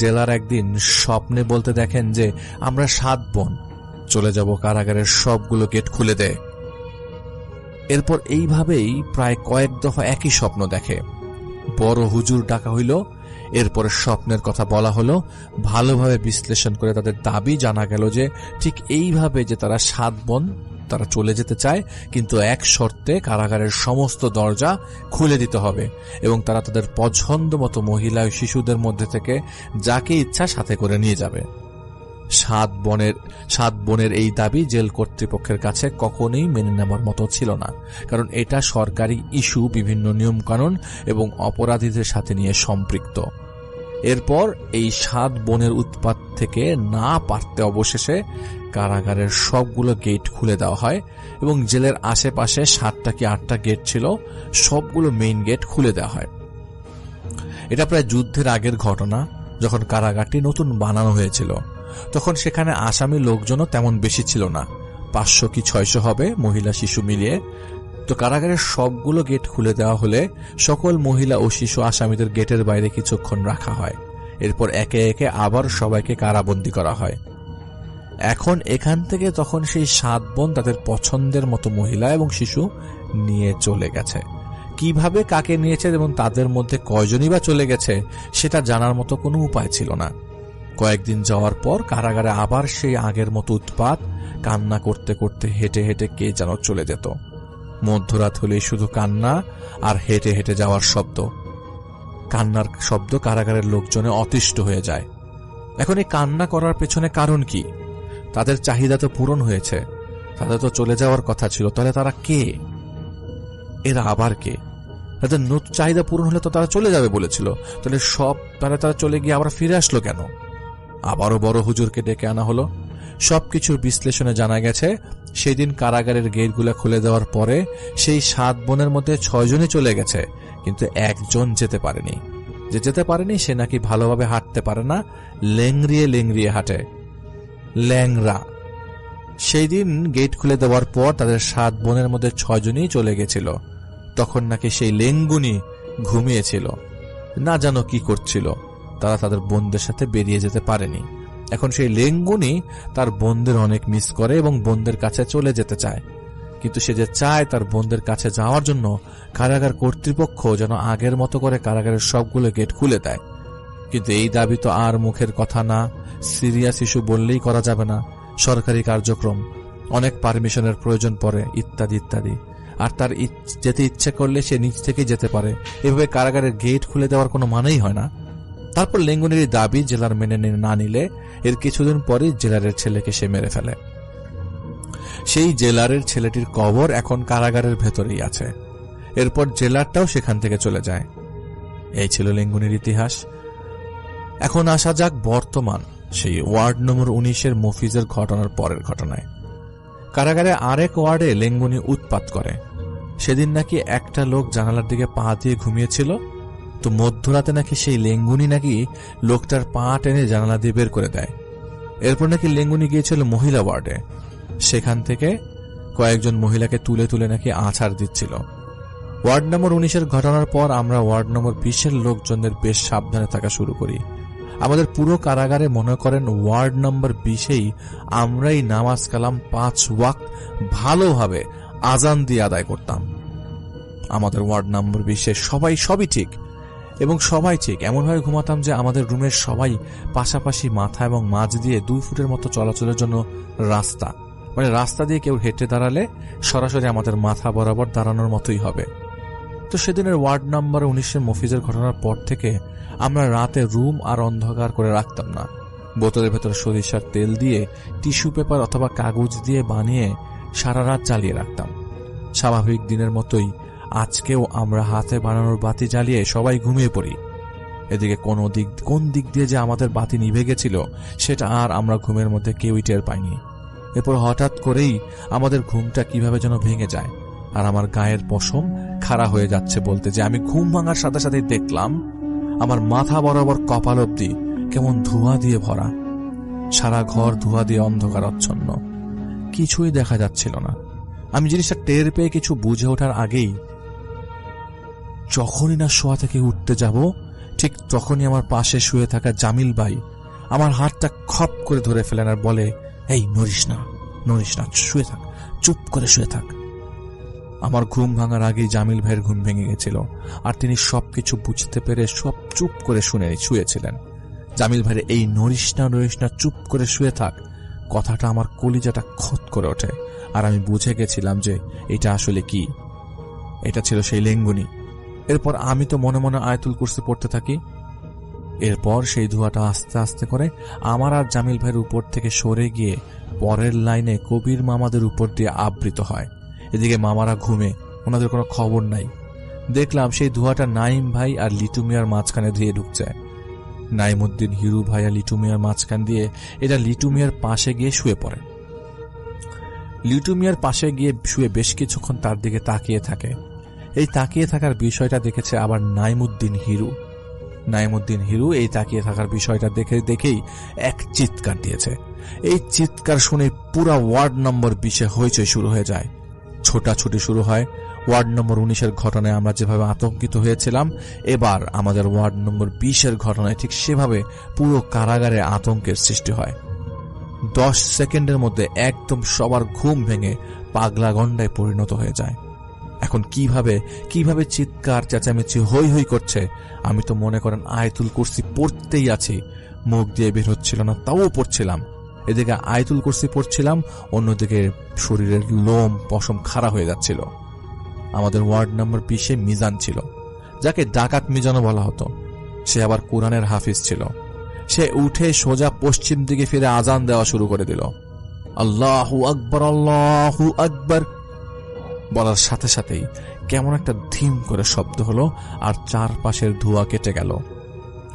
জেলার একদিন স্বপ্নে বলতে দেখেন যে আমরা 7 বোন চলে যাব, কারাগারের সবগুলো গেট খুলে দে। এরপর এইভাবেই প্রায় কয়েক দফা একই স্বপ্ন দেখে। বড় হুজুর ডাকা হইল, এরপরে স্বপ্নের কথা বলা হলো। ভালোভাবে বিশ্লেষণ করে তাদের দাবি জানা গেল যে ঠিক এইভাবে যে তারা 7 বোন তারা চলে যেতে চায়, কিন্তু এক শর্তে কারাগারের সমস্ত দরজা খুলে দিতে হবে এবং তারা তাদের পছন্দ মতো মহিলা ও শিশুদের মধ্যে থেকে যাকে ইচ্ছা সাথে করে নিয়ে যাবে। 7 বোনের এই দাবি জেল কর্তৃপক্ষের কাছে কখনোই মেনে নেওয়ার মতো ছিল না, কারণ এটা সরকারি ইস্যু, বিভিন্ন নিয়মকানুন এবং অপরাধীদের সাথে নিয়ে সম্পৃক্ত। এরপর এই 7 বোনের উৎপাত থেকে না পারতে অবশেষে কারাগারের সবগুলো গেট খুলে দেওয়া হয় এবং জেলের আশেপাশে 7টা কি 8টা গেট ছিল, সবগুলো মেইন গেট খুলে দেওয়া হয়। এটা প্রায় যুদ্ধের আগের ঘটনা, যখন কারাগারটি নতুন বানানো হয়েছিল। তখন সেখানে আসামি লোকজনও তেমন বেশি ছিল না, 500 কি 600 হবে মহিলা শিশু মিলিয়ে। তো কারাগারের সবগুলো গেট খুলে দেওয়া হলে সকল মহিলা ও শিশু আসামিদের গেটের বাইরে কিছুক্ষণ রাখা হয়। এরপর একে একে আবার সবাইকে কারাবন্দী করা হয়। এখন এখান থেকে তখন সেই 7 বোন তাদের পছন্দের মতো মহিলা এবং শিশু নিয়ে চলে গেছে। কিভাবে কাকে নিয়েছে এবং তাদের মধ্যে কয়জনই বা চলে গেছে সেটা জানার মতো কোনো উপায় ছিল না। কয়েকদিন যাওয়ার পর কারাগারে আবার সেই আগের মতো উৎপাত, কান্না করতে করতে হেঁটে হেঁটে কে যেন চলে যেত। মধ্যরাত হলেই শুধু কান্না আর হেঁটে হেঁটে যাওয়ার শব্দ। কান্নার শব্দ কারাগারের লোকজনে অতিষ্ঠ হয়ে যায়। এখন এই কান্না করার পেছনে কারণ কি? তাদের চাহিদা তো পূরণ হয়েছে, তাদের তো চলে যাওয়ার কথা ছিল, তাহলে তারা কে? এরা আবার কে? তাদের চাহিদা পূরণ হলে তো তারা চলে যাবে বলেছিল, তাহলে তারা চলে গিয়ে আবার ফিরে আসলো কেন? আবারও বড় হুজুরকে ডেকে আনা হলো। সবকিছুর বিশ্লেষণে জানা গেছে সেদিন কারাগারের গেটগুলো খুলে দেওয়ার পরে সেই 7 বোনের মধ্যে 6 জনই চলে গেছে, কিন্তু একজন যেতে পারেনি। যে যেতে পারেনি সে নাকি ভালোভাবে হাঁটতে পারে না, লেংড়িয়ে লেংড়িয়ে হাঁটে, ল্যাংরা। সেই দিন গেট খুলে দেওয়ার পর তাদের 7 বোনের মধ্যে 6 জনই চলে গেছিল। তখন নাকি সেই লেঙ্গুনি ঘুমিয়েছিল, না জানো কি করছিল, তারা তাদের বোনদের সাথে বেরিয়ে যেতে পারেনি। এখন সেই লেঙ্গুনি তার বোনদের অনেক মিস করে এবং বোনদের কাছে চলে যেতে চায়, কিন্তু সে যে চায় তার বোনদের কাছে যাওয়ার জন্য কারাগার কর্তৃপক্ষ যেন আগের মতো করে কারাগারের সবগুলো গেট খুলে দেয়। কিন্তু এই দাবি তো আর মুখের কথা না, সিরিয়াস ইস্যু বললেই করা যাবে না, সরকারি কার্যক্রম, অনেক পারমিশনের প্রয়োজন পড়ে, ইত্যাদি ইত্যাদি। আর তার যেতে ইচ্ছে করলে সে নিজ থেকেই যেতে পারে, এভাবে কারাগারের গেট খুলে দেওয়ার কোনো মানেই হয় না। তারপর লেঙ্গুনির দাবি জেলার মেনে না নিলে এর কিছুদিন পরেই জেলারের ছেলেকে সে মেরে ফেলে। সেই জেলারের ছেলেটির কবর এখন কারাগারের ভেতরেই আছে। এরপর জেলারটাও সেখান থেকে চলে যায়। এই ছিল লেঙ্গুনির ইতিহাস। এখন আসা যাক বর্তমান সেই ওয়ার্ড নম্বর 19-এর মফিজের ঘটনার পরের ঘটনায়। কারাগারে আরেক ওয়ার্ডে লেঙ্গুনি উৎপাত করে। সেদিন নাকি একটা লোক জানালার দিকে পা দিয়ে ঘুমিয়েছিল, তো মধ্যরাতে নাকি সেই লেঙ্গুনি নাকি লোকটার পা টেনে জানালা দিয়ে বের করে দেয়। এরপর নাকি লেঙ্গুনি গিয়েছিল মহিলা ওয়ার্ডে, সেখান থেকে কয়েকজন মহিলাকে তুলে তুলে নাকি আছাড় দিচ্ছিল। ওয়ার্ড নম্বর 19-এর ঘটনার পর আমরা ওয়ার্ড নম্বর 20-এর লোকজনদের বেশ সাবধানে থাকা শুরু করি। আমাদের পুরো কারাগারে মনে করেন ওয়ার্ড নম্বর 20-এই আমরাই নামাজ কালাম 5 ওয়াক্ত ভালোভাবে আজান দিয়ে আদায় করতাম। আমাদের ওয়ার্ড নম্বর 20-এ সবই ঠিক এবং সবাই ঠিক এমনভাবে ঘুমাতাম যে আমাদের রুমের সবাই পাশাপাশি মাথা এবং মাঝ দিয়ে 2 ফুটের মতো চলাচলের জন্য রাস্তা, মানে রাস্তা দিয়ে কেউ হেঁটে দাঁড়ালে সরাসরি আমাদের মাথা বরাবর দাঁড়ানোর মতোই হবে। তো সেদিনের ওয়ার্ড নাম্বার 19-এর মফিজের ঘটনার পর থেকে আমরা রাতে রুম আর অন্ধকার করে রাখতাম না। বোতলের ভেতর সরিষার তেল দিয়ে টিস্যু পেপার অথবা কাগজ দিয়ে বানিয়ে সারা রাত জ্বালিয়ে রাখতাম। স্বাভাবিক দিনের মতোই আজকেও আমরা হাতে বানানোর বাতি জ্বালিয়ে সবাই ঘুমিয়ে পড়ি। এদিকে কোন দিক দিয়ে যে আমাদের বাতি নিভে গেছিল সেটা আর আমরা ঘুমের মধ্যে কেউই টের পাইনি। এরপর হঠাৎ করেই আমাদের ঘুমটা কিভাবে যেন ভেঙে যায়, আর আমার গায়ের পশম খাড়া হয়ে যাচ্ছে বলতে যে আমি ঘুম ভাঙার সাথে সাথেই দেখলাম আমার মাথা বরাবর কপাল অবধি কেমন ধোঁয়া দিয়ে ভরা, সারা ঘর ধোঁয়া দিয়ে অন্ধকারাচ্ছন্ন, কিছুই দেখা যাচ্ছিল না। আমি জিনিসটা টের পেয়ে কিছু বুঝে ওঠার আগেই যখনই না শোয়া থেকে উঠতে যাব ঠিক তখনই আমার পাশে শুয়ে থাকা জামিল ভাই আমার হাতটা খপ করে ধরে ফেলেন আর বলে, এই নড়িস না, শুয়ে থাক, চুপ করে শুয়ে থাক। আমার ঘুম ভাঙার আগেই জামিল ভাইয়ের ঘুম ভেঙে গেছিল, আর তিনি সবকিছু বুঝতে পেরে সব চুপ করে শুয়েছিলেন। জামিল ভাইয়ের এই নড়িস না, চুপ করে শুয়ে থাক কথাটা আমার কলিজাটা খত করে ওঠে, আর আমি বুঝে গেছিলাম যে এটা আসলে কি। এটা ছিল সেই লেঙ্গুনি। এরপর আমি তো মনে মনে আয়াতুল কুরসি পড়তে থাকি। এরপর সেই ধোঁয়াটা আস্তে আস্তে করে আমার আর জামিল ভাইয়ের উপর থেকে সরে গিয়ে পরের লাইনে কবির মামাদের উপর দিয়ে আবৃত হয়। এদিকে মামারা ঘুমে, ওনাদের কোনো খবর নাই। দেখলাম সেই ধোঁয়াটা নাইম ভাই আর লিটু মিয়ার মাঝখানে দিয়ে ঢুকছে। নাইমুদ্দিন হিরু ভাই আর লিটু মিয়ার মাঝখান দিয়ে এটা লিটু মিয়ার পাশে গিয়ে শুয়ে পড়ে। লিটু মিয়ার পাশে গিয়ে শুয়ে বেশ কিছুক্ষণ তার দিকে তাকিয়ে থাকে। এই তাকিয়ে থাকার বিষয়টা দেখেছে আবার নাইমুদ্দিন হিরু এই তাকিয়ে থাকার বিষয়টা দেখেই এক চিৎকার দিয়েছে। এই চিৎকার শুনে পুরা ওয়ার্ড নম্বর 20-এ হইচই শুরু হয়ে যায়, ছোটাছুটি শুরু হয়। ওয়ার্ড নম্বর 19-এর ঘটনায় আমরা যেভাবে আতঙ্কিত হয়েছিলাম, এবার আমাদের ওয়ার্ড নম্বর 20-এর ঘটনায় ঠিক সেভাবে পুরো কারাগারে আতঙ্কের সৃষ্টি হয়। 10 সেকেন্ডের মধ্যে একদম সবার ঘুম ভেঙে পাগলা গন্ডায় পরিণত হয়ে যায়। এখন কিভাবে কিভাবে চিৎকার চেঁচামেচি হই হই করছে, আমি তো মনে করেন আয়াতুল কুরসি পড়তেই আছি, মুখ দিয়ে বের হচ্ছিল না, তাও পড়ছিলাম। এদিকে আয়াতুল কুরসি পড়ছিলাম, অন্যদিকে শরীরের লোম পশম খাড়া হয়ে যাচ্ছিল। আমাদের ওয়ার্ড নম্বর 20-এ মিজান ছিল, যাকে ডাকাত মিজানও বলা হতো। সে আবার কোরআনের হাফিজ ছিল। সে উঠে সোজা পশ্চিম দিকে ফিরে আজান দেওয়া শুরু করে দিল। আল্লাহু আকবার, আল্লাহু আকবার বলার সাথে সাথেই কেমন একটা ধিম করে শব্দ হলো, আর চারপাশের ধোঁয়া কেটে গেল,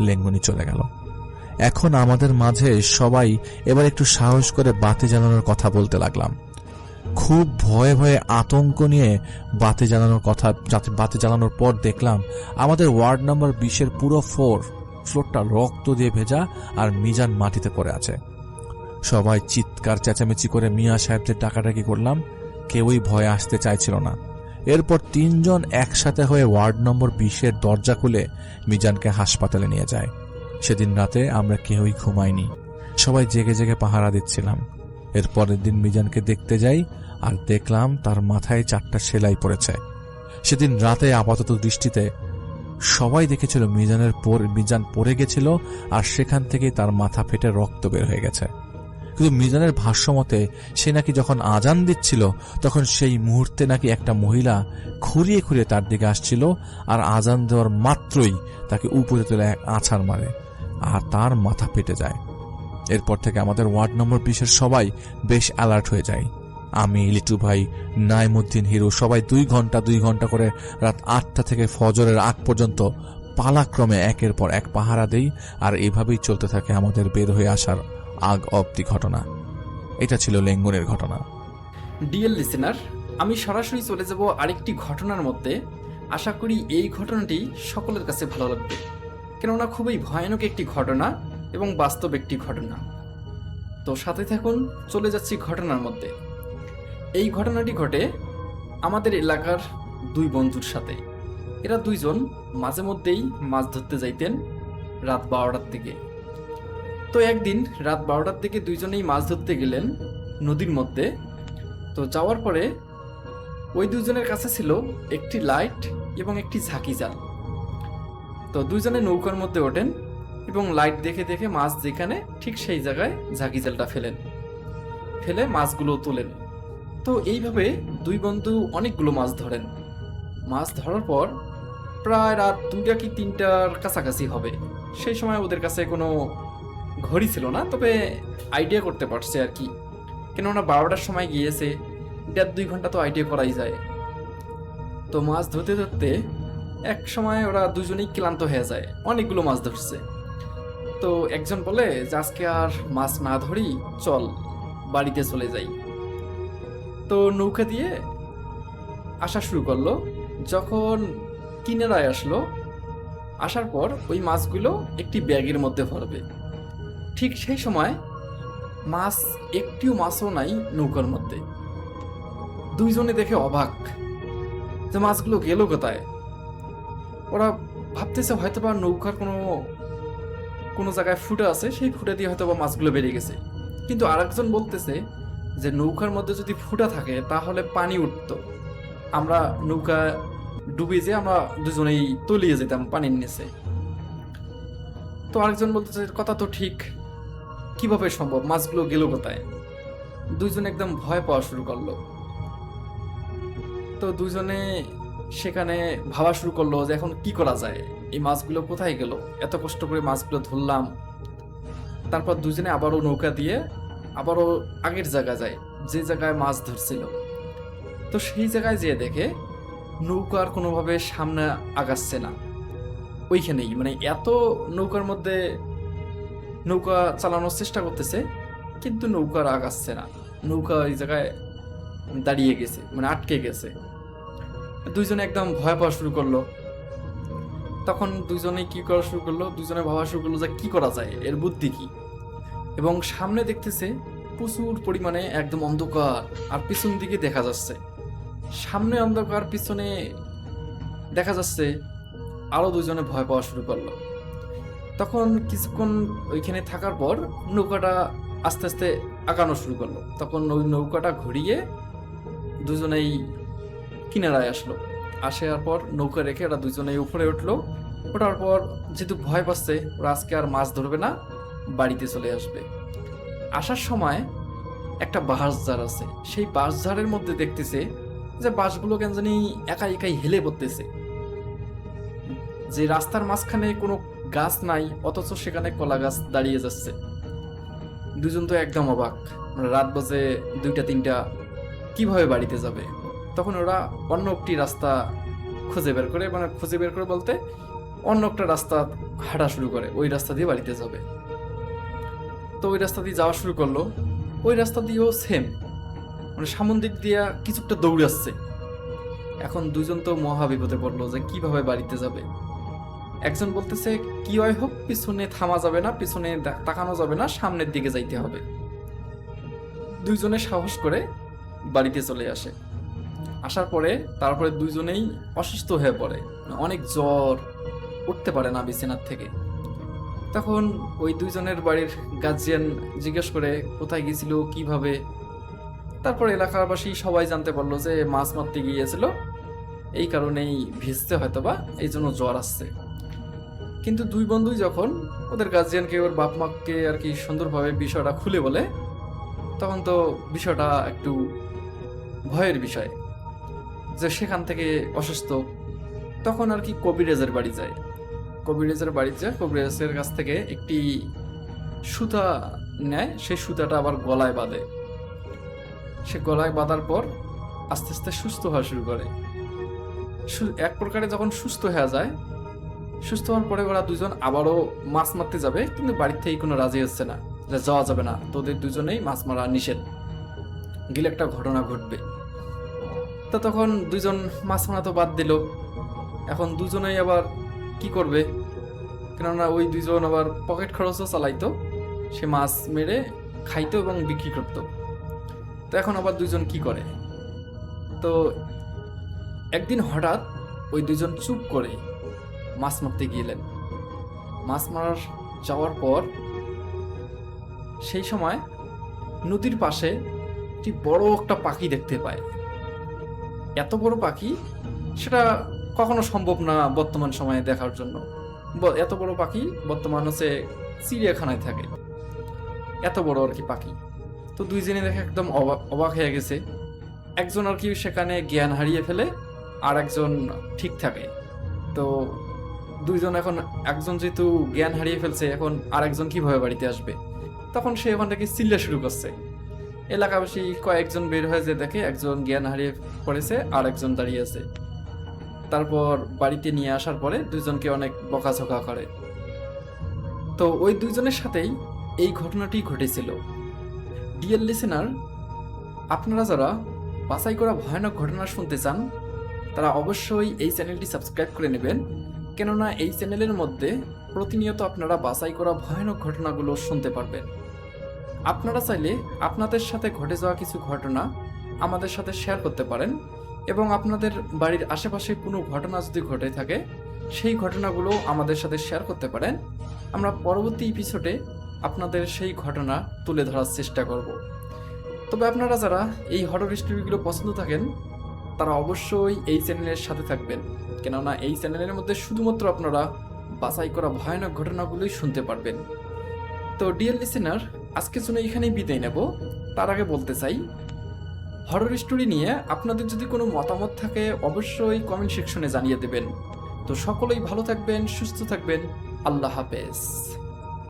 লেঙ্গুনি চলে গেল। এখন আমাদের মাঝে সবাই এবার একটু সাহস করে বাতি জ্বালানোর কথা বলতে লাগলাম। খুব ভয়ে ভয়ে আতঙ্ক নিয়ে বাতি জ্বালানোর পর দেখলাম আমাদের ওয়ার্ড নম্বর 20-এর পুরো ফ্লোরটা রক্ত দিয়ে ভেজা, আর মিজান মাটিতে পড়ে আছে। সবাই চিৎকার চেঁচামেচি করে মিয়া সাহেবদের ডাকাডাকি করলাম, কেউই ভয়ে আসতে চাইছিল না। এরপর 3 জন একসাথে হয়ে ওয়ার্ড নম্বর 20-এর দরজা খুলে মিজানকে হাসপাতালে নিয়ে যায়। সেদিন রাতে আমরা কেউই ঘুমাইনি, সবাই জেগে জেগে পাহারা দিচ্ছিলাম। এর পরের দিন মিজানকে দেখতে যাই, আর দেখলাম তার মাথায় 4টা সেলাই পড়েছে। সেদিন রাতে আপাতত দৃষ্টিতে সবাই দেখেছিল মিজান পড়ে গেছিল, আর সেখান থেকেই তার মাথা ফেটে রক্ত বের হয়ে গেছে। কিন্তু মিজানের ভাষ্যমতে সে নাকি যখন আজান দিচ্ছিল তখন সেই মুহূর্তে নাকি একটা মহিলা খুঁড়িয়ে খুঁড়িয়ে তার দিকে আসছিল, আর আজান দেওয়ার মাত্রই তাকে উপরে তুলে এক আছাড় মারে, আর তার মাথা ফেটে যায়। এরপর থেকে আমাদের ওয়ার্ড নম্বর 20-এর সবাই বেশ অ্যালার্ট হয়ে যায়। আমি, লিটু ভাই, নাইমুদ্দিন, হিরু সবাই 2 ঘন্টা করে রাত 8টা থেকে ফজরের আগ পর্যন্ত পালাক্রমে একের পর এক পাহারা দেই, আর এভাবেই চলতে থাকে আমাদের বের হয়ে আসার আগ অব্দি ঘটনা। এটা ছিল লেঙ্গুনের ঘটনা। ডিএল লিসেনার, আমি সরাসরি চলে যাব আরেকটি ঘটনার মধ্যে। আশা করি এই ঘটনাটি সকলের কাছে ভালো লাগবে, কেননা খুবই ভয়ানক একটি ঘটনা এবং বাস্তব একটি ঘটনা। তো সাথে থাকুন, চলে যাচ্ছি ঘটনার মধ্যে। এই ঘটনাটি ঘটে আমাদের এলাকার 2 বন্ধুর সাথে। এরা 2 জন মাঝে মধ্যেই মাছ ধরতে যাইতেন রাত 12টার দিকে। তো একদিন রাত 12টার দিকে 2 জনেই মাছ ধরতে গেলেন নদীর মধ্যে। তো যাওয়ার পরে ওই 2 জনের কাছে ছিল একটি লাইট এবং একটি ঝাঁকি জাল। তো 2 জনে নৌকার মধ্যে ওঠেন এবং লাইট দেখে দেখে মাছ যেখানে ঠিক সেই জায়গায় ঝাঁকি জালটা ফেলে মাছগুলো তোলেন। তো এইভাবে 2 বন্ধু অনেকগুলো মাছ ধরেন। মাছ ধরার পর প্রায় রাত 2টা কি 3টার কাছাকাছি হবে। সেই সময় ওদের কাছে কোনো ঘড়ি ছিল না, তবে আইডিয়া করতে পারছে আর কি, কেননা 12টার সময় গিয়েছে, 1.5-2 ঘন্টা তো আইডিয়া করাই যায়। তো মাছ ধরতে ধরতে এক সময় ওরা 2 জনেই ক্লান্ত হয়ে যায়, অনেকগুলো মাছ ধরছে। তো একজন বলে যে আজকে আর মাছ না ধরি, চল বাড়িতে চলে যাই। তো নৌকা দিয়ে আসা শুরু করলো। যখন কিনারায় আসলো, আসার পর ওই মাছগুলো একটি ব্যাগের মধ্যে ভরবে। ঠিক সেই সময় একটিও মাছও নাই নৌকার মধ্যে। 2 জনে দেখে অবাক যে মাছগুলো গেল কোথায়। ওরা ভাবতেছে হয়তোবা নৌকার কোনো জায়গায় ফুটা আছে, সেই ফুটা দিয়ে হয়তোবা মাছগুলো বেরিয়ে গেছে। কিন্তু আরেকজন বলতেছে যে নৌকার মধ্যে যদি ফুটা থাকে তাহলে পানি উঠতো, আমরা নৌকা ডুবে যে আমরা 2 জনেই তলিয়ে যেতাম পানির নিচে। তো আরেকজন বলতেছে কথা তো ঠিক, কিভাবে সম্ভব, মাছগুলো গেল কোথায়? 2 জন একদম ভয় পাওয়া শুরু করলো। তো 2 জনে সেখানে ভাবা শুরু করলো যে এখন কি করা যায়, এই মাছগুলো কোথায় গেল, এত কষ্ট করে মাছগুলো ধরলাম। তারপর 2 জনে আবারও নৌকা দিয়ে আবারও আগের জায়গা যায়, যে জায়গায় মাছ ধরছিল। তো সেই জায়গায় যেয়ে দেখে নৌকার কোনোভাবে সামনে আগাচ্ছে না, ওইখানেই মানে এত নৌকার মধ্যে নৌকা চালানোর চেষ্টা করতেছে, কিন্তু নৌকার আগাচ্ছে না, নৌকা ওই জায়গায় দাঁড়িয়ে গেছে, মানে আটকে গেছে। 2 জনে একদম ভয় পাওয়া শুরু করলো। তখন 2 জনে কি করা শুরু করলো, 2 জনে ভাবা শুরু করলো যে কি করা যায়, এর বুদ্ধি কি। এবং সামনে দেখতেছে প্রচুর পরিমাণে একদম অন্ধকার, আর পিছন দিকে দেখা যাচ্ছে সামনে অন্ধকার, পিছনে দেখা যাচ্ছে। আরো 2 জনে ভয় পাওয়া শুরু করলো। তখন কিছুক্ষণ ওইখানে থাকার পর নৌকাটা আস্তে আস্তে আগানো শুরু করলো। তখন ওই নৌকাটা ঘুরিয়ে 2 জনেই কিনারায় আসলো। আসার পর নৌকা রেখে ওরা দুজনেই উপরে উঠলো। ওঠার পর যেহেতু ভয় পাচ্ছে, ওরা আজকে আর মাছ ধরবে না, বাড়িতে চলে আসবে। আসার সময় একটা বাঁশঝাড় আছে, সেই বাঁশঝাড়ের মধ্যে দেখতেছে যে বাঁশগুলো কেন জানি একাই একাই হেলে পড়তেছে। যে রাস্তার মাঝখানে কোনো গাছ নাই, অথচ সেখানে কলা গাছ দাঁড়িয়ে যাচ্ছে। দুজন তো একদম অবাক, মানে রাত বাজে 2টা-3টা, কিভাবে বাড়িতে যাবে? তখন ওরা অন্য একটি রাস্তা খুঁজে বের করে, মানে খুঁজে বের করে বলতে অন্য একটা রাস্তা হাঁটা শুরু করে, ওই রাস্তা দিয়ে বাড়িতে যাবে। তো ওই রাস্তা দিয়ে যাওয়া শুরু করলো। ওই রাস্তা দিয়েও সেম, মানে সামন দিক দিয়ে কিছুটা দৌড়াচ্ছে। এখন দুজন তো মহা বিপদে পড়লো যে কিভাবে বাড়িতে যাবে। একজন বলতেছে কি হয় হোক পিছনে থামা যাবে না, পিছনে তাকানো যাবে না, সামনের দিকে যাইতে হবে। দুইজনে সাহস করে বাড়িতে চলে আসে। আসার পরে তারপরে দুইজনেই অসুস্থ হয়ে পড়ে, অনেক জ্বর, উঠতে পারে না বিছানার থেকে। তখন ওই দুইজনের বাড়ির গার্জিয়ান জিজ্ঞেস করে কোথায় গিয়েছিল, কিভাবে। তারপর এলাকাবাসী সবাই জানতে পারলো যে মাছ মারতে গিয়েছিল, এই কারণেই ভিজতে হয়তো বা এই জন্য জ্বর আসছে। কিন্তু দুই বন্ধুই যখন ওদের গার্জিয়ানকে, ওর বাপ মাকে আর কি সুন্দরভাবে বিষয়টা খুলে বলে, তখন তো বিষয়টা একটু ভয়ের বিষয় যে সেখান থেকে অসুস্থ। তখন আর কি কবিরাজের বাড়ি যায়। কবিরাজের কাছ থেকে একটি সুতা নেয়, সেই সুতাটা আবার গলায় বাঁধে। সে গলায় বাঁধার পর আস্তে আস্তে সুস্থ হওয়া শুরু করে। এক প্রকারে যখন সুস্থ হয়ে যায়, সুস্থ হওয়ার পরে ওরা দুজন আবারও মাছ মারতে যাবে, কিন্তু বাড়ির থেকে কোনো রাজি হচ্ছে না যে যাওয়া যাবে না, তোদের দুজনেই মাছ মারা নিষেধ, গেলে একটা ঘটনা ঘটবে। তো তখন দুজন মাছ মারা তো বাদ দিল। এখন দুজনেই আবার কি করবে, কেননা ওই দুজন আবার পকেট খরচও চালাইতো, সে মাছ মেরে খাইতো এবং বিক্রি করতো। তো এখন আবার দুজন কি করে, তো একদিন হঠাৎ ওই দুজন চুপ করে মাছ মারতে গেলেন। মাছ মারার যাওয়ার পর সেই সময় নদীর পাশে একটি বড় একটা পাখি দেখতে পায়। এত বড় পাখি সেটা কখনো সম্ভব না বর্তমান সময়ে দেখার জন্য। এত বড় পাখি বর্তমান হচ্ছে চিড়িয়াখানায় থাকে, এত বড় আর কি পাখি। তো দুইজনে দেখে একদম অবাক হয়ে গেছে। একজন আর কি সেখানে জ্ঞান হারিয়ে ফেলে, আর একজন ঠিক থাকে। তো দুইজন এখন, একজন যেহেতু জ্ঞান হারিয়ে ফেলছে, এখন আর একজন কিভাবে বাড়িতে আসবে? তখন সে ওখান থেকে চিল্লা শুরু করছে। এলাকাবাসী কয়েকজন বের হয়ে যে দেখে একজন জ্ঞান হারিয়ে পড়েছে, আর একজন দাঁড়িয়ে আছে। তারপর বাড়িতে নিয়ে আসার পরে দুইজনকে অনেক বকাঝকা করে। তো ওই দুইজনের সাথেই এই ঘটনাটি ঘটেছিল। ডিয়ার লিসেনার, আপনারা যারা বাছাই করা ভয়ানক ঘটনা শুনতে চান, তারা অবশ্যই এই চ্যানেলটি সাবস্ক্রাইব করে নেবেন, কেননা এই চ্যানেলের মধ্যে প্রতিনিয়ত আপনারা বাছাই করা ভয়ানক ঘটনাগুলো শুনতে পারবেন। আপনারা চাইলে আপনাদের সাথে ঘটে যাওয়া কিছু ঘটনা আমাদের সাথে শেয়ার করতে পারেন, এবং আপনাদের বাড়ির আশেপাশে কোনো ঘটনা যদি ঘটে থাকে, সেই ঘটনাগুলো আমাদের সাথে শেয়ার করতে পারেন। আমরা পরবর্তী এপিসোডে আপনাদের সেই ঘটনা তুলে ধরার চেষ্টা করব। তবে আপনারা যারা এই হরর স্টোরিগুলো পছন্দ থাকেন, তারা অবশ্যই এই চ্যানেলের সাথে থাকবেন, কেননা এই চ্যানেলের মধ্যে শুধুমাত্র আপনারা বাছাই করা ভয়ানক ঘটনাগুলোই শুনতে পারবেন। তো ডিয়ার লিসেনার, আজকের জন্য এখানেই বিদায় নেব। তার আগে বলতে চাই, হরর স্টোরি নিয়ে আপনাদের যদি কোনো মতামত থাকে অবশ্যই কমেন্ট সেকশনে জানিয়ে দেবেন। তো সকলেই ভালো থাকবেন, সুস্থ থাকবেন। আল্লাহ হাফেজ।